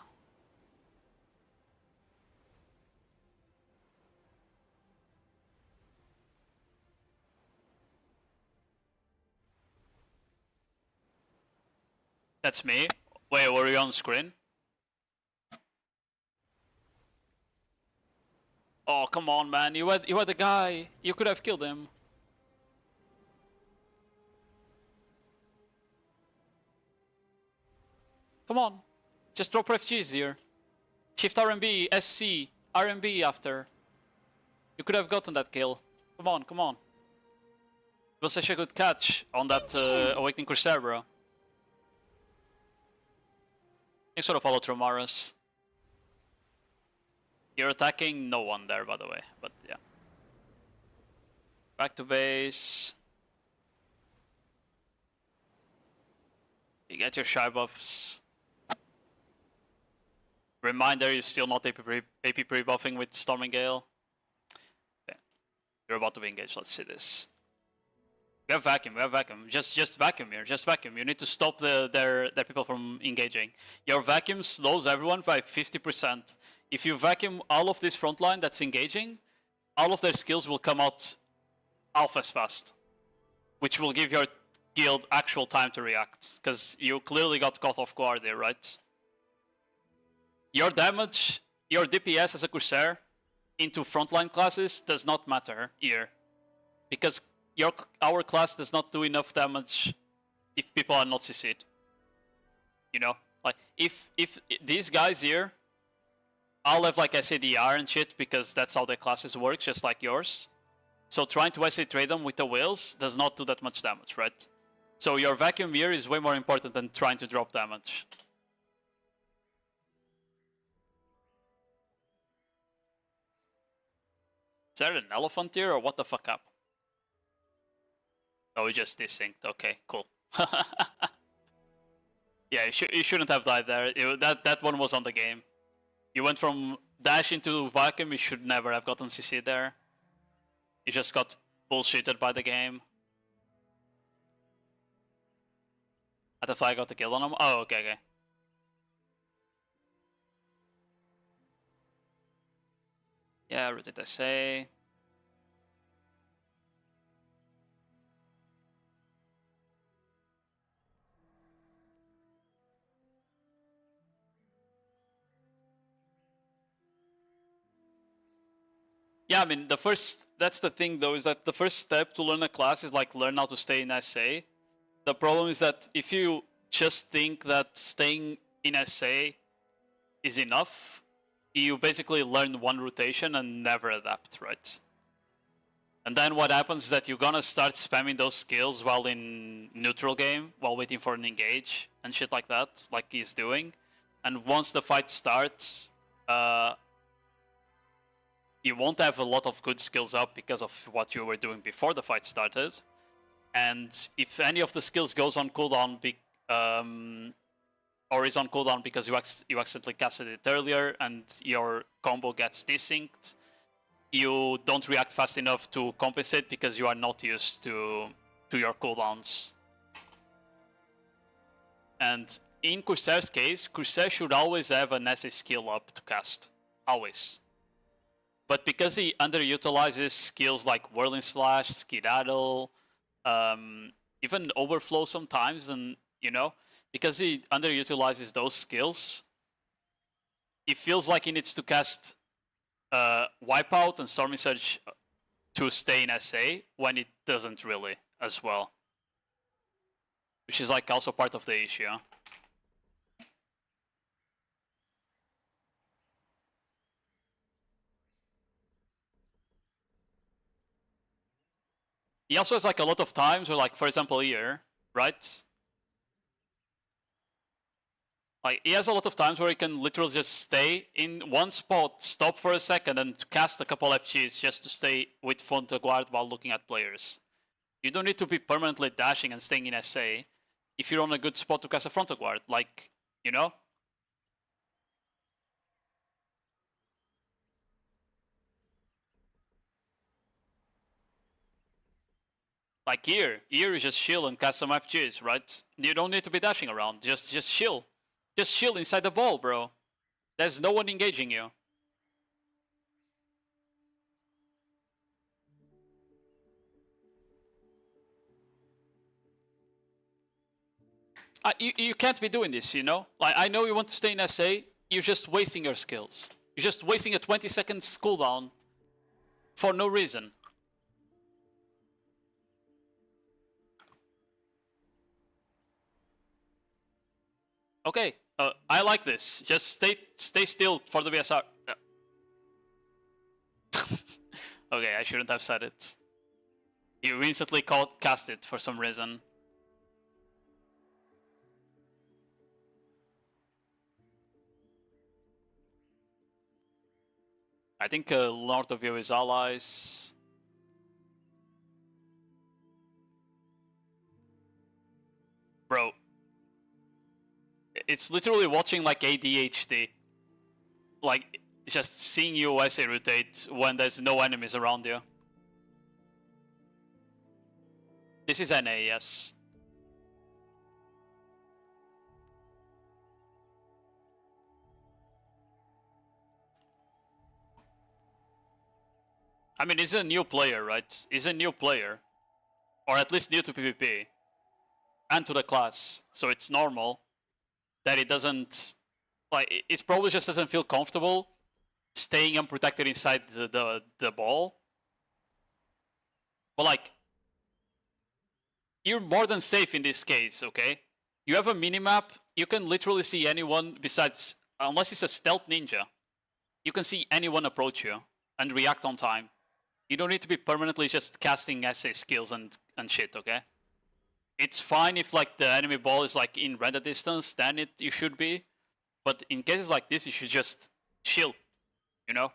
That's me. Wait, were you on screen? Oh, come on, man. You had the guy. You could have killed him. Come on. Just drop refugees here. Shift RMB, SC, RMB after. You could have gotten that kill. Come on, come on. It was such a good catch on that Awakening Corsair, bro. You sort of follow through Maris. You're attacking no one there, by the way, but yeah. Back to base. You get your shy buffs. Reminder, you're still not AP pre-buffing with Storming Gale. Okay. You're about to be engaged. Let's see this. We have vacuum. We have vacuum. Just vacuum here. Just vacuum. You need to stop their people from engaging. Your vacuum slows everyone by 50%. If you vacuum all of this front line that's engaging, all of their skills will come out half as fast, which will give your guild actual time to react, because you clearly got caught off guard there, right? Your damage, your DPS as a Corsair into frontline classes does not matter here, because our class does not do enough damage if people are not CC'd. You know, like if these guys here all have like SADR and shit because that's how their classes work, just like yours. So trying to SA trade them with the whales does not do that much damage, right? So your vacuum here is way more important than trying to drop damage. Is there an elephant here or what the fuck up? Oh, we just desynced. Okay, cool. Yeah, you shouldn't have died there. That one was on the game. You went from dash into vacuum, you should never have gotten CC there. You just got bullshitted by the game. I thought I got the kill on him. Oh, okay, okay. Yeah, what did I say? Yeah, I mean, that's the thing though, is that the first step to learn a class is like learn how to stay in SA. The problem is that if you just think that staying in SA is enough, you basically learn one rotation and never adapt, right? And then what happens is that you're gonna start spamming those skills while in neutral game, while waiting for an engage and shit like that, like he's doing. And once the fight starts, you won't have a lot of good skills up because of what you were doing before the fight started. And if any of the skills goes on cooldown, or is on cooldown because you accidentally casted it earlier and your combo gets desynced, you don't react fast enough to compensate because you are not used to your cooldowns. And in Corsair's case, Corsair should always have an SA skill up to cast. Always. But because he underutilizes skills like Whirling Slash, Skedaddle, even Overflow sometimes, and you know, because he underutilizes those skills, it feels like he needs to cast Wipeout and Stormy Surge to stay in SA when it doesn't really as well. Which is like also part of the issue. He also has like a lot of times where, like, for example here, right? Like, he has a lot of times where he can literally just stay in one spot, stop for a second, and cast a couple FGs just to stay with front guard while looking at players. You don't need to be permanently dashing and staying in SA if you're on a good spot to cast a front guard, like, you know? Like here you just chill and cast some FGs, right? You don't need to be dashing around, just chill. Just chill inside the ball, bro. There's no one engaging you. You can't be doing this, you know? Like, I know you want to stay in SA, you're just wasting your skills. You're just wasting a 20 seconds cooldown for no reason. Okay, I like this. Just stay still for the BSR. Okay, I shouldn't have said it. You instantly cast it for some reason. I think north of you is allies. Bro, it's literally watching like ADHD. Like, just seeing you as they rotate when there's no enemies around you. This is NA, yes. I mean, he's a new player, right? He's a new player. Or at least new to PvP. And to the class. So it's normal that it doesn't... Like, it probably just doesn't feel comfortable staying unprotected inside the ball. But like, you're more than safe in this case, okay? You have a minimap, you can literally see anyone besides... Unless it's a stealth ninja. You can see anyone approach you and react on time. You don't need to be permanently just casting essay skills and shit, okay? It's fine if like the enemy ball is like in render distance, then you should be. But in cases like this, you should just chill, you know?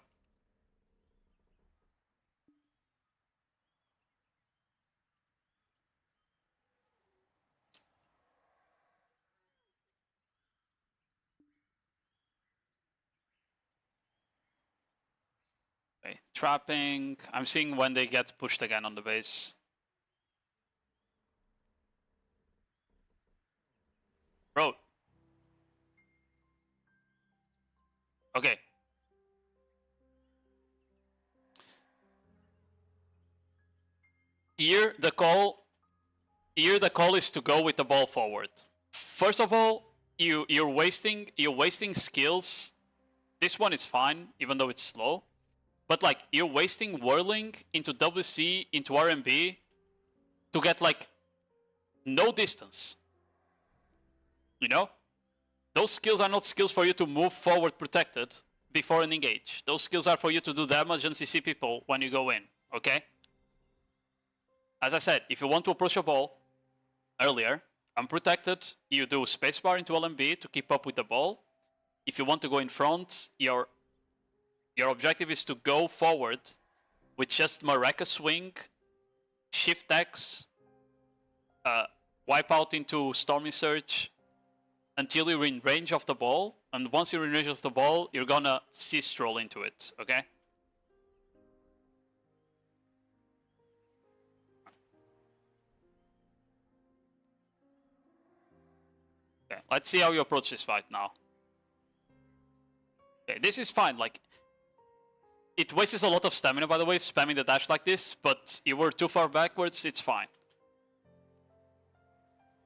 Okay, trapping. I'm seeing when they get pushed again on the base. Bro. Okay. Here the call is to go with the ball forward. First of all, you're wasting skills. This one is fine, even though it's slow. But like, you're wasting whirling into WC, into RMB to get like no distance. You know? Those skills are not skills for you to move forward protected before an engage. Those skills are for you to do damage and CC people when you go in, okay? As I said, if you want to approach a ball earlier, unprotected, you do spacebar into LMB to keep up with the ball. If you want to go in front, your objective is to go forward with just Mareka swing, shift X, wipe out into Stormy Surge until you're in range of the ball. And once you're in range of the ball, you're gonna C-stroll into it, okay? Okay, let's see how you approach this fight now. Okay, this is fine, like... It wastes a lot of stamina, by the way, spamming the dash like this, but you were too far backwards, it's fine.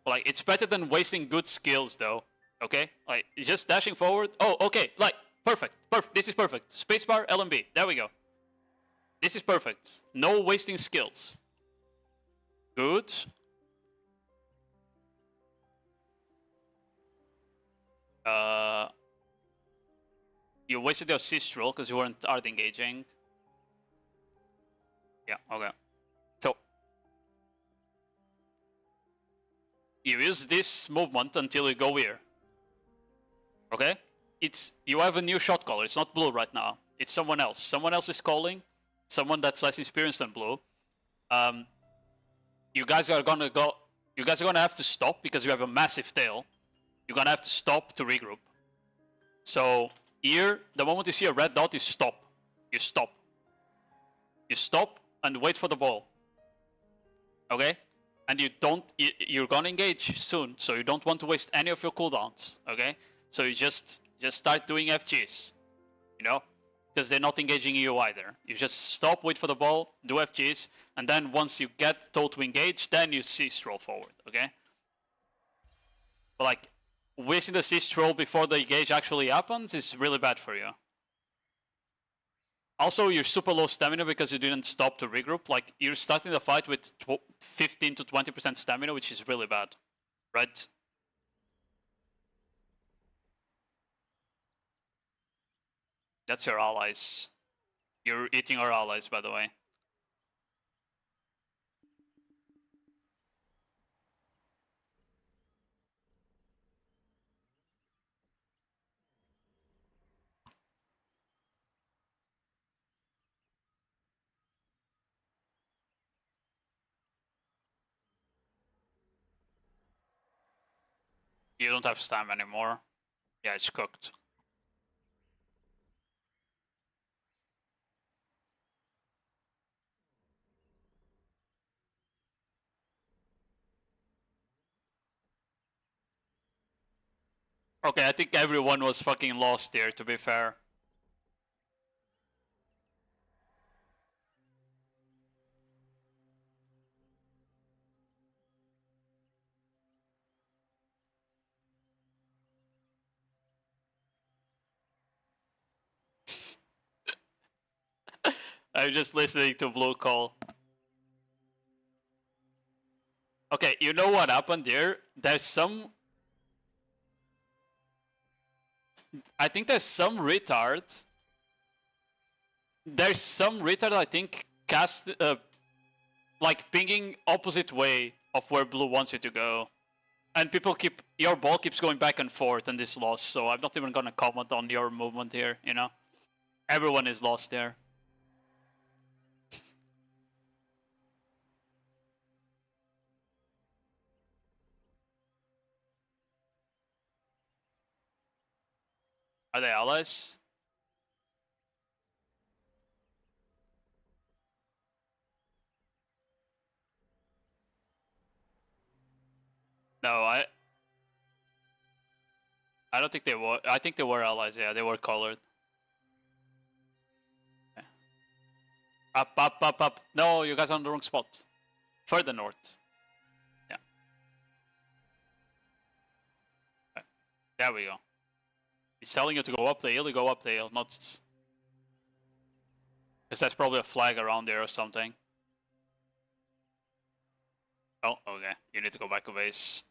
Like, it's better than wasting good skills, though. Okay? Like, just dashing forward. Oh, okay, like, perfect. This is perfect. Spacebar, LMB. There we go. This is perfect. No wasting skills. Good. You wasted your assist roll because you weren't art engaging. Yeah, okay. So you use this movement until you go here. Okay? You have a new shot caller. It's not Blue right now. It's someone else. Someone else is calling. Someone that's less experienced than Blue. You guys are gonna have to stop because you have a massive tail. You're gonna have to stop to regroup. So here, the moment you see a red dot, you stop. You stop. You stop and wait for the ball. Okay? And you're gonna engage soon, so you don't want to waste any of your cooldowns. Okay? So you just start doing FGs. You know? Because they're not engaging you either. You just stop, wait for the ball, do FGs, and then once you get told to engage, then you C-stroll forward. Okay? But like, wasting the C-stroll before the engage actually happens is really bad for you. Also, you're super low stamina because you didn't stop to regroup. Like, you're starting the fight with 15 to 20% stamina, which is really bad, right? That's your allies. You're eating our allies, by the way. You don't have stam anymore. Yeah, it's cooked. Okay, I think everyone was fucking lost here, to be fair. I'm just listening to Blue Call. Okay, you know what happened here? There's some... I think there's some retard. There's some retard, I think, cast... like, pinging opposite way of where Blue wants you to go. And people keep... Your ball keeps going back and forth and this lost, so I'm not even gonna comment on your movement here, you know? Everyone is lost there. Are they allies? No, I don't think they were. I think they were allies, yeah, they were colored. Okay. Up, up, up, up. No, you guys are on the wrong spot. Further north. Yeah. Okay. There we go. He's telling you to go up the hill, you go up the hill, not... Because there's probably a flag around there or something. Oh, okay. You need to go back to base.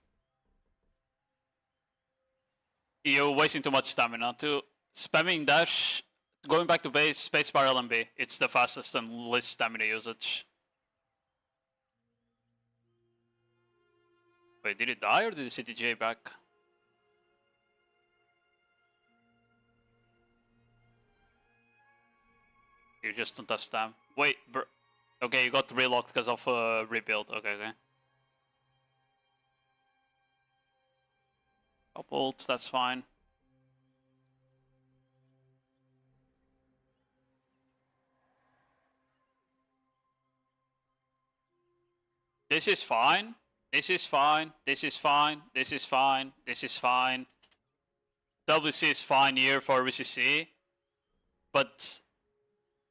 You're wasting too much stamina. To spamming dash, going back to base, spacebar LMB. It's the fastest and least stamina usage. Wait, did he die or did he CTJ back? You just don't have stam. Wait, okay, you got relocked because of rebuild. Okay, okay. Coupled, that's fine. This is fine. This is fine. This is fine. This is fine. This is fine. WC is fine here for VCC. But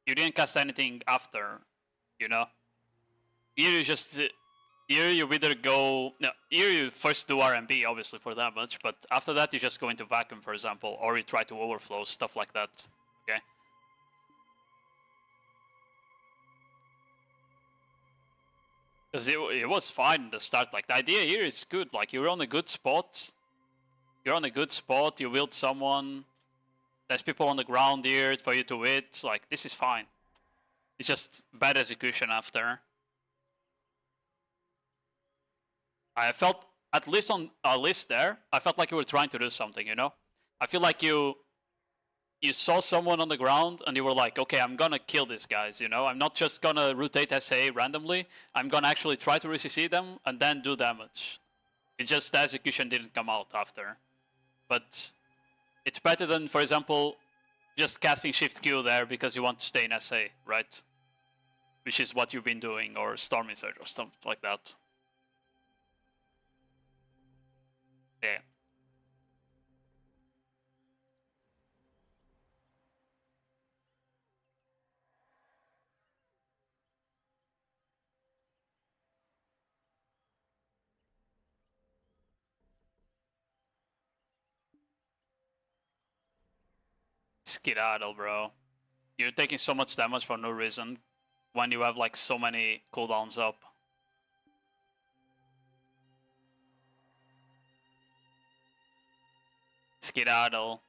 you didn't cast anything after, you know? Here you just... Here you either go... No, here you first do RMB, obviously, for damage. But after that, you just go into vacuum, for example. Or you try to overflow, stuff like that. Okay? Because it was fine in the start. Like, the idea here is good. Like, you're on a good spot. You're on a good spot. You wield someone. There's people on the ground here for you to hit. Like, this is fine. It's just bad execution after. I felt, at least on a list there, I felt like you were trying to do something, you know? I feel like you saw someone on the ground and you were like, okay, I'm gonna kill these guys, you know? I'm not just gonna rotate SA randomly. I'm gonna actually try to re-CC them and then do damage. It's just the execution didn't come out after. But it's better than, for example, just casting Shift Q there because you want to stay in SA, right? Which is what you've been doing, or Stormy Surge or something like that. Yeah. Skedaddle, bro. You're taking so much damage for no reason when you have like so many cooldowns up. Skedaddle.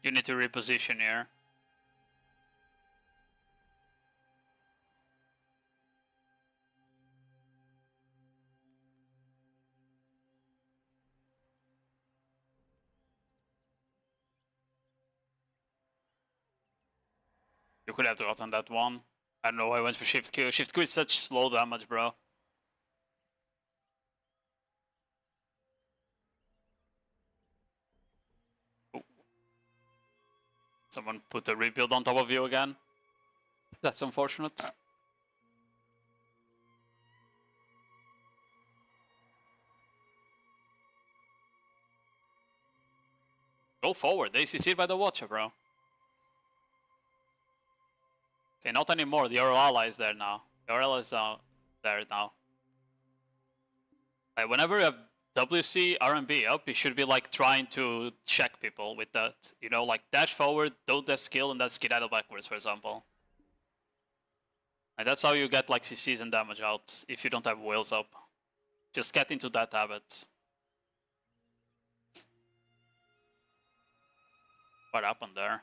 You need to reposition here. You could have gotten that one. I don't know why I went for Shift Q. Shift Q is such slow damage, bro. Someone put a rebuild on top of you again. That's unfortunate. Go forward, ACC by the Watcher, bro. Okay, not anymore. Your ally is there now. Your ally is there now. Like, whenever you have WC, RMB up, you should be like trying to check people with that. You know, like dash forward, do that skill, and then skedaddle backwards, for example. And that's how you get like CCs and damage out if you don't have wheels up. Just get into that habit. What happened there?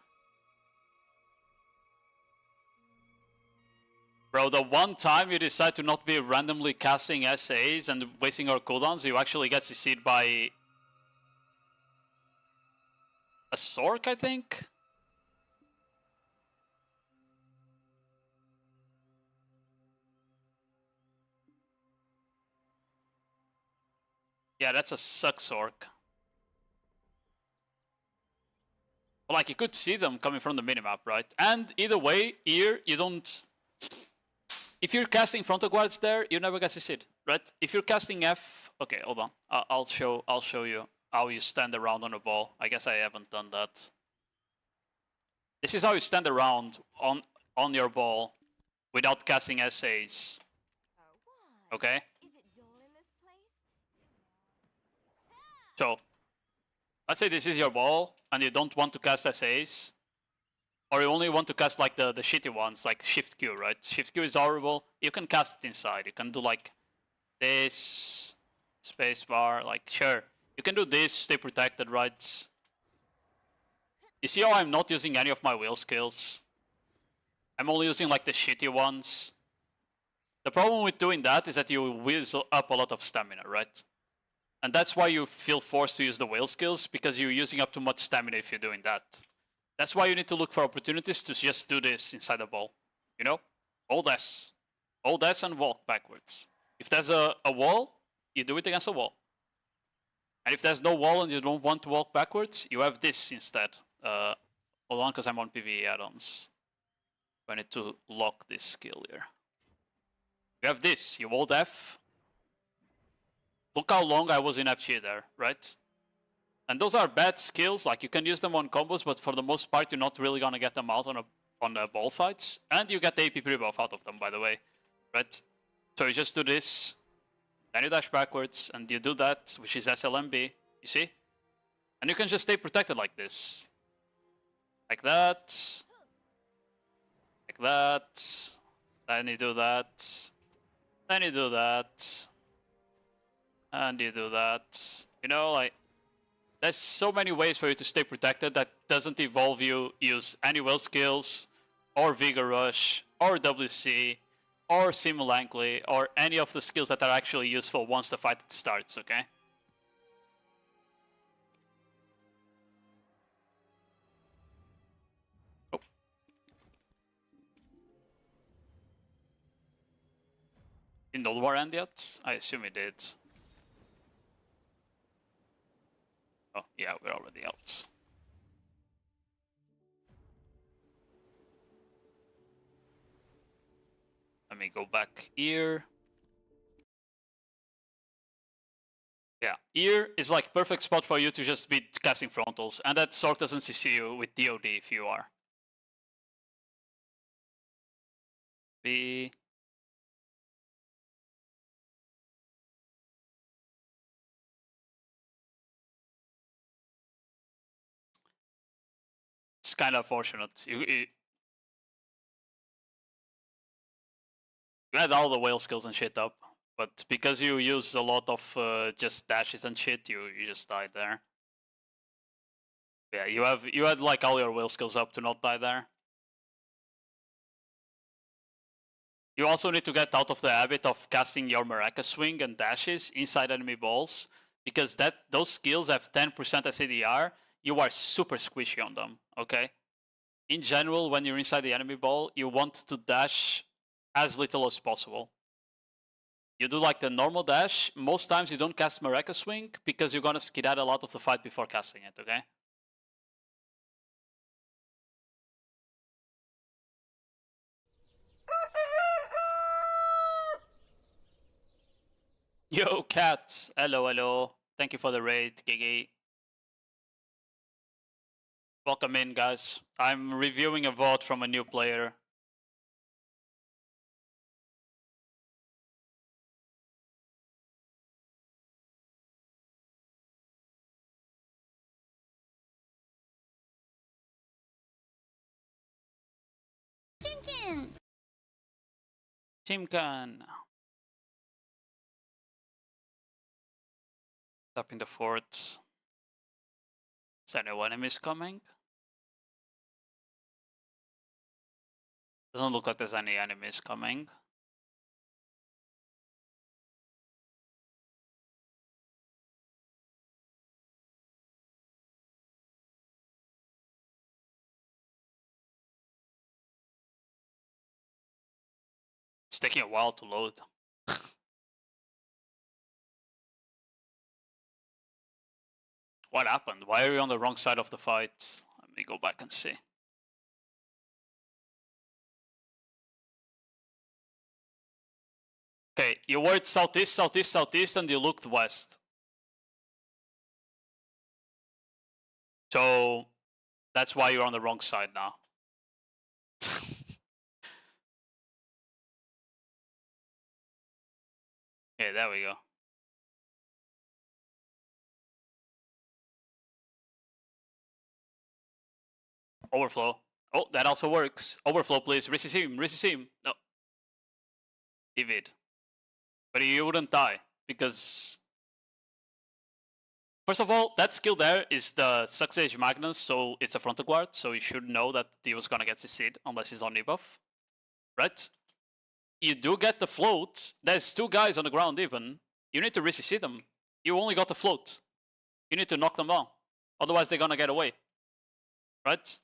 Bro, the one time you decide to not be randomly casting SAs and wasting our cooldowns, you actually get CC'd by a Sork, I think? Yeah, that's a suck Sork. Well, like, you could see them coming from the minimap, right? And either way, here, you don't... If you're casting frontal guards there, you never get CC'd, right? If you're casting F... Okay, hold on. I'll show you how you stand around on a ball. I guess I haven't done that. This is how you stand around on your ball without casting SAs. Okay? So, let's say this is your ball and you don't want to cast SAs. Or you only want to cast like the shitty ones, like Shift Q, right? Shift Q is horrible. You can cast it inside. You can do like this, spacebar, like sure. You can do this, stay protected, right? You see how I'm not using any of my wheel skills? I'm only using like the shitty ones. The problem with doing that is that you whiz up a lot of stamina, right? And that's why you feel forced to use the whale skills, because you're using up too much stamina if you're doing that. That's why you need to look for opportunities to just do this inside the ball. You know? Hold S. Hold S and walk backwards. If there's a wall, you do it against a wall. And if there's no wall and you don't want to walk backwards, you have this instead. Hold on, because I'm on PvE add-ons. I need to lock this skill here. You have this. You hold F. Look how long I was in FG there, right? And those are bad skills, like you can use them on combos, but for the most part you're not really gonna get them out on ball fights. And you get the AP pre-buff out of them, by the way, right? So you just do this, then you dash backwards, and you do that, which is SLMB, you see? And you can just stay protected like this. Like that. Like that. Then you do that. Then you do that. And you do that. You know, like... There's so many ways for you to stay protected that doesn't involve you use any will skills, or Vigor Rush, or WC, or Simulankly, or any of the skills that are actually useful once the fight starts, okay? Oh. Did Nodewar end yet? I assume it did. Oh, yeah, we're already out. Let me go back here. Yeah, here is like perfect spot for you to just be casting frontals, and that Sork doesn't CC you with DOD if you are. B. It's kind of unfortunate. You had all the whale skills and shit up, but because you use a lot of just dashes and shit, you just died there. Yeah, you had like all your whale skills up to not die there. You also need to get out of the habit of casting your Maraca swing and dashes inside enemy balls, because those skills have 10% SADR. You are super squishy on them, okay? In general, when you're inside the enemy ball, you want to dash as little as possible. You do like the normal dash. Most times you don't cast Maraca swing because you're gonna skedaddle out of the fight before casting it, okay? Yo, cat. Hello, hello. Thank you for the raid, Gigi. Welcome in, guys. I'm reviewing a VOD from a new player. Chicken! Timkan. Up in the fort. Is there no enemies coming? Doesn't look like there's any enemies coming. It's taking a while to load. What happened? Why are you on the wrong side of the fight? Let me go back and see. Okay, you were southeast, southeast, southeast, and you looked west. So that's why you're on the wrong side now. Okay, there we go. Overflow. Oh, that also works. Overflow, please. Receive him. No. Evid. But you wouldn't die, because... First of all, that skill there is the Sucksage Magnus, so it's a frontal guard, so you should know that he was gonna get the seed, unless he's on debuff. Right? You do get the float. There's two guys on the ground even. You need to CC them. You only got the float. You need to knock them down. Otherwise they're gonna get away. Right?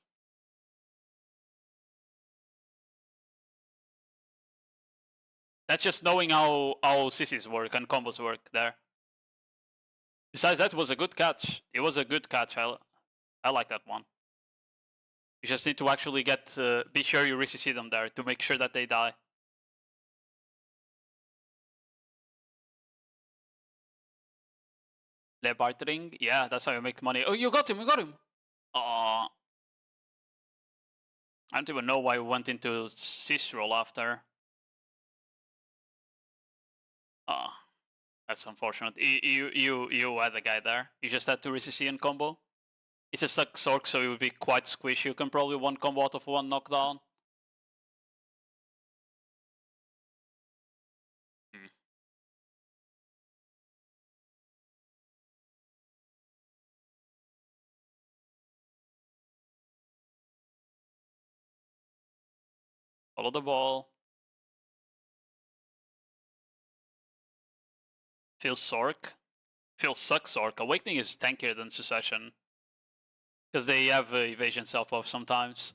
That's just knowing how CCs work and combos work there. Besides, that was a good catch. It was a good catch. I like that one. You just need to actually get be sure you CC them there to make sure that they die. Le bartering? Yeah, that's how you make money. Oh, you got him, you got him! Aww. I don't even know why we went into Cis roll after. Ah, that's unfortunate. You had the guy there. You just had to CC and combo. It's a suck sork, so it would be quite squishy. You can probably one combo out of one knockdown. Follow the ball. Feels Sork. Feels suck Sork. Awakening is tankier than Succession. Because they have evasion self-buff sometimes.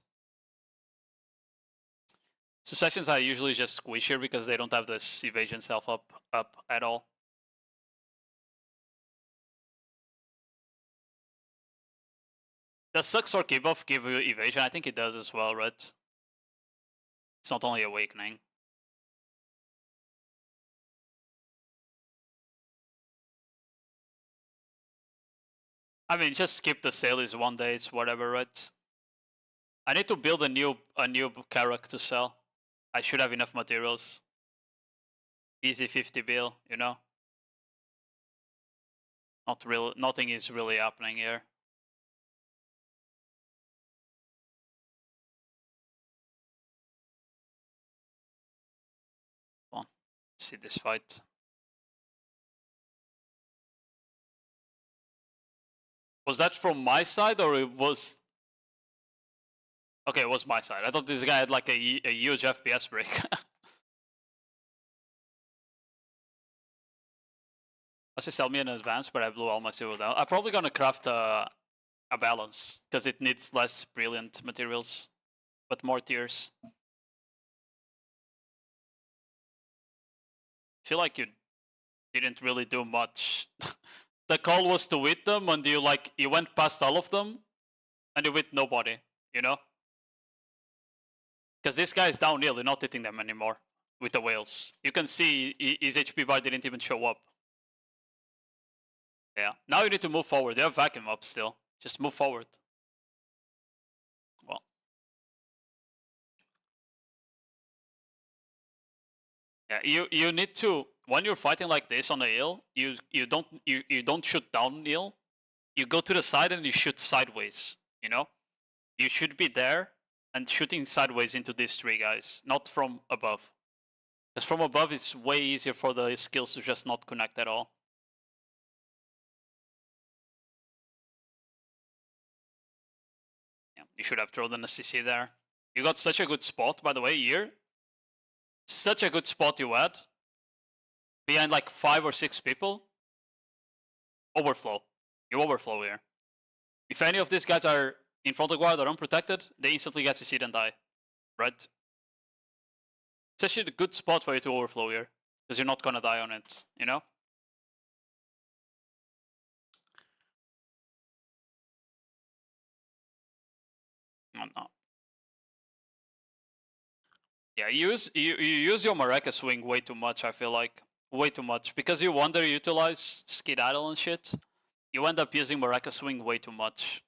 Successions are usually just squishier because they don't have this evasion self-up at all. Does Suck Sork debuff give you evasion? I think it does as well, right? It's not only Awakening. I mean, just skip the sales one day, it's whatever, right? I need to build a new character to sell. I should have enough materials. Easy 50 bill, you know? Nothing is really happening here. Come on, let's see this fight. Was that from my side or it was... Okay, it was my side. I thought this guy had like a huge FPS break. Must sell me in advance, but I blew all my silver down. I'm probably gonna craft a balance, because it needs less brilliant materials, but more tiers. I feel like you didn't really do much. The call was to hit them, and you went past all of them, and you hit nobody, you know? Because this guy is downhill, you're not hitting them anymore with the whales. You can see his HP bar didn't even show up. Yeah. Now you need to move forward. You have vacuum up still. Just move forward. Well. Yeah, you need to, when you're fighting like this on a hill, you don't shoot downhill. You go to the side and you shoot sideways, you know? You should be there and shooting sideways into these three guys, not from above. Because from above it's way easier for the skills to just not connect at all. Yeah, you should have thrown an CC there. You got such a good spot, by the way, here. Such a good spot you had. Behind like 5 or 6 people. Overflow. You overflow here. If any of these guys are in front of guard or unprotected, they instantly get CC'd and die. Right? It's actually a good spot for you to overflow here. Because you're not gonna die on it, you know? No. Yeah, you use your Mareka swing way too much, I feel like. Way too much. Because you underutilize Skedaddle and shit, you end up using Mareka swing way too much.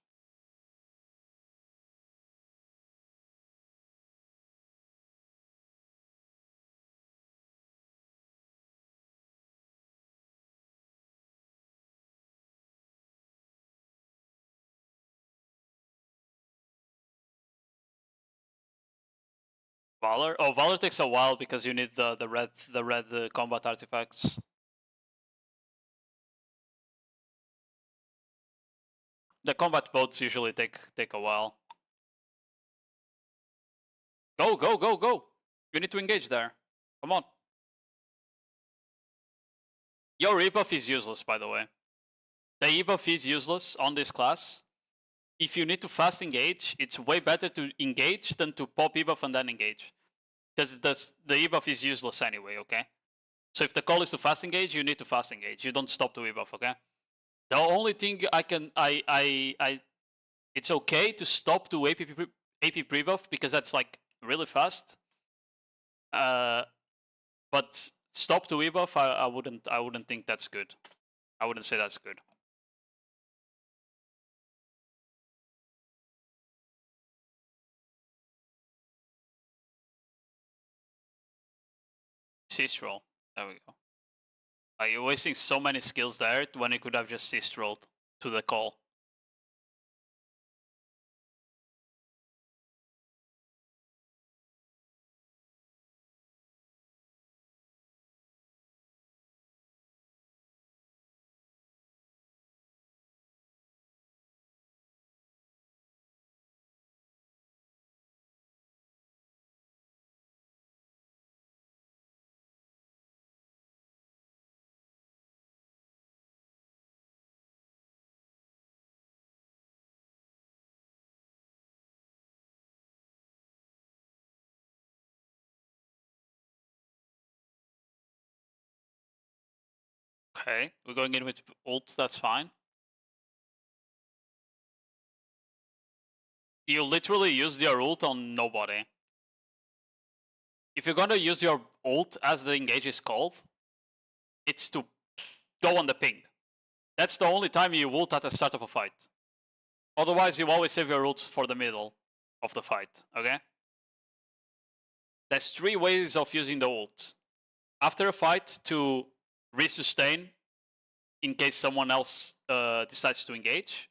Valor? Oh, Valor takes a while because you need the red combat artifacts. The combat boats usually take a while. Go, go, go, go! You need to engage there. Come on. Your rebuff is useless, by the way. The e-buff is useless on this class. If you need to fast engage, it's way better to engage than to pop e-buff and then engage. Because the e-buff is useless anyway, okay? So if the call is to fast engage, you need to fast engage. You don't stop to e-buff, okay? The only thing it's okay to stop to AP pre-buff because that's like really fast. But stop to e-buff, I wouldn't think that's good. I wouldn't say that's good. Cease roll. There we go. You're wasting so many skills there when you could have just cease rolled to the call. Okay, we're going in with ult, that's fine. You literally use your ult on nobody. If you're gonna use your ult as the engage is called, it's to go on the ping. That's the only time you ult at the start of a fight. Otherwise, you always save your ult for the middle of the fight, okay? There's 3 ways of using the ult. After a fight to resustain in case someone else decides to engage.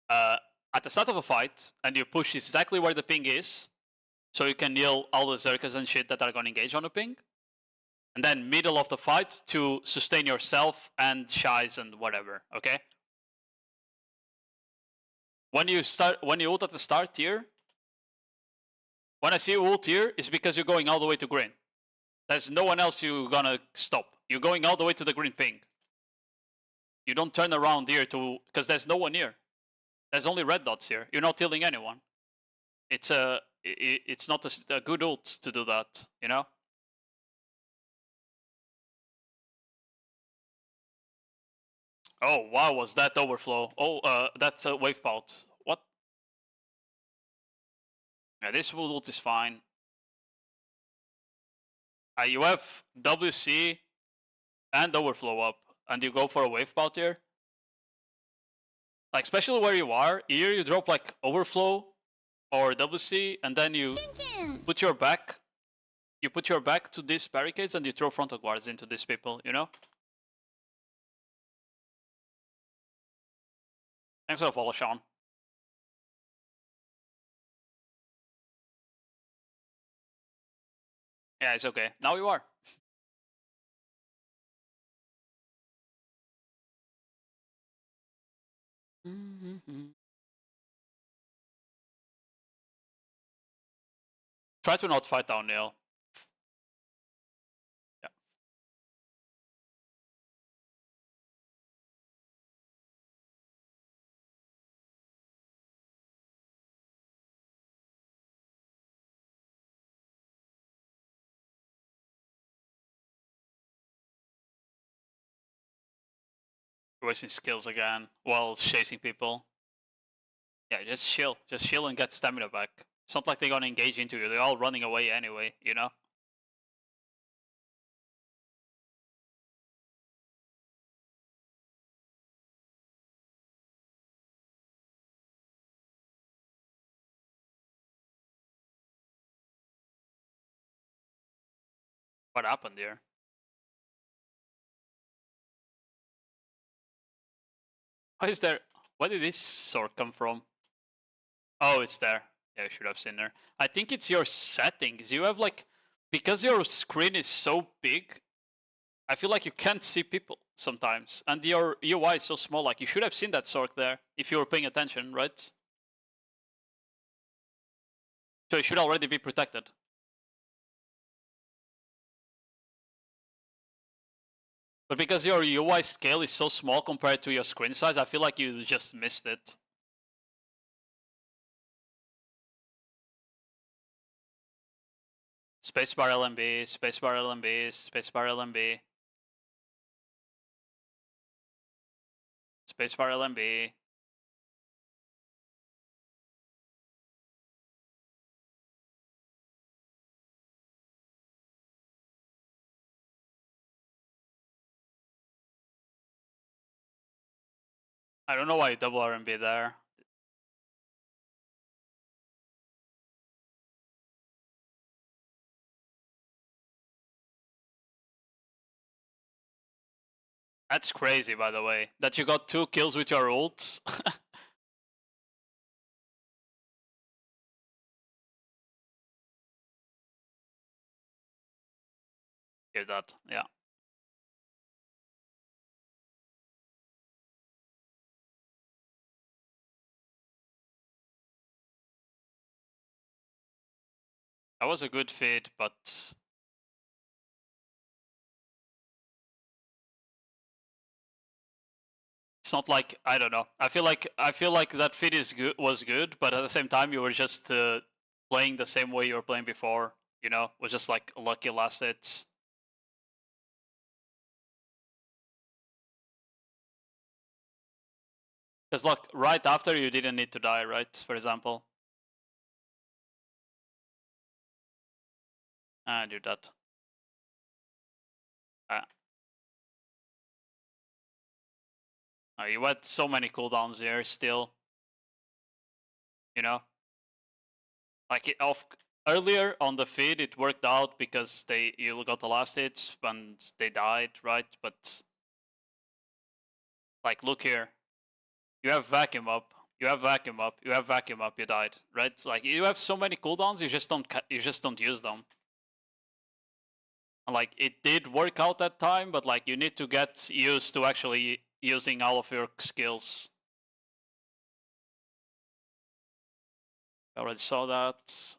At the start of a fight, and you push exactly where the ping is, so you can heal all the Zerkas and shit that are gonna engage on the ping. And then middle of the fight to sustain yourself and Shies and whatever, okay? When you ult at the start here, when I see you ult here, it's because you're going all the way to green. There's no one else you're gonna stop. You're going all the way to the green ping. You don't turn around here to, because there's no one here. There's only red dots here. You're not healing anyone. It's not a good ult to do that, you know? Oh, wow, was that overflow? Oh, that's a wave pout. What? Yeah, this ult is fine. You have WC and overflow up. and you go for a wave bout here. Like, especially where you are, here you drop like overflow or WC, and then you put your back. You put your back to these barricades and you throw frontal guards into these people, you know? Thanks for the follow, Sean. Yeah, it's okay. Now you are. Try to not fight down Neil. Yeah. You're wasting skills again while chasing people. Yeah, just chill. Just chill and get stamina back. It's not like they're gonna engage into you. They're all running away anyway, you know? What happened here? Why is there... Where did this sword come from? Oh, it's there. Yeah, I should have seen there. I think it's your settings. You have like... Because your screen is so big, I feel like you can't see people sometimes. And your UI is so small, like you should have seen that sword there if you were paying attention, right? So it should already be protected. But because your UI scale is so small compared to your screen size, I feel like you just missed it. Spacebar LMB, spacebar LMB, spacebar LMB. Spacebar LMB. I don't know why you double RMB there. That's crazy, by the way. That you got 2 kills with your ults. Hear that, yeah. That was a good feed, but it's not like, I don't know. I feel like that feed was good, but at the same time you were just playing the same way you were playing before. You know, it was just like lucky last hits. Because look, right after you didn't need to die, right? For example. Do that. You had so many cooldowns here still. You know? Like earlier on the feed it worked out because you got the last hits and they died, right? But like look here. You have vacuum up, you have vacuum up, you have vacuum up, you died, right? Like you have so many cooldowns, you just don't use them. And like it did work out that time, but like you need to get used to actually using all of your skills. I already saw that.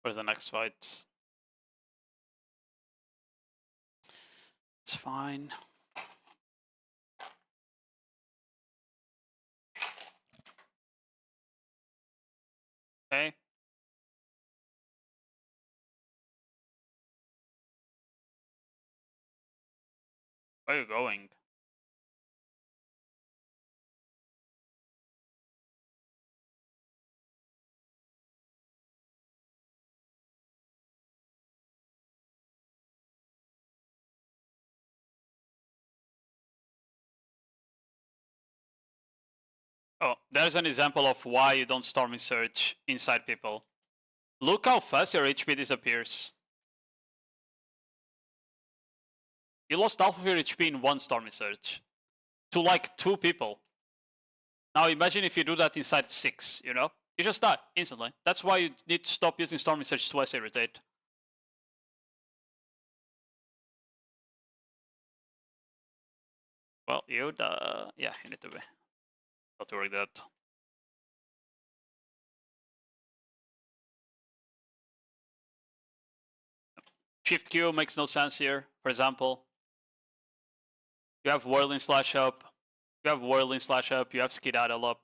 Where's the next fight? It's fine. Okay. Where are you going? Oh, there's an example of why you don't Storming Surge inside people. Look how fast your HP disappears. You lost half of your HP in one Storming Surge. To like 2 people. Now imagine if you do that inside 6, you know? You just die instantly. That's why you need to stop using Storming Surge twice irritate. Well, you'd, yeah, you need to be. Not to worry that. Shift Q makes no sense here, for example. You have Whirling Slash up. You have Whirling Slash up. You have Skedaddle up.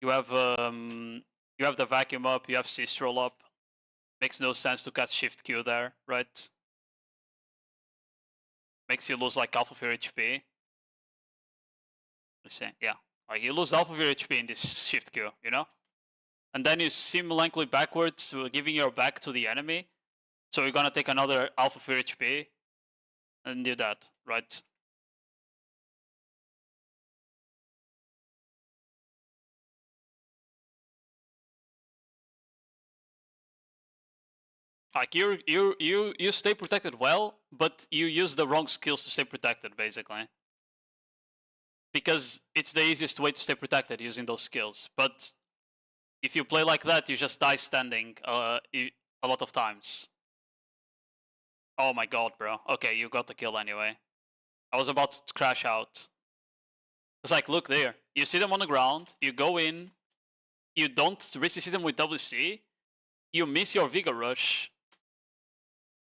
You have the Vacuum up. You have Sistral up. Makes no sense to cast Shift Q there, right? Makes you lose like half of your HP. Let's see, yeah. Like you lose half of your HP in this Shift Q, you know? And then you simultaneously backwards, giving your back to the enemy. So you're gonna take another half of your HP and do that, right? Like you stay protected well, but you use the wrong skills to stay protected, basically. Because it's the easiest way to stay protected using those skills. But if you play like that, you just die standing a lot of times. Oh my god, bro. Okay, you got the kill anyway. I was about to crash out. It's like, look there. You see them on the ground, you go in, you don't resist them with WC, you miss your Vigor Rush,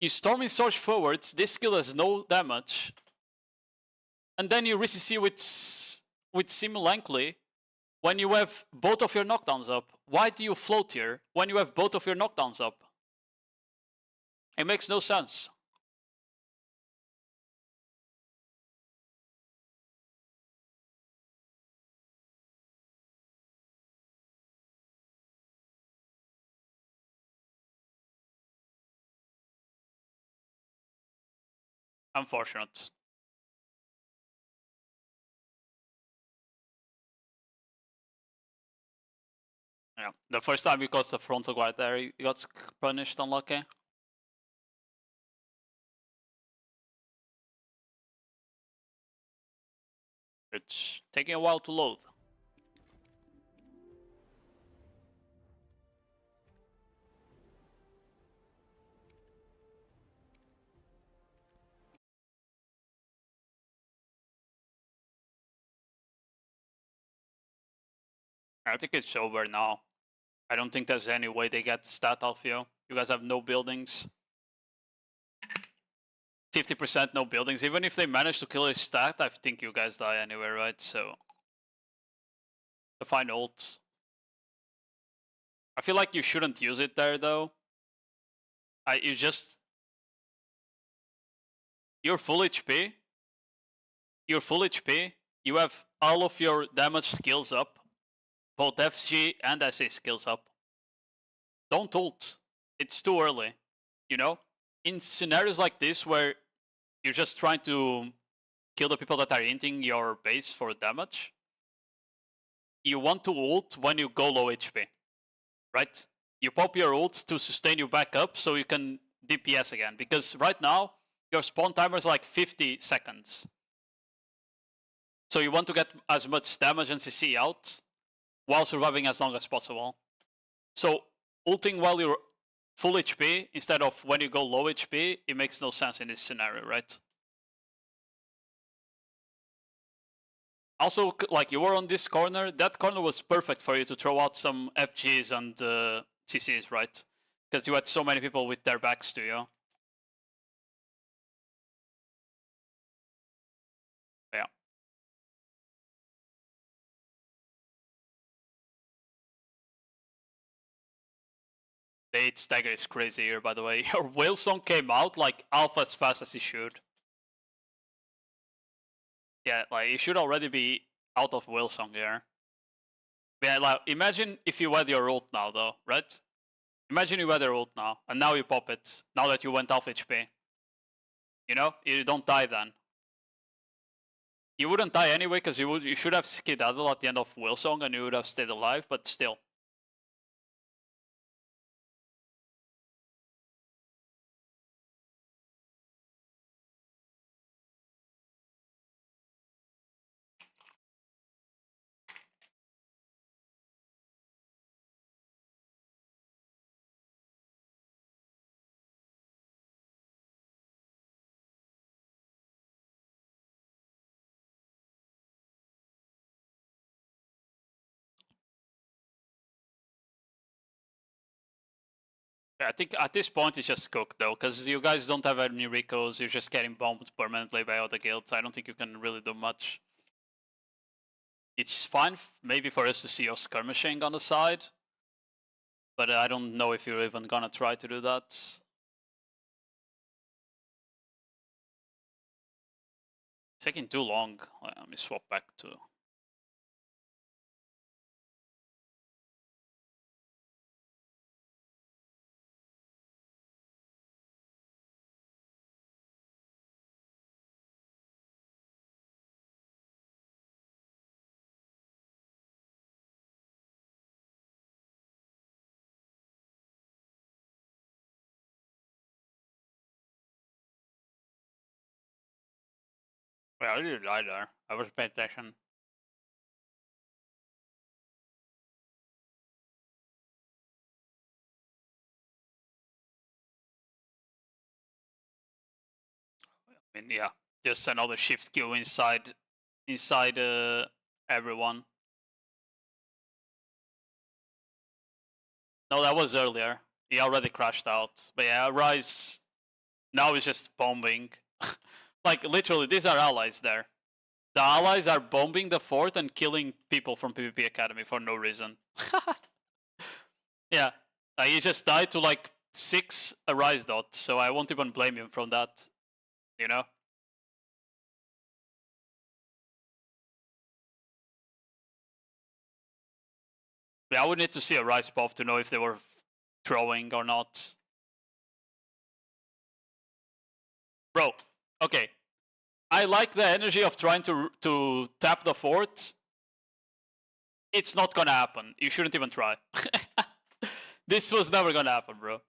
you Storming Surge forwards, this skill has no damage, and then you resist with Simulankly when you have both of your knockdowns up. Why do you float here when you have both of your knockdowns up? It makes no sense. Unfortunate. Yeah, the first time you got the frontal guard there, you got punished unlucky. It's taking a while to load. I think it's over now. I don't think there's any way they get stat off you. You guys have no buildings. 50% no buildings. Even if they manage to kill a stat, I think you guys die anyway, right? So the fine ult. I feel like you shouldn't use it there though. You're full HP. You're full HP. You have all of your damage skills up. Both FG and SA skills up. Don't ult. It's too early. You know? In scenarios like this where you're just trying to kill the people that are hinting your base for damage, you want to ult when you go low HP. Right? You pop your ult to sustain you back up so you can DPS again. Because right now, your spawn timer is like 50 seconds. So you want to get as much damage and CC out while surviving as long as possible. So ulting while you're full HP instead of when you go low HP, it makes no sense in this scenario, right? Also, like you were on this corner, that corner was perfect for you to throw out some FGs and CCs, right? Because you had so many people with their backs to you. Yeah. The 8 stagger is crazy here, by the way. Your Whale Song came out like half as fast as he should. Yeah, like it should already be out of Whale Song here. Yeah, like imagine if you had your ult now though, right? Imagine you had your ult now, and now you pop it, now that you went off HP. You know? You don't die then. You wouldn't die anyway, because you should have skedaddle at the end of Willsong and you would have stayed alive, but still. Yeah, I think at this point it's just cooked though, because you guys don't have any recos, you're just getting bombed permanently by other guilds. I don't think you can really do much. It's fine maybe for us to see your skirmishing on the side, but I don't know if you're even gonna try to do that. It's taking too long. Let me swap back to... Well, I didn't lie there. I was paying attention. I mean, yeah, just another shift Q inside everyone. No, that was earlier. He already crashed out. But yeah, Rise now is just bombing. Like, literally, these are allies there. The allies are bombing the fort and killing people from PvP Academy for no reason. Yeah, he just died to like 6 Rise dots, so I won't even blame him from that, you know? Yeah, I would need to see a Rise pop to know if they were throwing or not. Bro, okay. I like the energy of trying to tap the fort. It's not gonna happen. You shouldn't even try. This was never gonna happen, bro.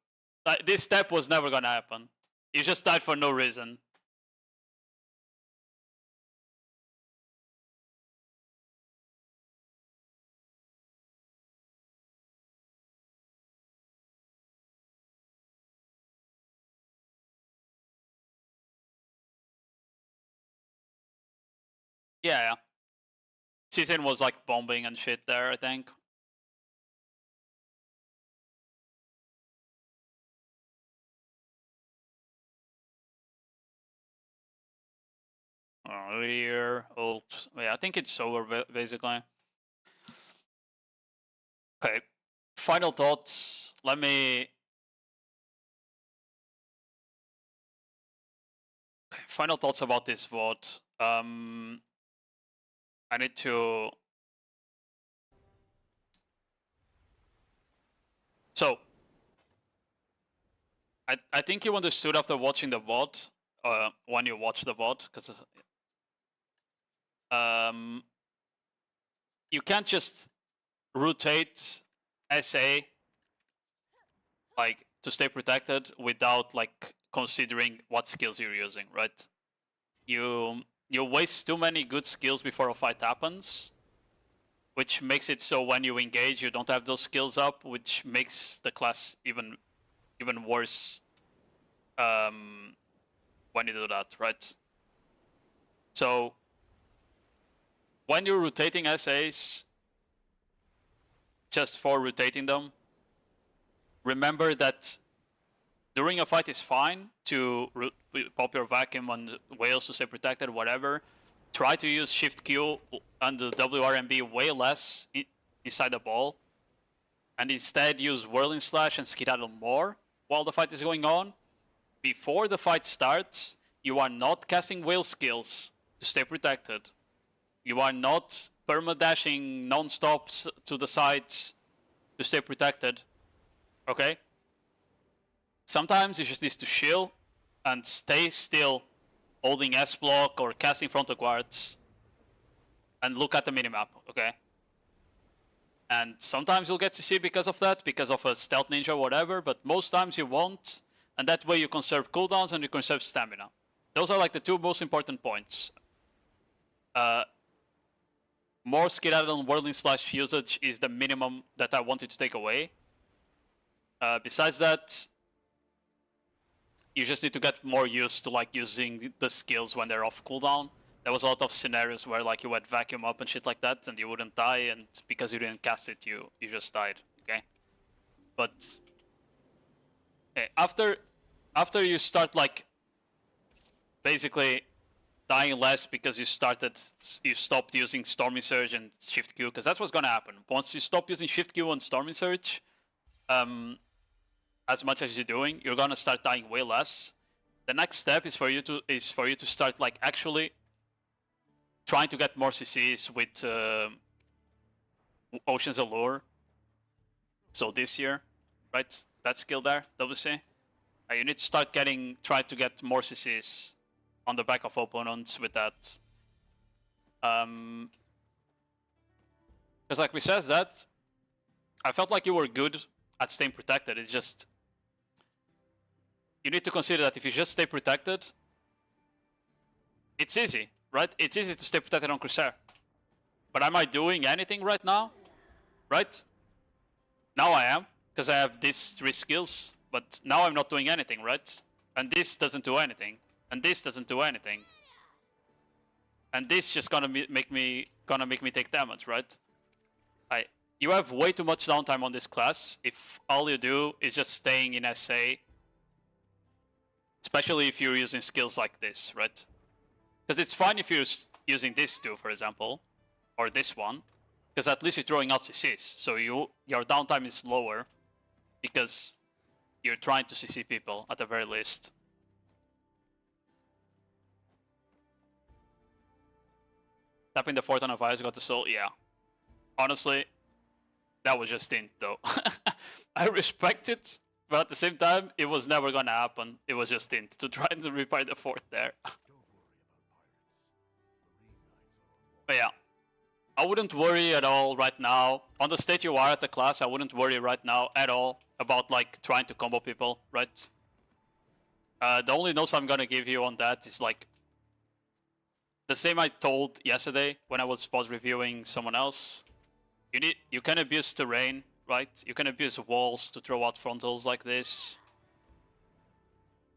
This step was never gonna happen. You just died for no reason. Yeah. Season was like bombing and shit there, I think. Earlier, ult. Yeah, I think it's over basically. Okay. Final thoughts. Let me. Okay, final thoughts about this VOD. I need to. So, I think you understood after watching the VOD, when you watch the VOD, because you can't just rotate SA like to stay protected without like considering what skills you're using, right? You waste too many good skills before a fight happens, which makes it so when you engage you don't have those skills up, which makes the class even worse when you do that, right? So when you're rotating SAs, just for rotating them, remember that during a fight is fine to pop your vacuum on whales to stay protected, whatever. Try to use Shift Q and the WRMB way less inside the ball, and instead use Whirling Slash and Skedaddle more while the fight is going on. Before the fight starts, you are not casting whale skills to stay protected. You are not perma-dashing non-stop to the sides to stay protected. Okay? Sometimes you just need to chill and stay still, holding S-block or casting frontal guards and look at the minimap, okay? And sometimes you'll get CC because of that, because of a stealth ninja or whatever, but most times you won't, and that way you conserve cooldowns and you conserve stamina. Those are like the two most important points. More Skedaddle and Whirling Slash usage is the minimum that I wanted to take away. Besides that, you just need to get more used to like using the skills when they're off cooldown. There was a lot of scenarios where like you would vacuum up and shit like that and you wouldn't die, and because you didn't cast it, you just died, okay? But after you start like basically dying less because you stopped using Storming Surge and Shift Q, because that's what's gonna happen. Once you stop using Shift Q and Storming Surge, as much as you're doing, you're gonna start dying way less. The next step is for you to start like actually trying to get more CCs with Ocean's Allure. So this year, right? That skill there, WC. You need to start try to get more CCs on the back of opponents with that. Because like we said that, I felt like you were good at staying protected. It's just, you need to consider that if you just stay protected, it's easy, right? It's easy to stay protected on Corsair. But am I doing anything right now? Right? Now I am, because I have these 3 skills, but now I'm not doing anything, right? And this doesn't do anything. And this doesn't do anything. And this just gonna make me take damage, right? You have way too much downtime on this class if all you do is just staying in SA. Especially if you're using skills like this, right? Because it's fine if you're using this too, for example, or this one, because at least you're throwing out CCs, so your downtime is lower, because you're trying to CC people at the very least. Tapping the 4th on a Virus got the soul, yeah. Honestly, that was just int though. I respect it, but at the same time, it was never gonna happen. It was just int to try and repair the 4th there. But yeah, I wouldn't worry at all right now. On the state you are at the class, I wouldn't worry right now at all about like trying to combo people, right? The only notes I'm gonna give you on that is like the same I told yesterday when I was reviewing someone else. You can abuse terrain, right? You can abuse walls to throw out frontals like this.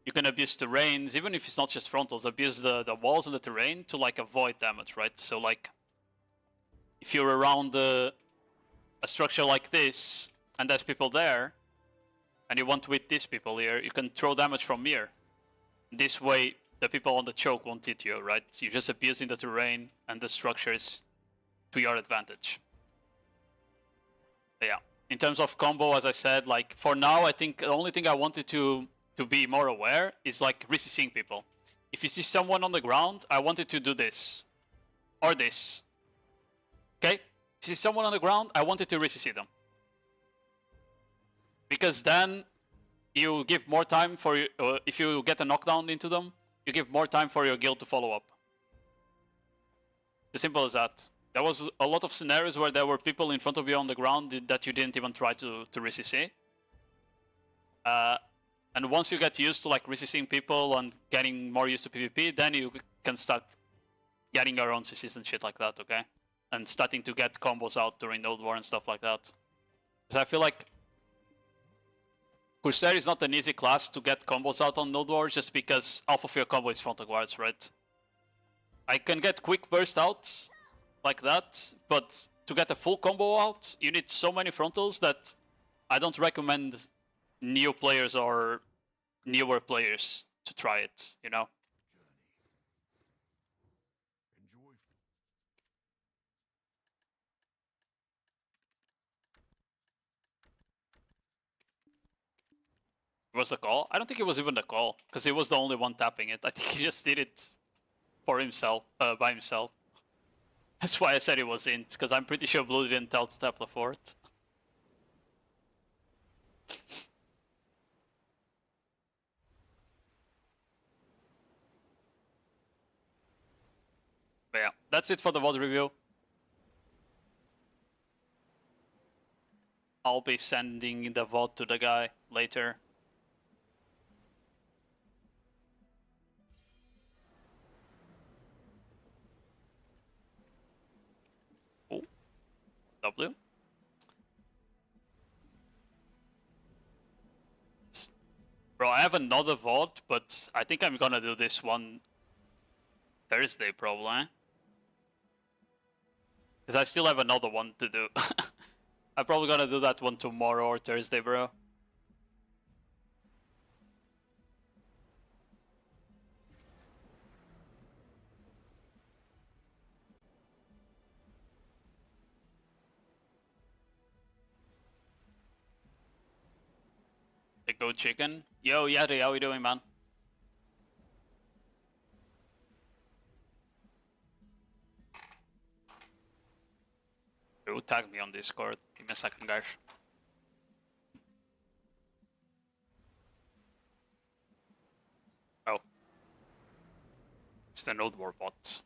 You can abuse terrains, even if it's not just frontals, abuse the walls and the terrain to like avoid damage, right? So like, if you're around a structure like this, and there's people there, and you want to hit these people here, you can throw damage from here. This way, the people on the choke won't hit you, right? You're just abusing the terrain, and the structure is to your advantage. But yeah, in terms of combo, as I said, like for now, I think the only thing I wanted to be more aware is like re-CCing people. If you see someone on the ground, I wanted to do this. Or this. Okay? If you see someone on the ground, I wanted to re-CC them. Because then you give more time for, if you get a knockdown into them, you give more time for your guild to follow up. As simple as that. There was a lot of scenarios where there were people in front of you on the ground that you didn't even try to re-CC. And once you get used to like re-CCing people and getting more used to PvP, then you can start getting your own CCs and shit like that, okay? And starting to get combos out during Nodewar and stuff like that. Because I feel like Corsair is not an easy class to get combos out on Nodewar just because half of your combo is frontal guards, right? I can get quick burst outs like that, but to get a full combo out, you need so many frontals that I don't recommend new players or newer players to try it, you know? It was the call? I don't think it was even the call, because he was the only one tapping it. I think he just did it for himself, by himself. That's why I said it was int, because I'm pretty sure Blue didn't tell to tap the 4th. But yeah, that's it for the VOD review. I'll be sending the VOD to the guy later. Oh, W. Bro, I have another VOD, but I think I'm gonna do this one Thursday probably. Because I still have another one to do. I'm probably gonna do that one tomorrow or Thursday, bro. The goat chicken. Yo, Yadi, how you doing, man? Yo, tag me on Discord. Give me a second, guys. Oh. It's the Nodewar bot.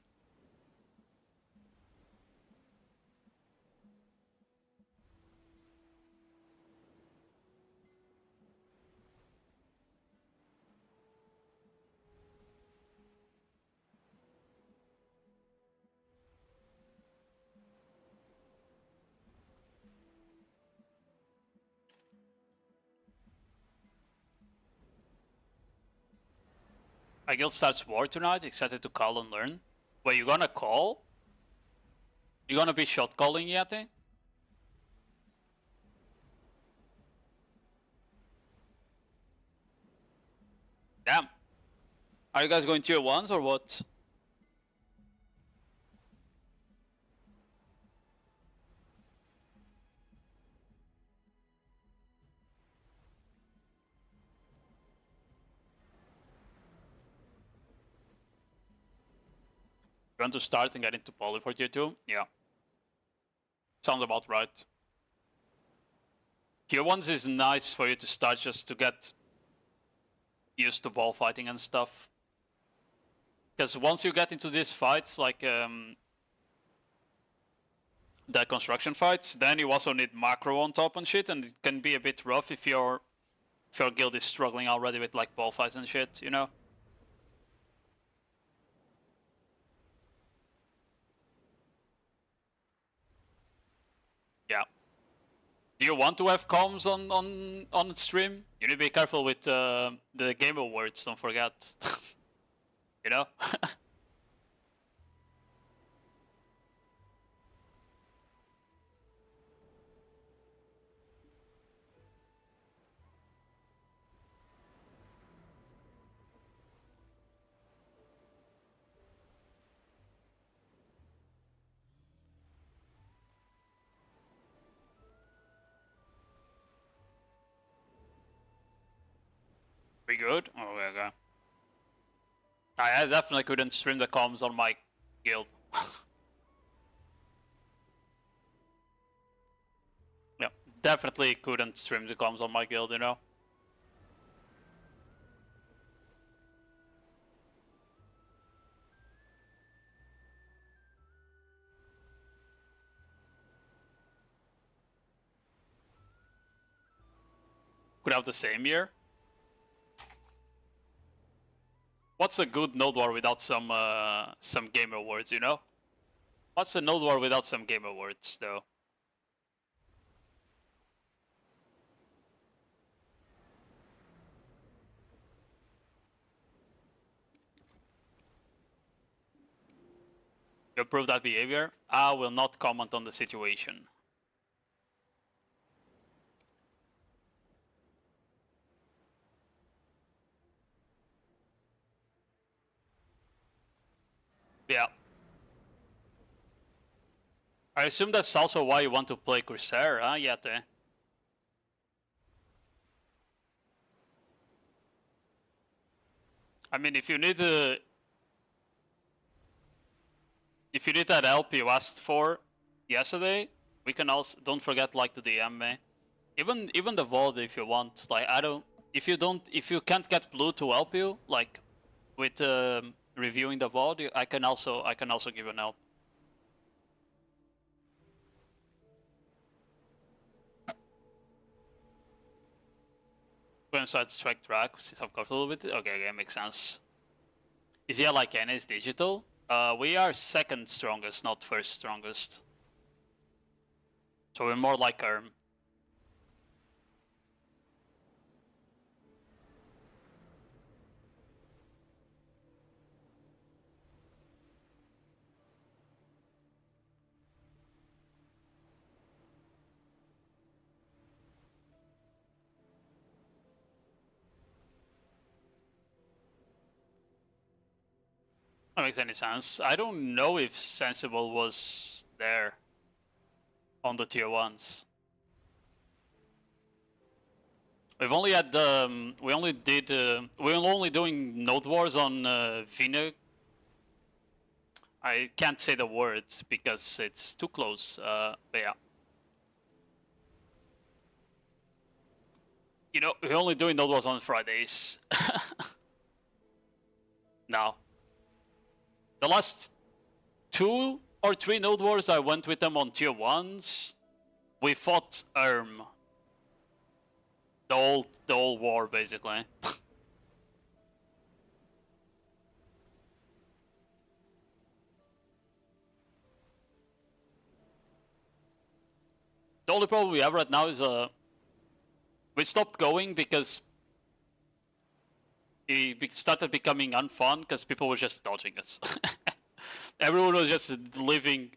My guild starts war tonight, excited to call and learn. Wait, you gonna call? You gonna be shot calling Yeti? Damn. Are you guys going tier 1s or what? You want to start and get into poly for tier 2? Yeah. Sounds about right. Tier 1s is nice for you to start just to get used to ball fighting and stuff. Because once you get into these fights, like the construction fights, then you also need macro on top and shit, and it can be a bit rough if your guild is struggling already with like ball fights and shit, you know? Yeah. Do you want to have comms on stream? You need to be careful with the game awards, don't forget. You know? We good? Oh, okay. I definitely couldn't stream the comms on my guild. Yeah, definitely couldn't stream the comms on my guild, you know? Could have the same year. What's a good Nodewar without some game awards, you know? What's a Nodewar without some game awards, though? You approve that behavior? I will not comment on the situation. Yeah. I assume that's also why you want to play Corsair, huh, Yete? I mean, if you need that help you asked for yesterday, we can also don't forget like to DM me. Even the VOD if you want. Like if you can't get Blue to help you, like with reviewing the VOD, I can also give an help. Go inside strike track, see some cards a little bit. Okay, makes sense. Is he like N is digital? We are second strongest, not first strongest. So we're more like Erm. That makes any sense. I don't know if Sensible was there on the tier 1s. We've only had the we're only doing Node Wars on Vina. I can't say the words because it's too close. But yeah. You know, we're only doing Node Wars on Fridays. Now. The last 2 or 3 Node Wars, I went with them on tier 1s. We fought Erm. The whole war, basically. The only problem we have right now is we stopped going because it started becoming unfun because people were just dodging us. Everyone was just leaving.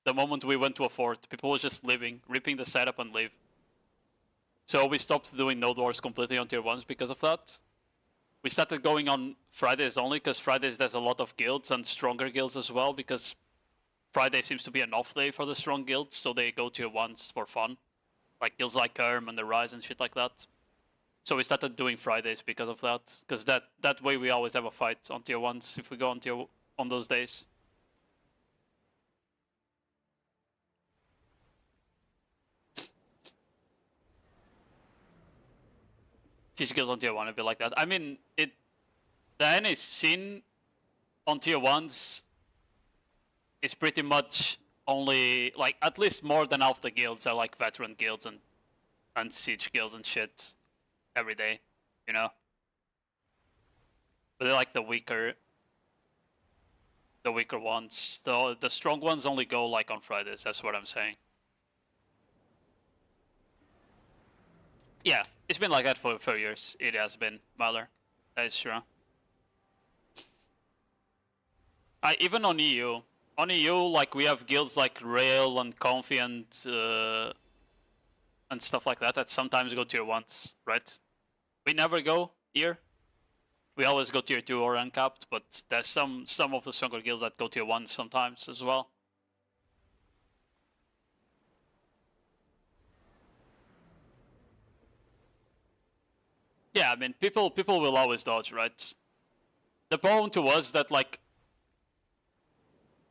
The moment we went to a fort, people were just leaving, ripping the setup and leave. So we stopped doing Node Wars completely on tier 1s because of that. We started going on Fridays only because Fridays there's a lot of guilds and stronger guilds as well, because Friday seems to be an off day for the strong guilds, so they go tier 1s for fun. Like guilds like Erm and the Rise and shit like that. So we started doing Fridays because of that, because that way we always have a fight on tier 1s if we go on those days. TC kills on tier 1 a bit like that. I mean, the NA scene on tier 1s is pretty much only, like, at least more than half the guilds are like veteran guilds and siege guilds and shit every day, you know? But they're like the weaker ones. The strong ones only go like on Fridays, that's what I'm saying. Yeah, it's been like that for years. It has been, Valor. That is true. Even on EU. On EU, like, we have guilds like Rail and Comfy and stuff like that sometimes go tier 1s, right? We never go here. We always go tier 2 or uncapped, but there's some of the stronger guilds that go tier 1 sometimes as well. Yeah, I mean, people will always dodge, right? The problem to us that, like,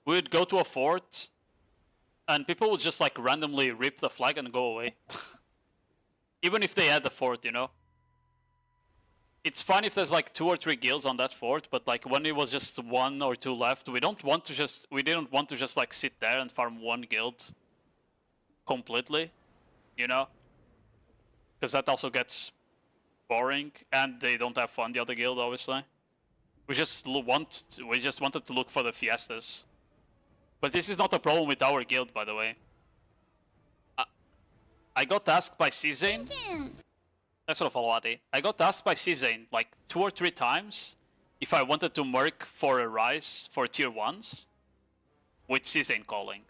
we would go to a fort and people would just, like, randomly rip the flag and go away. Even if they had the fort, you know? It's fine if there's like 2 or 3 guilds on that fort, but like when it was just 1 or 2 left, we didn't want to just like sit there and farm one guild completely, you know? Because that also gets boring and they don't have fun, the other guild, obviously. We just wanted to look for the fiestas. But this is not a problem with our guild, by the way. I got asked by Czane. That's sort of a lot. I got asked by Czane like 2 or 3 times if I wanted to merc for a Rise for tier 1s with Czane calling.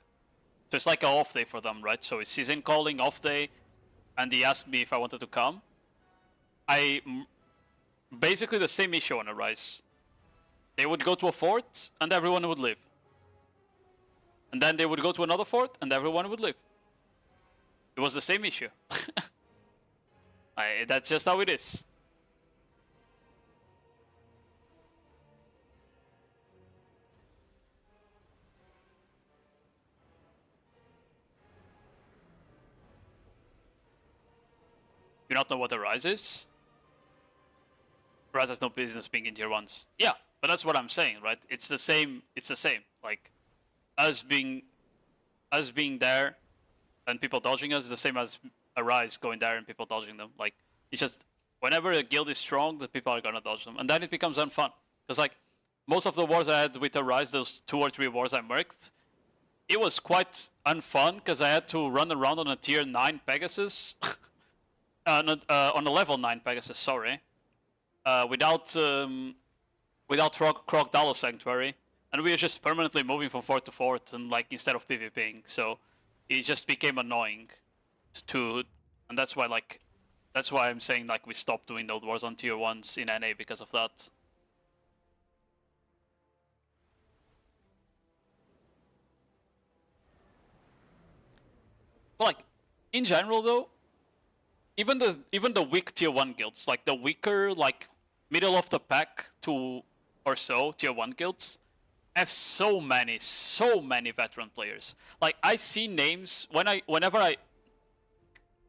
So it's like an off day for them, right? So it's Czane calling, off day, and he asked me if I wanted to come. Basically the same issue on a Rise. They would go to a fort and everyone would leave. And then they would go to another fort and everyone would leave. It was the same issue. That's just how it is. You not know what a Rise is? Rise has no business being in tier 1s. Yeah, but that's what I'm saying, right? It's the same. Like, us being there and people dodging us is the same as a Rise going there and people dodging them. Like, it's just whenever a guild is strong, the people are gonna dodge them, and then it becomes unfun. Because like most of the wars I had with the Rise, those 2 or 3 wars I merked, it was quite unfun because I had to run around on a tier 9 Pegasus, on a level 9 Pegasus, sorry, without Crocodile Sanctuary, and we were just permanently moving from fort to fort, and like instead of PvPing, so it just became annoying and that's why I'm saying like we stopped doing Node Wars on tier 1s in NA because of that. But like in general though, even the weak tier 1 guilds, like the weaker, like middle of the pack to or so tier 1 guilds, have so many veteran players. Like I see names whenever I,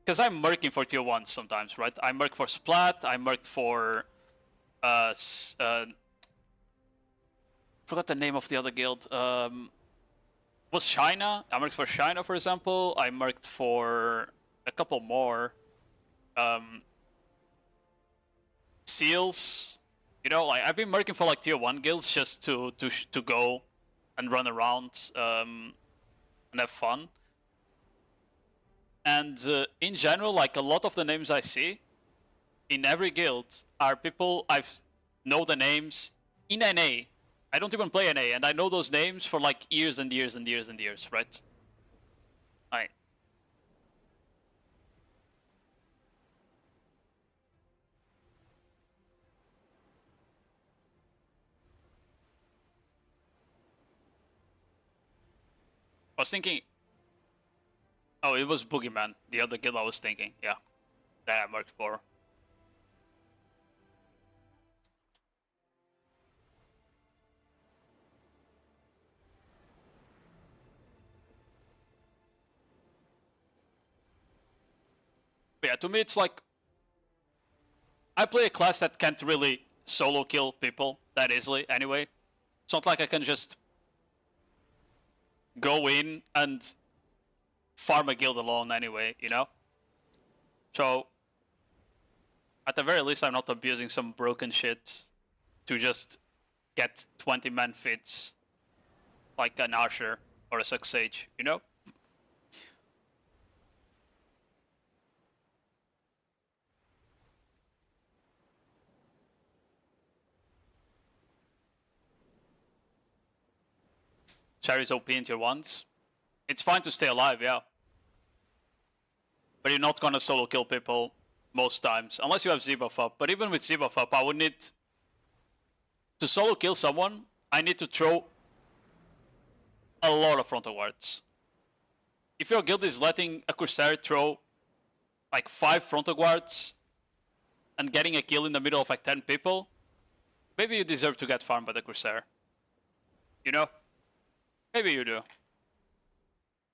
because I'm merking for tier 1s sometimes, right? I merc for Splat, I merked for forgot the name of the other guild. Was China? I merked for China, for example. I merked for a couple more. Seals. You know, like I've been merking for like tier 1 guilds just to go and run around and have fun. And in general, like a lot of the names I see in every guild are people I know the names in NA. I don't even play NA, and I know those names for like years and years and years and years, right? I was thinking. Oh, it was Boogeyman, the other guild I was thinking. Yeah, that I marked for. But yeah, to me it's like I play a class that can't really solo kill people that easily anyway. It's not like I can just go in and farm a guild alone anyway, you know? So, at the very least, I'm not abusing some broken shit to just get 20-man fits like an Archer or a Sucksage, you know? Cherry's OP in tier 1s. It's fine to stay alive, yeah. But you're not gonna solo kill people most times, unless you have Z-buff up. But even with Z-buff up, I would need to solo kill someone. I need to throw a lot of frontal guards. If your guild is letting a Corsair throw like 5 frontal guards and getting a kill in the middle of like 10 people, maybe you deserve to get farmed by the Corsair. You know? Maybe you do.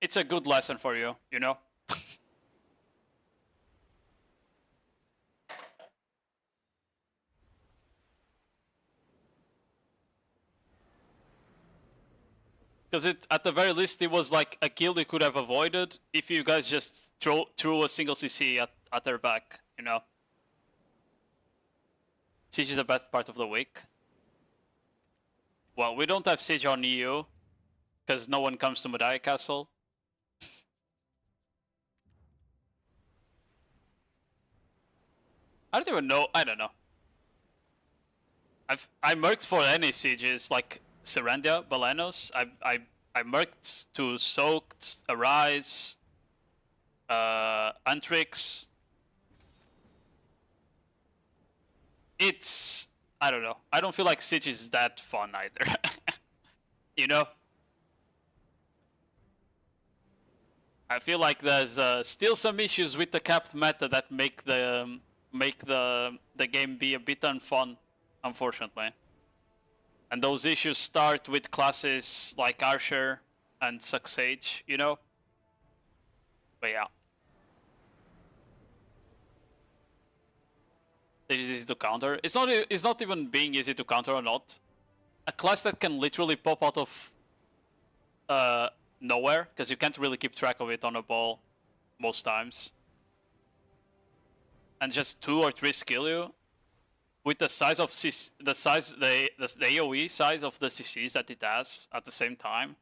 It's a good lesson for you, you know? Because at the very least, it was like a kill you could have avoided if you guys just threw a single CC at their back, you know? Siege is the best part of the week. Well, we don't have Siege on EU, because no one comes to Madaya Castle. I don't even know, I don't know. I merked for any sieges, like Serendia, Balenos. I merked to Soaked, Arise, Antrix. It's, I don't know. I don't feel like Siege is that fun either. You know? I feel like there's still some issues with the capped meta that make the game be a bit unfun, unfortunately. And those issues start with classes like Archer and Sucksage, you know? But yeah. It is easy to counter. It's not even being easy to counter or not. A class that can literally pop out of nowhere, because you can't really keep track of it on a ball most times. and just 2 or 3 skill you, with the size of the AoE size of the CCs that it has at the same time,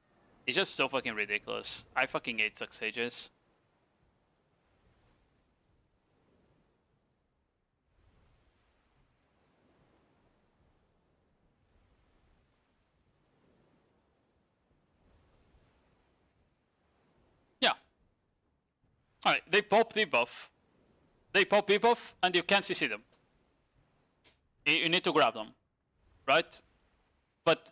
it's just so fucking ridiculous. I fucking hate Suck Sages. Yeah. Alright, they pop debuff. They pop debuff and you can't CC them. You need to grab them, right? But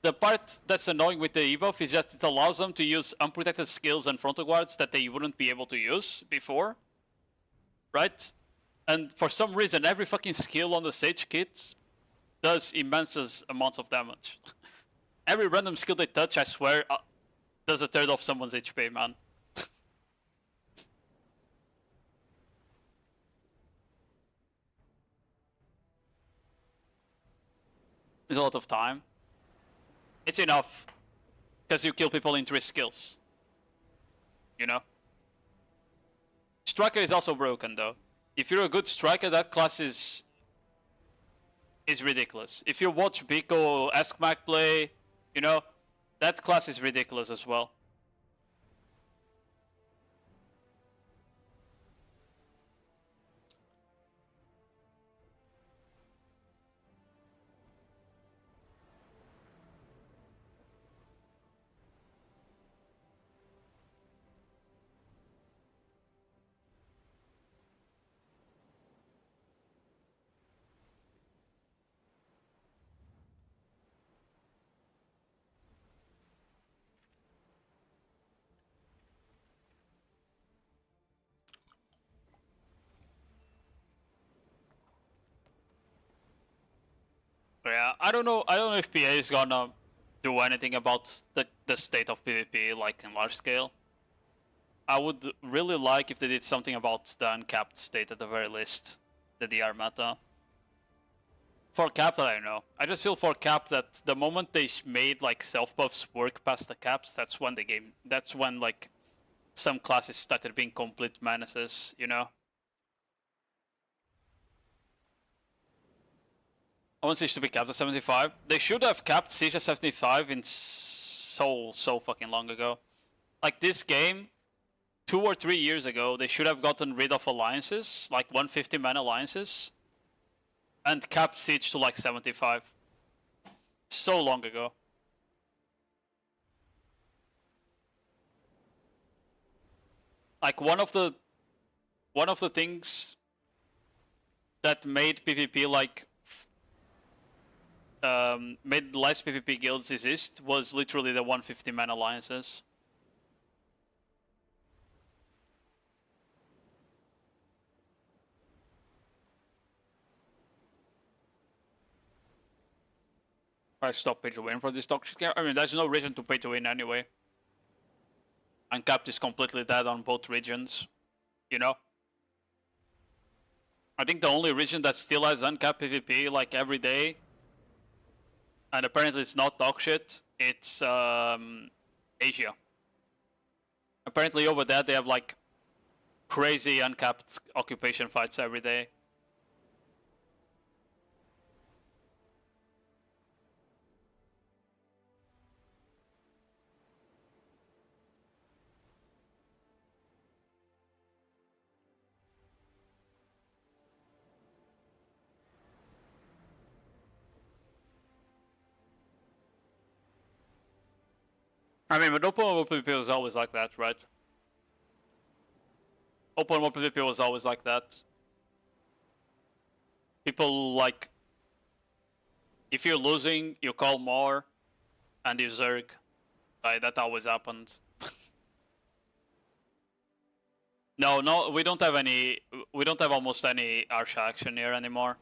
the part that's annoying with the debuff is that it allows them to use unprotected skills and frontal guards that they wouldn't be able to use before, right? And for some reason, every fucking skill on the Sage kit does immense amounts of damage. Every random skill they touch, I swear, does a third of someone's HP, man. It's a lot of time. It's enough, because you kill people in 3 skills. You know? Striker is also broken, though. If you're a good striker, that class is ridiculous. If you watch Biko, Ask Mac play, you know, that class is ridiculous as well. Yeah, I don't know if PA is gonna do anything about the state of PvP, like in large scale. I would really like if they did something about the uncapped state at the very least, the DR meta. For capped, I don't know. I just feel for capped that the moment they made like self buffs work past the caps, that's when like some classes started being complete menaces, you know? I want Siege to be capped at 75. They should have capped Siege at 75 in so fucking long ago. Like this game, 2 or 3 years ago, they should have gotten rid of alliances, like 150 man alliances, and capped Siege to like 75. So long ago. Like one of the things that made PvP like made less PvP guilds exist was literally the 150 man alliances. I stop pay to win for this toxic game. I mean, there's no reason to pay to win anyway. Uncapped is completely dead on both regions, you know? I think the only region that still has uncapped PvP like every day, and apparently it's not dog shit, it's Asia. Apparently over there they have like crazy uncapped occupation fights every day. I mean, but open world PvP was always like that, right? Open world PvP was always like that. People like, if you're losing, you call more, and you zerg. Right, that always happened. No, we don't have any. We don't have almost any Arsha action here anymore.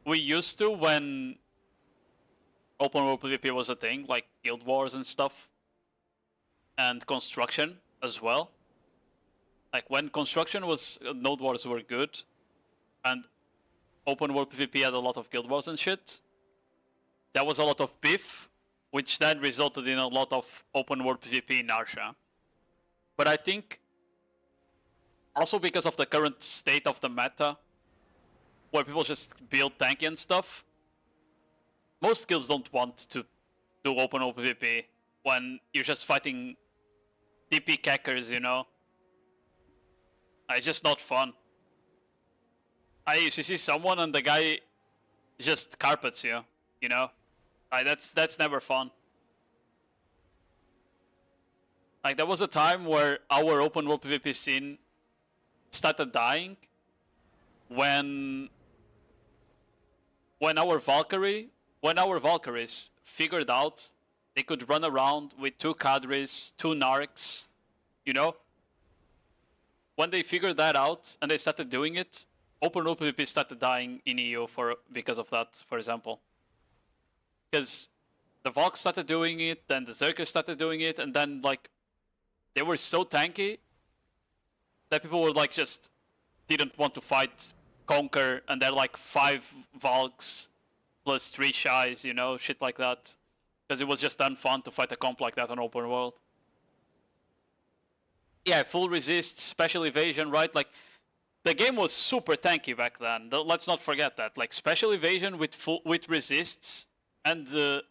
We used to when open world PvP was a thing, like guild wars and stuff. And construction as well. Like when construction was, node wars were good, and open world PvP had a lot of guild wars and shit. There was a lot of beef, which then resulted in a lot of open world PvP in Arsha. But I think Also because of the current state of the meta, where people just build tanky and stuff. Most guilds don't want to do open PvP when you're just fighting DP cackers, you know? It's just not fun. I used to see someone and the guy just carpets you, you know? That's never fun. Like, there was a time where our open world PvP scene started dying when our Valkyries figured out they could run around with 2 Cadres, 2 Narcs, you know? When they figured that out and they started doing it, open world PvP started dying in EU because of that, for example. Because the Valk started doing it, then the Zerker started doing it, and then like they were so tanky that people were like just didn't want to fight Conquer, and they're like 5 Valks plus 3 Shies, you know, shit like that. Because it was just unfun to fight a comp like that on open world. Yeah, full resist, special evasion, right? Like, the game was super tanky back then. Let's not forget that. Like, special evasion with resists and the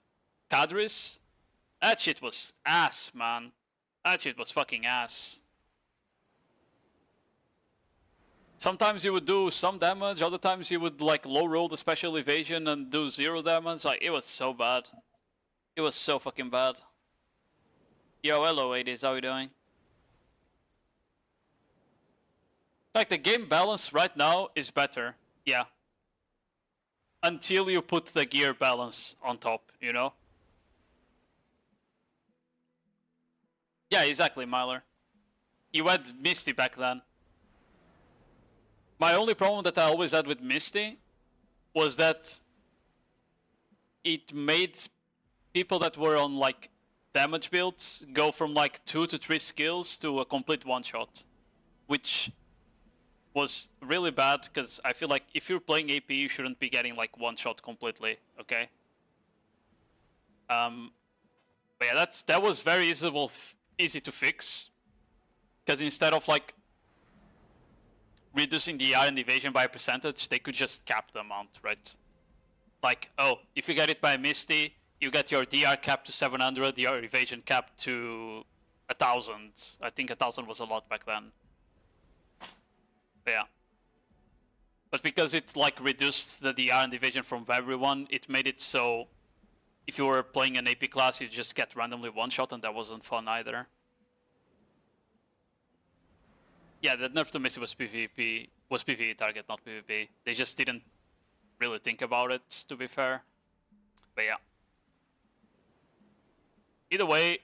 Cadres, that shit was ass, man. That shit was fucking ass. Sometimes you would do some damage, other times you would like low roll the special evasion and do 0 damage. Like, it was so bad. It was so fucking bad. Yo, hello 80s, how you doing? Like, the game balance right now is better, yeah. Until you put the gear balance on top, you know? Yeah, exactly, Myler. You had Misty back then. My only problem that I always had with Misty was that it made people that were on like damage builds go from like 2 to 3 skills to a complete one-shot, which was really bad because I feel like if you're playing AP, you shouldn't be getting like one-shot completely, okay? But yeah, that was very easy to fix, because instead of like reducing the R and evasion by a percentage, they could just cap the amount, right? Like, oh, if you get it by Misty, you get your DR cap to 700, your evasion cap to 1,000. I think 1,000 was a lot back then. But yeah. But because it like reduced the DR and evasion from everyone, it made it so if you were playing an AP class, you just get randomly one-shot, and that wasn't fun either. Yeah, the nerf to Misty was PvE target, not PvP. They just didn't really think about it, to be fair. But yeah. Either way,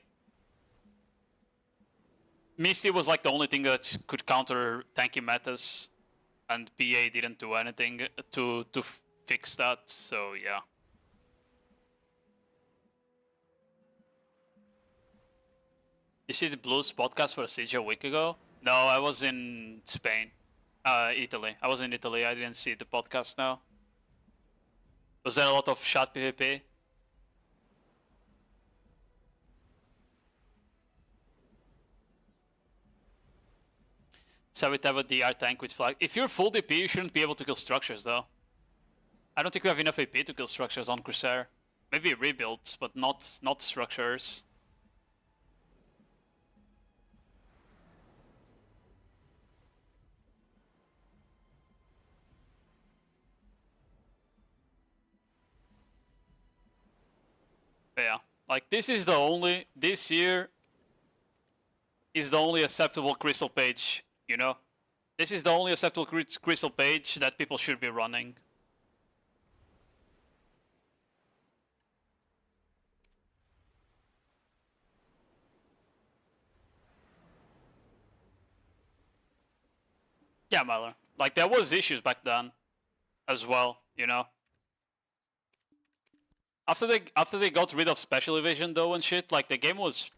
Misty was like the only thing that could counter tanky metas, and PA didn't do anything to fix that, so yeah. You see the Blues podcast for a Siege a week ago? No, I was in Spain. Italy. I was in Italy, I didn't see the podcast now. Was there a lot of shot PvP? So we have a DR tank with flag. If you're full DP, you shouldn't be able to kill structures though. I don't think we have enough AP to kill structures on Corsair. Maybe rebuilds, but not structures. But yeah, like this year is the only acceptable crystal page, you know? This is the only acceptable crystal page that people should be running. Yeah, Myler. Like, there was issues back then as well, you know? After they got rid of special evasion though and shit, like the game was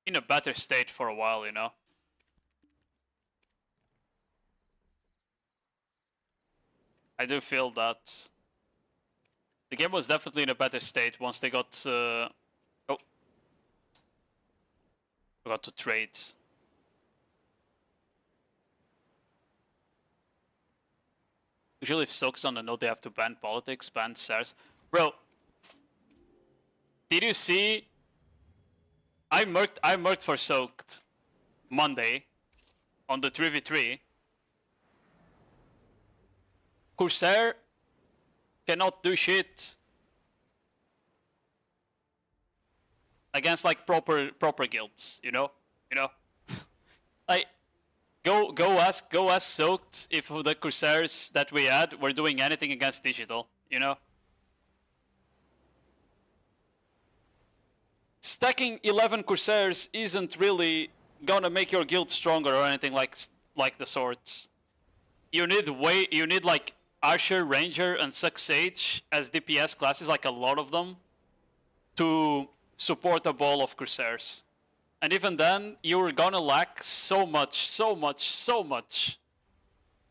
in a better state for a while, you know? I do feel that the game was definitely in a better state once they got forgot to trade. Usually if Soak's on the node, they have to ban politics, ban stairs. Bro, did you see? I murked for Soaked Monday on the 3v3. Corsair cannot do shit against like proper guilds, you know? Like go ask Soaked if the Corsairs that we had were doing anything against digital, you know? Stacking 11 Corsairs isn't really gonna make your guild stronger or anything like the swords. You need like Archer, Ranger, and Suck Sage as DPS classes, like a lot of them, to support a ball of Corsairs. And even then, you're gonna lack so much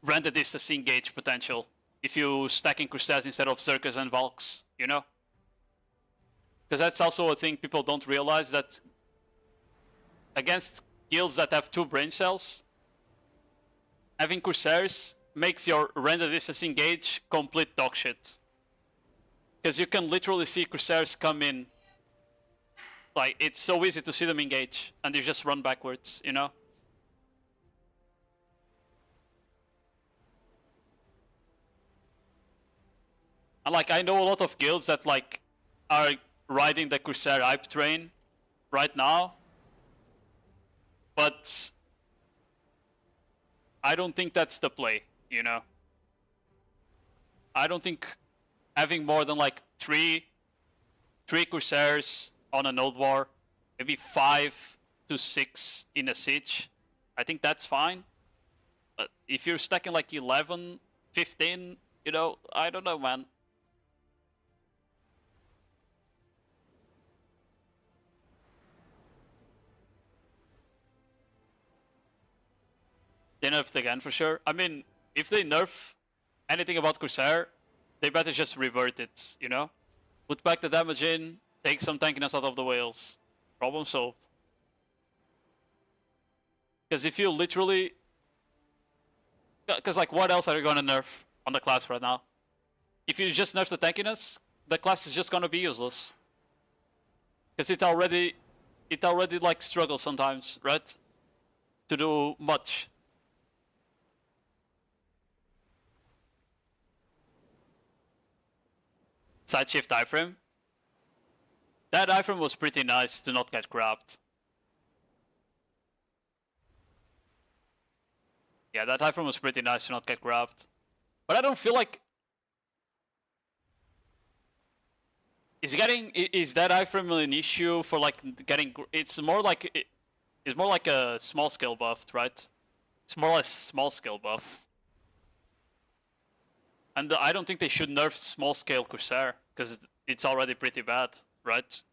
render distance engage potential if you stacking Corsairs instead of Zerkers and Valks, you know? Because that's also a thing people don't realize, that against guilds that have 2 brain cells, having Corsairs makes your render distance engage complete dog shit. Because you can literally see Corsairs come in. Like, it's so easy to see them engage, and you just run backwards, you know? And like, I know a lot of guilds that like are riding the Corsair hype train right now, but I don't think that's the play, you know? I don't think having more than like three Corsairs on a Nodewar, maybe 5 to 6 in a siege, I think that's fine. But if you're stacking like 11, 15, you know, I don't know, man. They nerfed again for sure. I mean, if they nerf anything about Corsair, they better just revert it, you know? Put back the damage in, take some tankiness out of the whales. Problem solved. Because if you literally... Because like, what else are you gonna nerf on the class right now? If you just nerf the tankiness, the class is just gonna be useless. Because it already like struggles sometimes, right? To do much. Side shift iframe. That iframe was pretty nice to not get grabbed. Yeah, that iframe was pretty nice to not get grabbed. But I don't feel like... Is that iframe an issue for like getting... It's more like a small scale buff, right? It's more like small scale buff. And I don't think they should nerf small scale Corsair, because it's already pretty bad, right?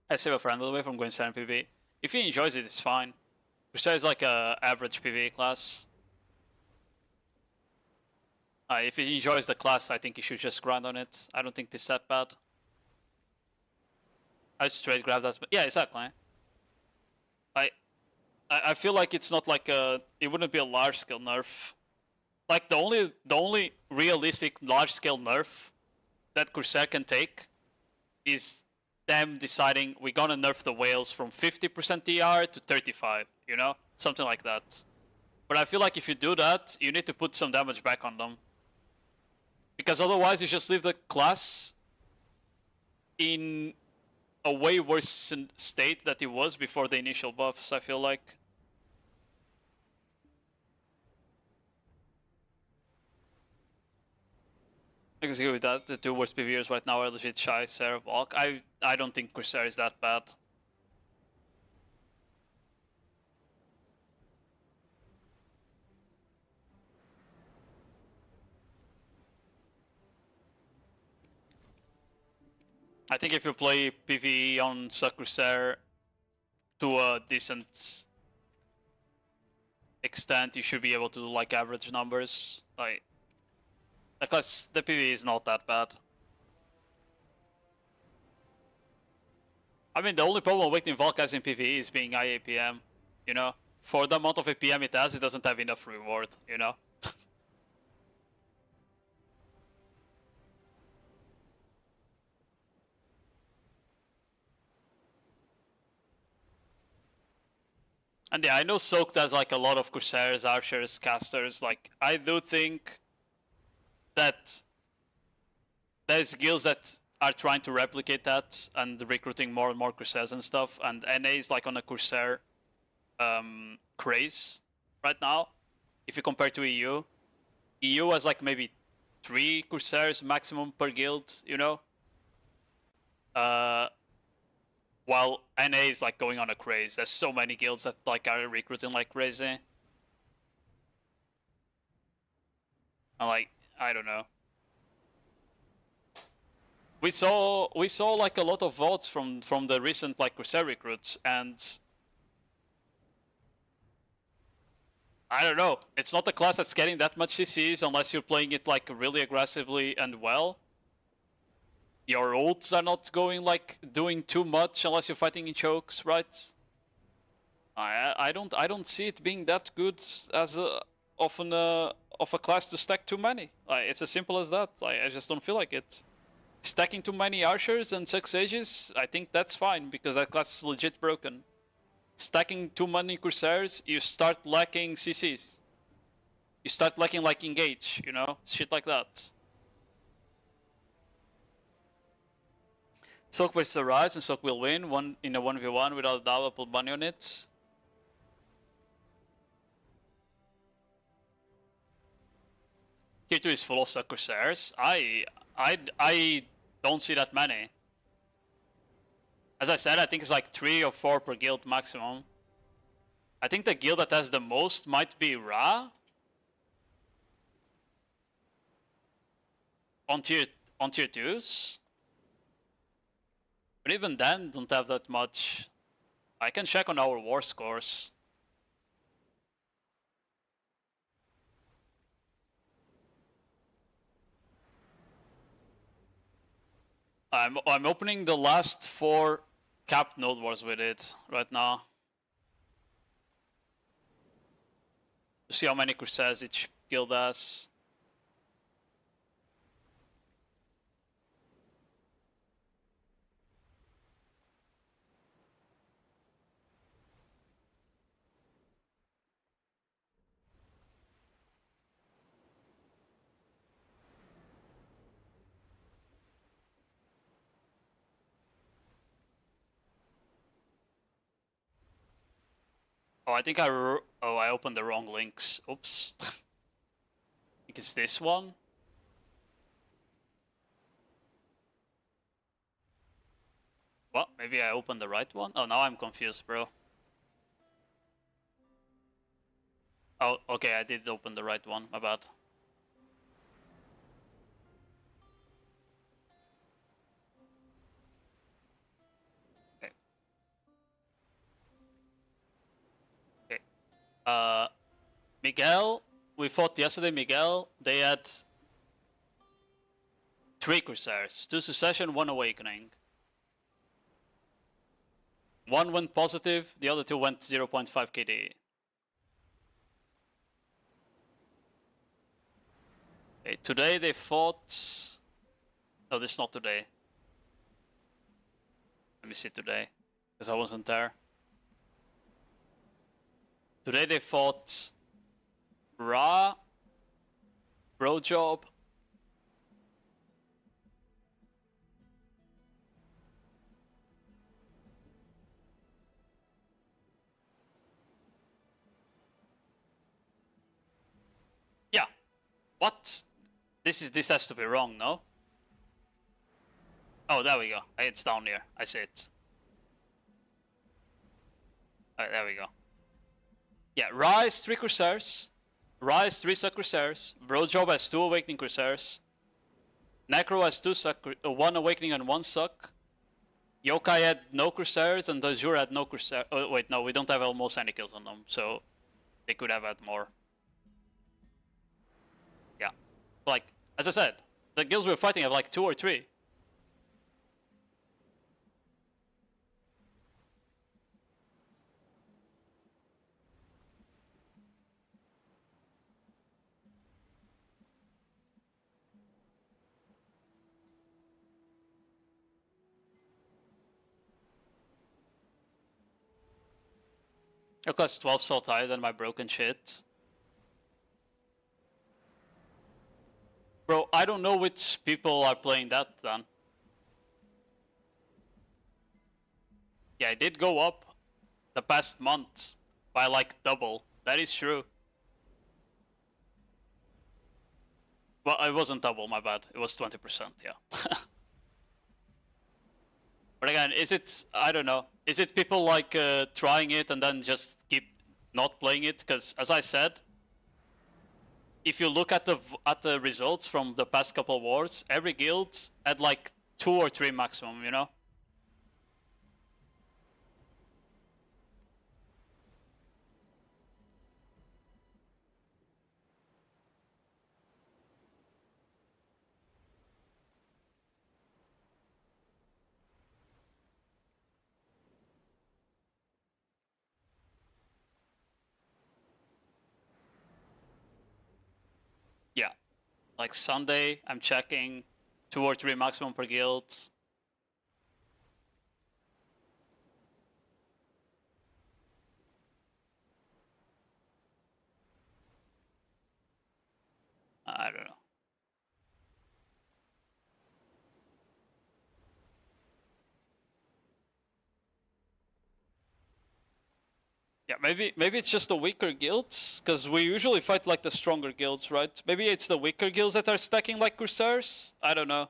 I save a friend by the way from going 7 PvE. If he enjoys it, it's fine. Corsair is like a average PvE class. If he enjoys the class, I think he should just grind on it. I don't think this is that bad. I straight grab that. Yeah, exactly. I feel like it's not like it wouldn't be a large scale nerf. Like the only realistic large scale nerf that Corsair can take is them deciding we're gonna nerf the whales from 50% TR to 35, you know? Something like that. But I feel like if you do that, you need to put some damage back on them. Because otherwise you just leave the class in a way worse state that it was before the initial buffs, I feel like. I can see with that, the 2 worst PvEers right now are legit Shy, Sarah, Valk. I don't think Corsair is that bad. I think if you play PvE on Corsair to a decent extent, you should be able to do like average numbers. Like, the PvE is not that bad. I mean, the only problem with Valkyries in PvE is being high APM, you know? For the amount of APM it has, it doesn't have enough reward, you know? And yeah, I know Soaked has like a lot of Corsairs, Archers, Casters. Like, I do think that there's guilds that are trying to replicate that and recruiting more and more Corsairs and stuff. And NA is like on a Corsair craze right now. If you compare to EU, EU has like maybe 3 Corsairs maximum per guild, you know? While NA is like going on a craze. There's so many guilds that like are recruiting like crazy. And like, I don't know. We saw like a lot of votes from the recent like Corsair recruits, and I don't know. It's not a class that's getting that much CCs unless you're playing it like really aggressively and well. Your ults are not going like doing too much unless you're fighting in chokes, right? I don't see it being that good as of a class to stack too many. It's as simple as that. I just don't feel like it. Stacking too many archers and 6 sages, I think that's fine because that class is legit broken. Stacking too many Corsairs, you start lacking CCs. You start lacking like engage, you know, shit like that. Soak versus Arise, and Soak will win in a 1v1 without a double pull bunny on it. Tier 2 is full of Suck Corsairs. I don't see that many. As I said, I think it's like 3 or 4 per guild maximum. I think the guild that has the most might be Ra. On tier 2s. But even then, don't have that much. I can check on our war scores. I'm opening the last 4 capped Nodewars with it right now. To see how many Corsairs each guild has. Oh, I think I opened the wrong links. Oops. I think it's this one. What? Maybe I opened the right one? Oh, now I'm confused, bro. Oh, okay, I did open the right one. My bad. Miguel, we fought yesterday, Miguel. They had 3 Corsairs, 2 Succession, 1 Awakening. 1 went positive, the other 2 went 0.5 KD. Okay, today they fought... No, this is not today. Let me see today, because I wasn't there. Today they fought Ra, Brojob, yeah. What? This has to be wrong, no? Oh, there we go. It's down here. I see it. Alright, there we go. Yeah, Ra is 3 Corsairs. Ra is 3 Suck Corsairs. Brojob has 2 Awakening Corsairs. Necro has 1 Awakening and 1 Suck. Yokai had no Corsairs and Azure had no Corsairs. Oh, wait, no, we don't have almost any kills on them, so they could have had more. Yeah. Like, as I said, the guilds we're fighting have like 2 or 3. Your class 12 so higher than my broken shit. Bro, I don't know which people are playing that then. Yeah, it did go up the past month by like double. That is true. Well, it wasn't double, my bad. It was 20%, yeah. But again, is it, I don't know, is it people like trying it and then just keep not playing it? Because as I said, if you look at the results from the past couple wars, every guild had like 2 or 3 maximum, you know? Yeah. Like Sunday, I'm checking 2 or 3 maximum per guild. I don't know. Yeah, maybe it's just the weaker guilds, because we usually fight like the stronger guilds, right? Maybe it's the weaker guilds that are stacking like Corsairs? I don't know.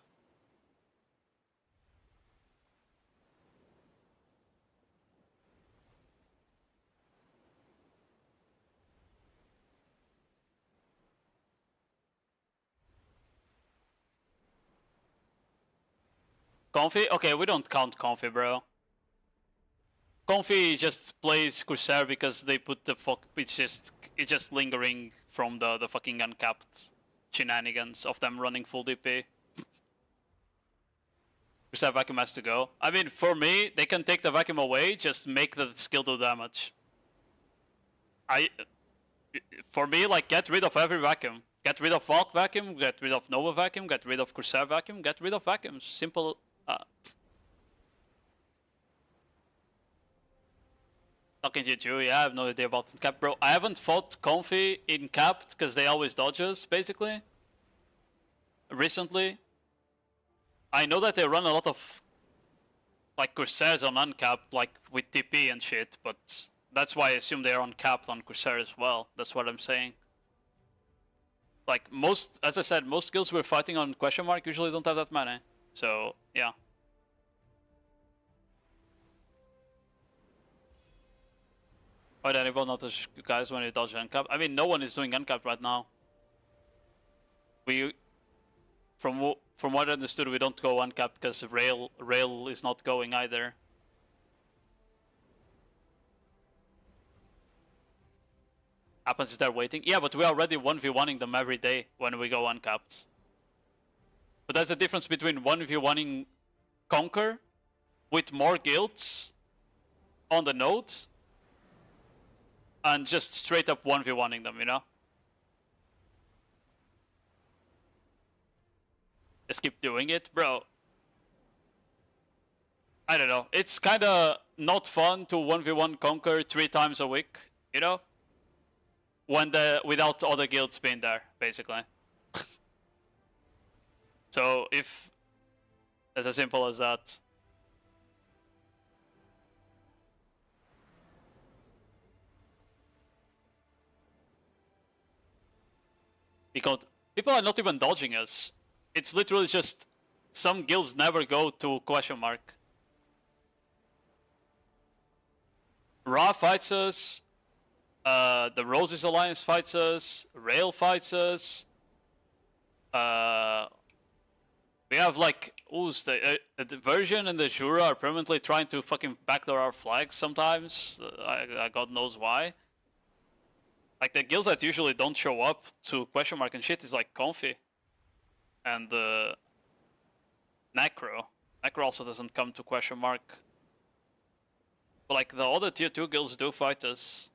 Comfy? Okay, we don't count Comfy, bro. Comfy just plays Corsair because they put the fuck. It's just lingering from the fucking uncapped shenanigans of them running full DP. Corsair vacuum has to go. I mean, for me, they can take the vacuum away, just make the skill do damage. For me, like, get rid of every vacuum. Get rid of Valk vacuum, get rid of Nova vacuum, get rid of Corsair vacuum, get rid of vacuums. Simple. Talking to you, yeah, I have no idea about cap, bro. I haven't fought Comfy in capped because they always dodge us, basically. Recently. I know that they run a lot of like Corsairs on uncapped, like with TP and shit, but that's why I assume they are uncapped on Corsair as well. That's what I'm saying. Like most, as I said, most skills we're fighting on question mark usually don't have that many. So yeah. Oh, then it will not dodge you guys when you dodge uncapped. I mean, no one is doing uncapped right now. We, from what I understood, we don't go uncapped because rail is not going either. Happens is they're waiting. Yeah, but we are already 1v1ing them every day when we go uncapped. But that's the difference between 1v1ing Conquer with more guilds on the node and just straight up 1v1ing them, you know? Just keep doing it, bro. I don't know. It's kinda not fun to 1v1 Conquer 3 times a week, you know? When without other guilds being there, basically. So if it's as simple as that. Because people are not even dodging us. It's literally just some guilds never go to question mark. Ra fights us. The Roses Alliance fights us. Rail fights us. We have like, the Version and the Jura are permanently trying to fucking backdoor our flags sometimes. God knows why. Like the guilds that usually don't show up to question mark and shit is like Comfy. And Necro. Necro also doesn't come to question mark. But like the other tier 2 guilds do fight us.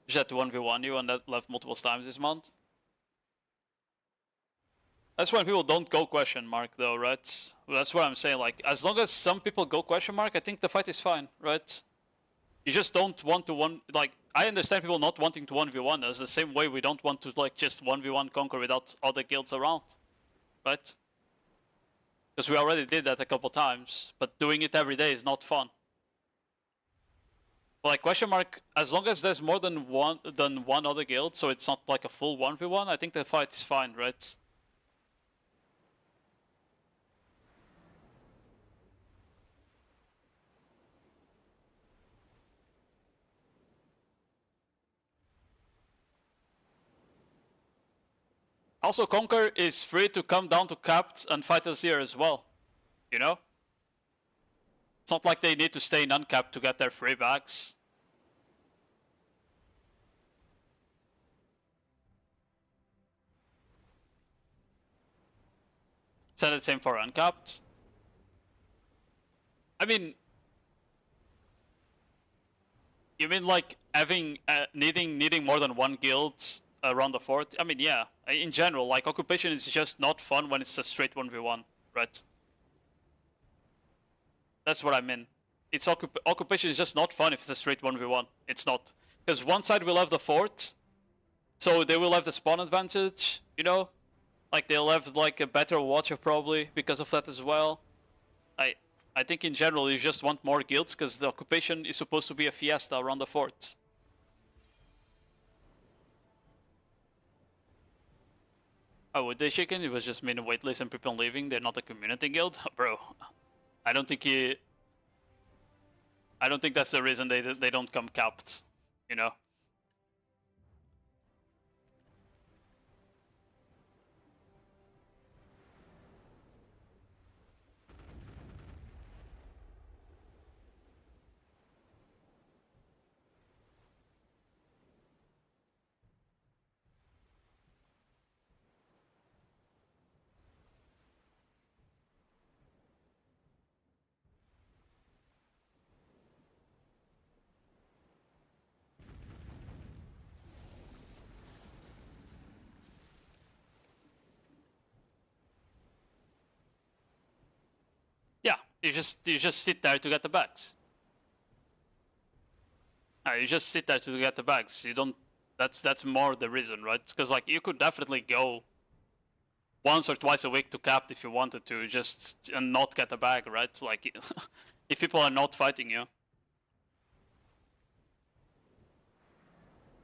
Just had to 1v1 you and that left multiple times this month. That's when people don't go question mark though, right? That's what I'm saying. Like, as long as some people go question mark, I think the fight is fine, right? You just don't want to like, I understand people not wanting to 1v1. That's the same way we don't want to like just 1v1 conquer without other guilds around, right? Because we already did that a couple times, but doing it every day is not fun. But like question mark, as long as there's more than one other guild, so it's not like a full 1v1, I think the fight is fine, right? Also, Conquer is free to come down to Capped and fight us here as well, you know? It's not like they need to stay in Uncapped to get their free bags. Said the same for Uncapped. I mean, you mean like having needing more than one guild around the fort? I mean, yeah. In general, like occupation is just not fun when it's a straight 1v1, right? That's what I mean. It's occupation is just not fun if it's a straight 1v1. It's not. Because one side will have the fort, so they will have the spawn advantage, you know? Like they'll have like a better watcher probably because of that as well. I think in general you just want more guilds because the occupation is supposed to be a fiesta around the fort. Oh, with the chicken, it was just mean waitlist and people leaving. They're not a community guild, bro. I don't think that's the reason they don't come capped, you know. Yeah, you just sit there to get the bags. You just sit there to get the bags. You don't. That's more the reason, right? Because like you could definitely go once or twice a week to capped if you wanted to, just and not get a bag, right? Like if people are not fighting you.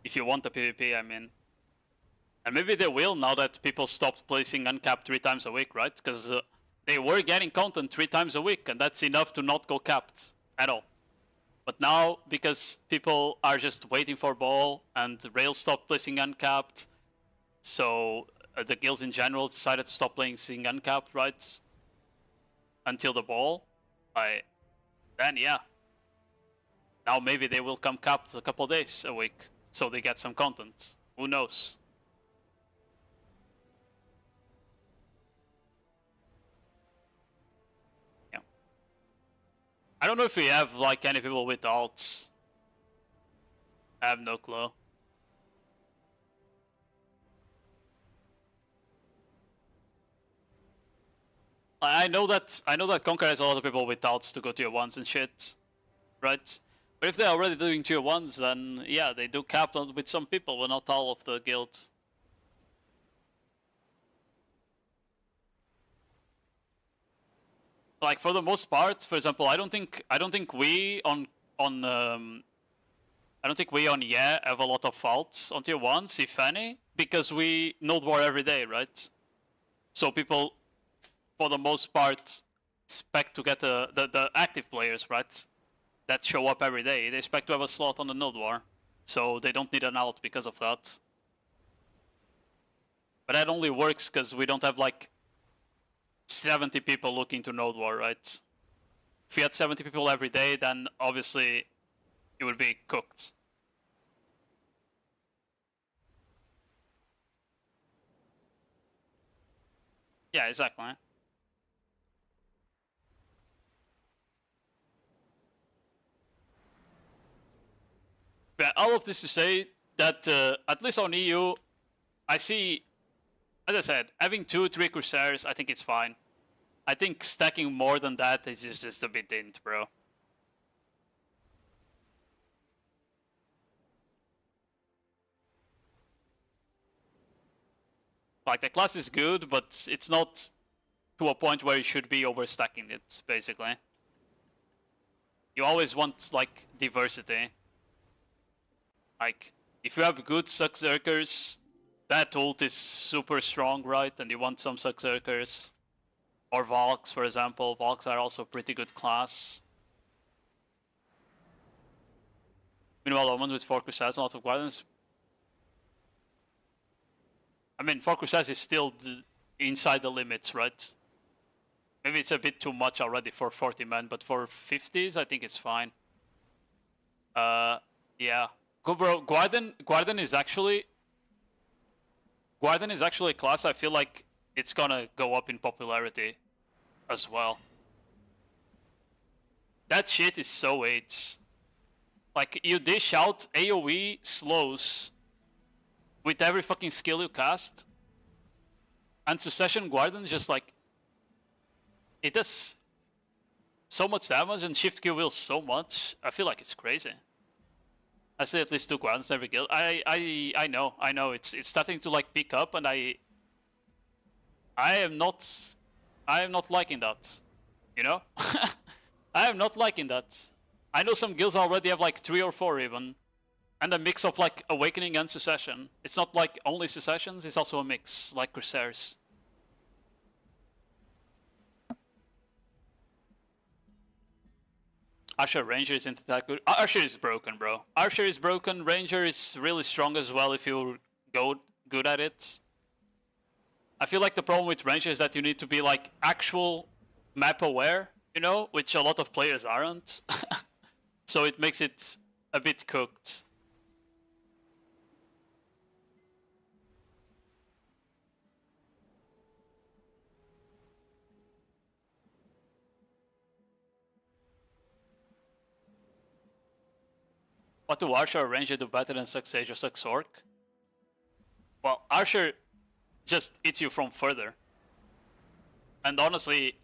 If you want the PvP, I mean. And maybe they will now that people stopped placing uncapped 3 times a week, right? Because they were getting content 3 times a week, and that's enough to not go capped at all. But now, because people are just waiting for ball, and Rail stopped placing uncapped, so the guilds in general decided to stop placing uncapped, right? Until the ball. Then yeah. Now maybe they will come capped a couple days a week, so they get some content. Who knows? I don't know if we have like any people with alts. I have no clue. I know that Conquer has a lot of people with alts to go tier 1s and shit, right? But if they're already doing tier 1s, then yeah, they do cap with some people, but not all of the guilds. Like for the most part, for example, I don't think we on Yeah have a lot of faults on tier 1s, if any, because we Nodewar every day, right? So people, for the most part, expect to get the active players, right? That show up every day. They expect to have a slot on the Nodewar, so they don't need an alt because of that. But that only works because we don't have like 70 people looking to Nodewar, right? If we had 70 people every day, then obviously it would be cooked. Yeah, exactly. But all of this to say that at least on EU, I see As I said, having 2-3 Corsairs, I think it's fine. I think stacking more than that is just a bit dint, bro. Like, the class is good, but it's not to a point where you should be overstacking it, basically. You always want, like, diversity. Like, if you have good Suckzerkers, that ult is super strong, right? And you want some Suckzerkers. Or Valks, for example. Valks are also pretty good class. Meanwhile, Omen with 4 Crusades and lots of Guardians. I mean, 4 Crusades is still inside the limits, right? Maybe it's a bit too much already for 40 men, but for 50s, I think it's fine. Yeah. Good, bro. Guardian is actually a class I feel like it's gonna go up in popularity as well. That shit is so AIDS. Like, you dish out AoE slows with every fucking skill you cast, and Succession Guardian just like, it does so much damage and shift Q wheels so much. I feel like it's crazy. I say at least 2 Guardians every guild. I know. It's starting to like pick up, and I am not liking that. You know? I am not liking that. I know some guilds already have like 3 or 4 even. And a mix of like Awakening and Succession. It's not like only Successions, it's also a mix, like Corsairs. Archer Ranger isn't that good. Archer is broken, bro. Archer is broken. Ranger is really strong as well if you go good at it. I feel like the problem with Ranger is that you need to be like actual map aware, you know, which a lot of players aren't. So it makes it a bit cooked. What do Archer or Ranger do better than Suck Sage or Suck Sork? Well, Archer just hits you from further. And honestly,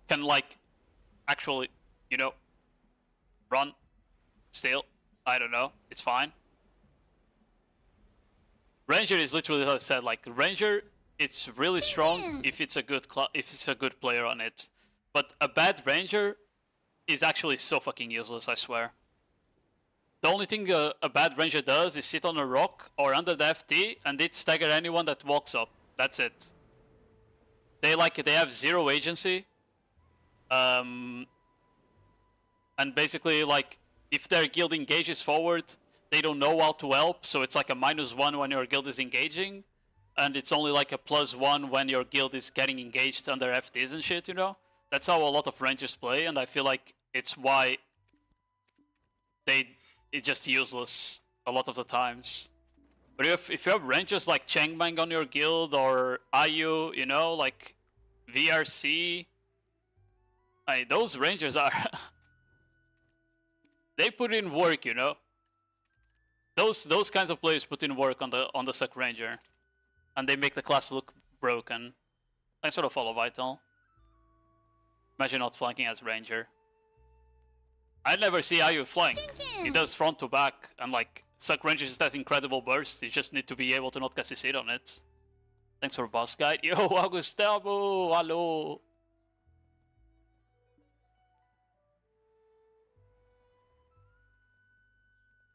can like actually, you know, run, steal, I don't know, it's fine. Ranger is literally, as I said, like Ranger, it's really strong if it's a good player on it. But a bad Ranger is actually so fucking useless, I swear. The only thing a bad Ranger does is sit on a rock or under the FT and it stagger anyone that walks up. That's it. They have 0 agency. And basically, like, if their guild engages forward, they don't know how to help, so it's like a -1 when your guild is engaging, and it's only like a +1 when your guild is getting engaged under FTs and shit, you know? That's how a lot of Rangers play, and I feel like it's why it's just useless a lot of the times. But if you have Rangers like Changbang on your guild, or IU, you know, like VRC, those Rangers are... they put in work, you know? Those kinds of players put in work on the Suck Ranger. And they make the class look broken. Thanks for the follow, Vital. Imagine not flanking as Ranger. I never see IU flank. He does front to back, and like, Suck Ranger is that incredible burst, you just need to be able to not get CC'd on it. Thanks for boss guide. Yo, Gustavo, hello.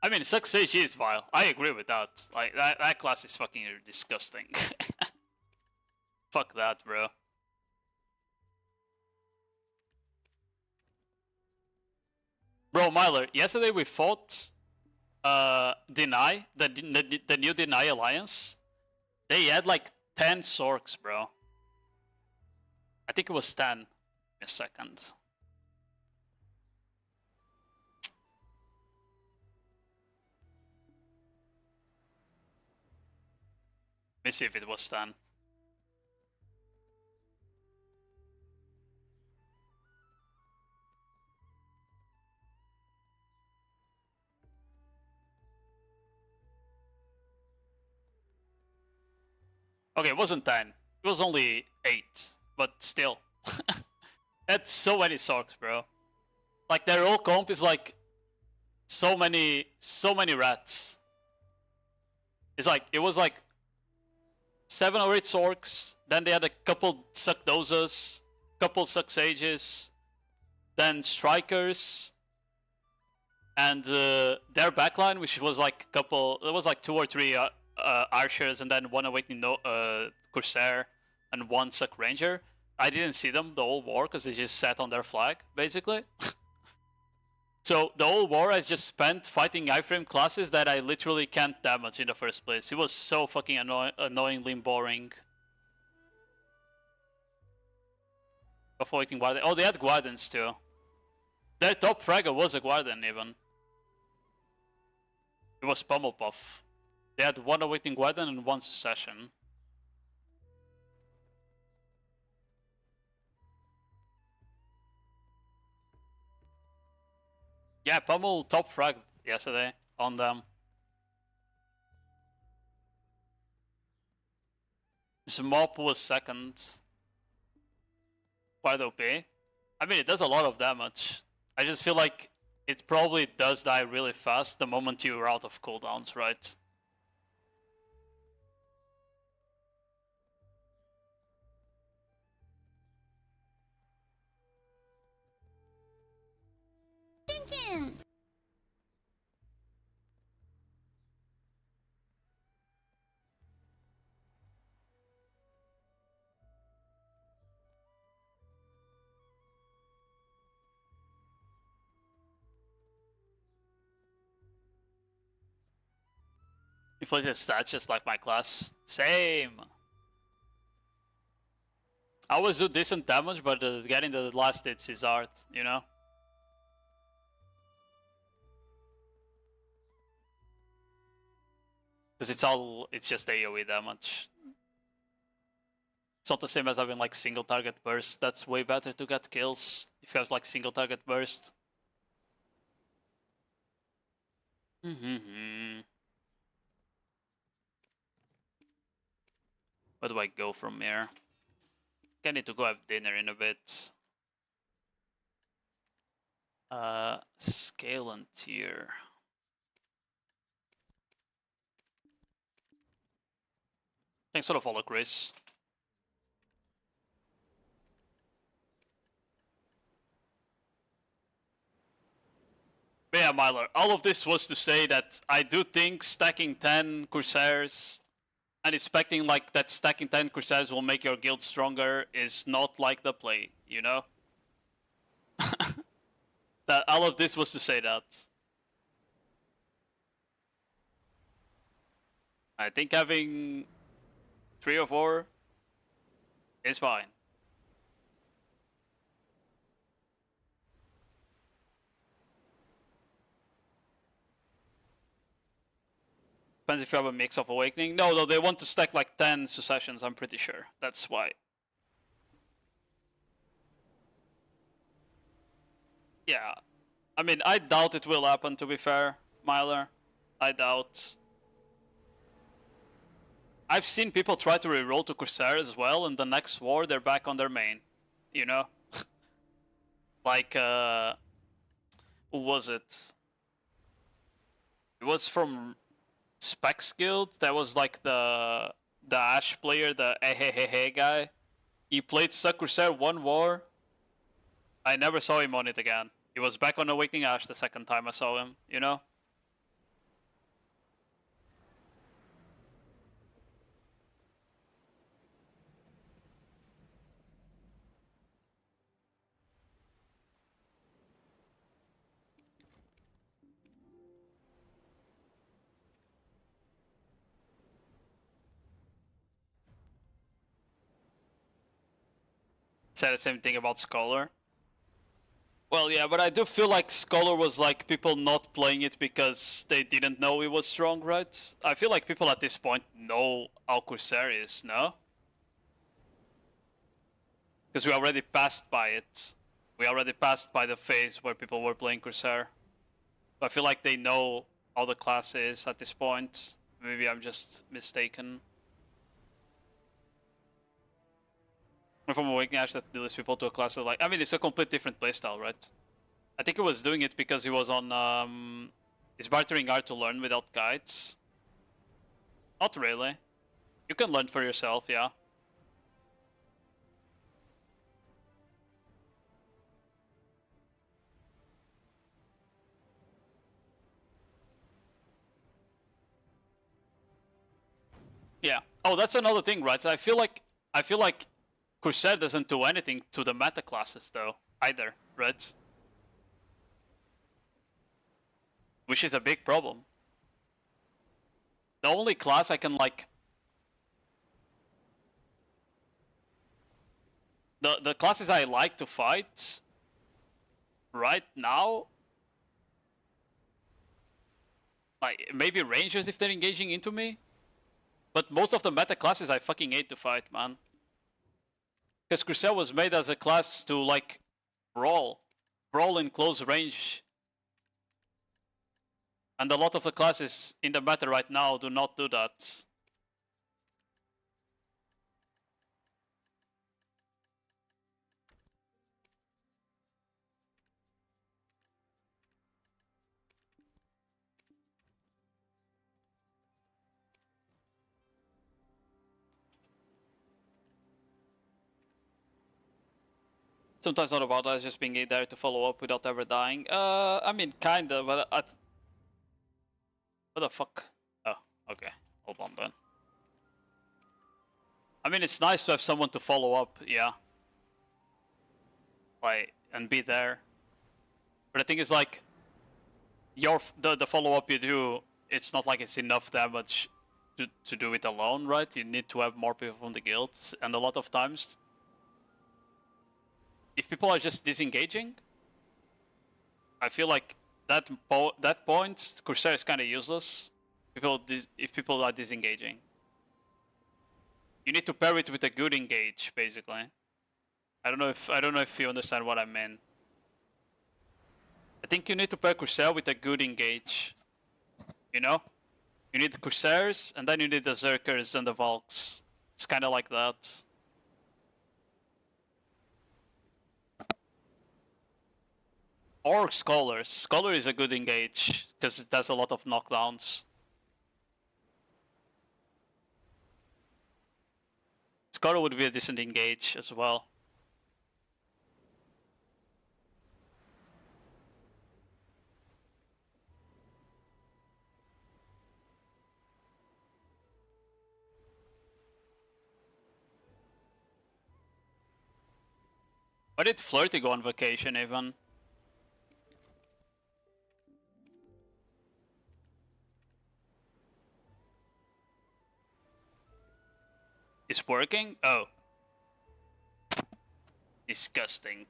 I mean, Suck Sage is vile. I agree with that. Like, that class is fucking disgusting. Fuck that, bro. Bro, Myler, yesterday we fought Deny, the new Deny Alliance. They had like 10 Sorks, bro. I think it was 10 in a second. Let me see if it was 10. Okay, it wasn't 10. It was only 8, but still. That's so many Sorks, bro. Like, their whole comp is like so many rats. It's like, it was like 7 or 8 Sorks, then they had a couple Suck Dozas, couple Suck Sages, then Strikers, and their backline, which was like a couple, it was like 2 or 3 Archers, and then 1 Awakening Corsair, and 1 Suck Ranger. I didn't see them the whole war, because they just sat on their flag, basically. So the whole war I just spent fighting iframe classes that I literally can't damage in the first place. It was so fucking annoyingly boring. Avoiding Guardian. Oh, they had Guardians too. Their top fragger was a Guardian even. It was Pummelpuff. They had 1 Awaiting Guardian and 1 Succession. Yeah, Pummel top frag yesterday on them. Smop was second. Quite OP. I mean, it does a lot of damage. I just feel like it probably does die really fast the moment you're out of cooldowns, right? Inflated stats just like my class. Same! I always do decent damage, but getting the last hits is hard, you know? Because it's just AoE damage. It's not the same as having like single target burst. That's way better to get kills if you have like single target burst. Where do I go from here? I need to go have dinner in a bit. Scale and tier. Thanks for the follow, Chris. But yeah, Myler, all of this was to say that I do think stacking 10 Corsairs and expecting like that stacking 10 Corsairs will make your guild stronger is not like the play, you know? That all of this was to say that. I think having 3 or 4 is fine. Depends if you have a mix of Awakening. No, they want to stack like 10 Successions, I'm pretty sure. That's why. Yeah. I mean, I doubt it will happen, to be fair, Myler. I doubt. I've seen people try to reroll to Corsair as well, and the next war they're back on their main. You know? Like, who was it? It was from Specs Guild. That was like the Ash player, the hey guy. He played Suck Corsair 1 war. I never saw him on it again. He was back on Awakening Ash the second time I saw him, you know? Said the same thing about Scholar. Well, yeah, but I do feel like Scholar was like people not playing it because they didn't know it was strong, right? I feel like people at this point know how Corsair is, no? Because we already passed by it. We already passed by the phase where people were playing Corsair. I feel like they know how the class is at this point. Maybe I'm just mistaken. From Awakening Ash that deals people to a class that like... I mean, it's a complete different playstyle, right? I think he was doing it because he was on... He's bartering art to learn without guides. Not really. You can learn for yourself, yeah. Yeah. Oh, that's another thing, right? I feel like Corsair doesn't do anything to the meta classes though, either, right? Which is a big problem. The only class I can like... The classes I like to fight right now, like maybe rangers if they're engaging into me, but most of the meta classes I fucking hate to fight, man. Because Corsair was made as a class to like brawl in close range, and a lot of the classes in the meta right now do not do that. Sometimes not about us just being there to follow up without ever dying. I mean, kinda, but what the fuck? Oh, okay. Hold on then. I mean, it's nice to have someone to follow up, yeah. Like, and be there. But the thing is, like, the follow up you do, it's not like it's enough damage to do it alone, right? You need to have more people from the guild, and a lot of times, if people are just disengaging, I feel like that point, Corsair is kind of useless. If people are disengaging, you need to pair it with a good engage, basically. I don't know if you understand what I mean. I think you need to pair Corsair with a good engage. You know, you need the Corsairs, and then you need the Zerkers and the Valks. It's kind of like that. Or Scholars. Scholar is a good engage, because it does a lot of knockdowns. Scholar would be a decent engage as well. Why did Flirty go on vacation even? It's working? Oh. Disgusting.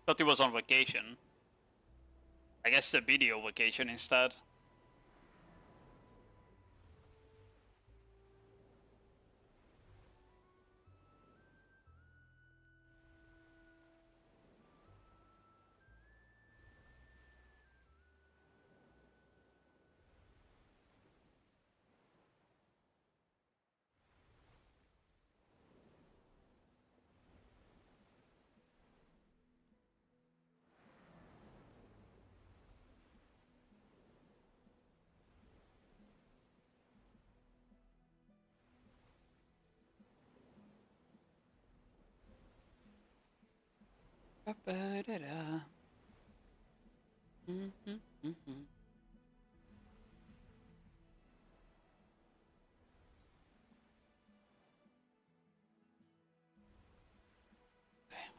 Thought he was on vacation. I guess the video vacation instead.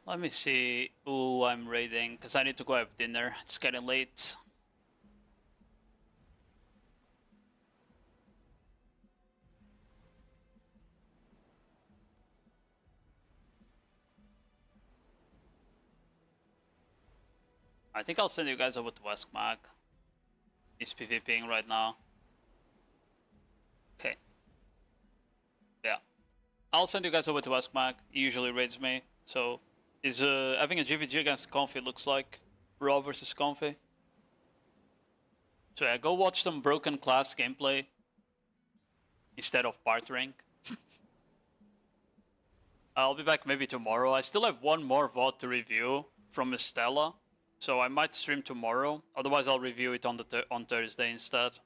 Let me see who I'm raiding, because I need to go have dinner. It's getting late. I think I'll send you guys over to Westmag. He's PvPing right now. Okay. Yeah. I'll send you guys over to Westmag. He usually raids me, so... Is having a GVG against Comfy looks like Raw versus Comfy. So yeah, go watch some Broken Class gameplay instead of bartering. I'll be back maybe tomorrow. I still have one more VOD to review from Estella, so I might stream tomorrow. Otherwise, I'll review it on on Thursday instead.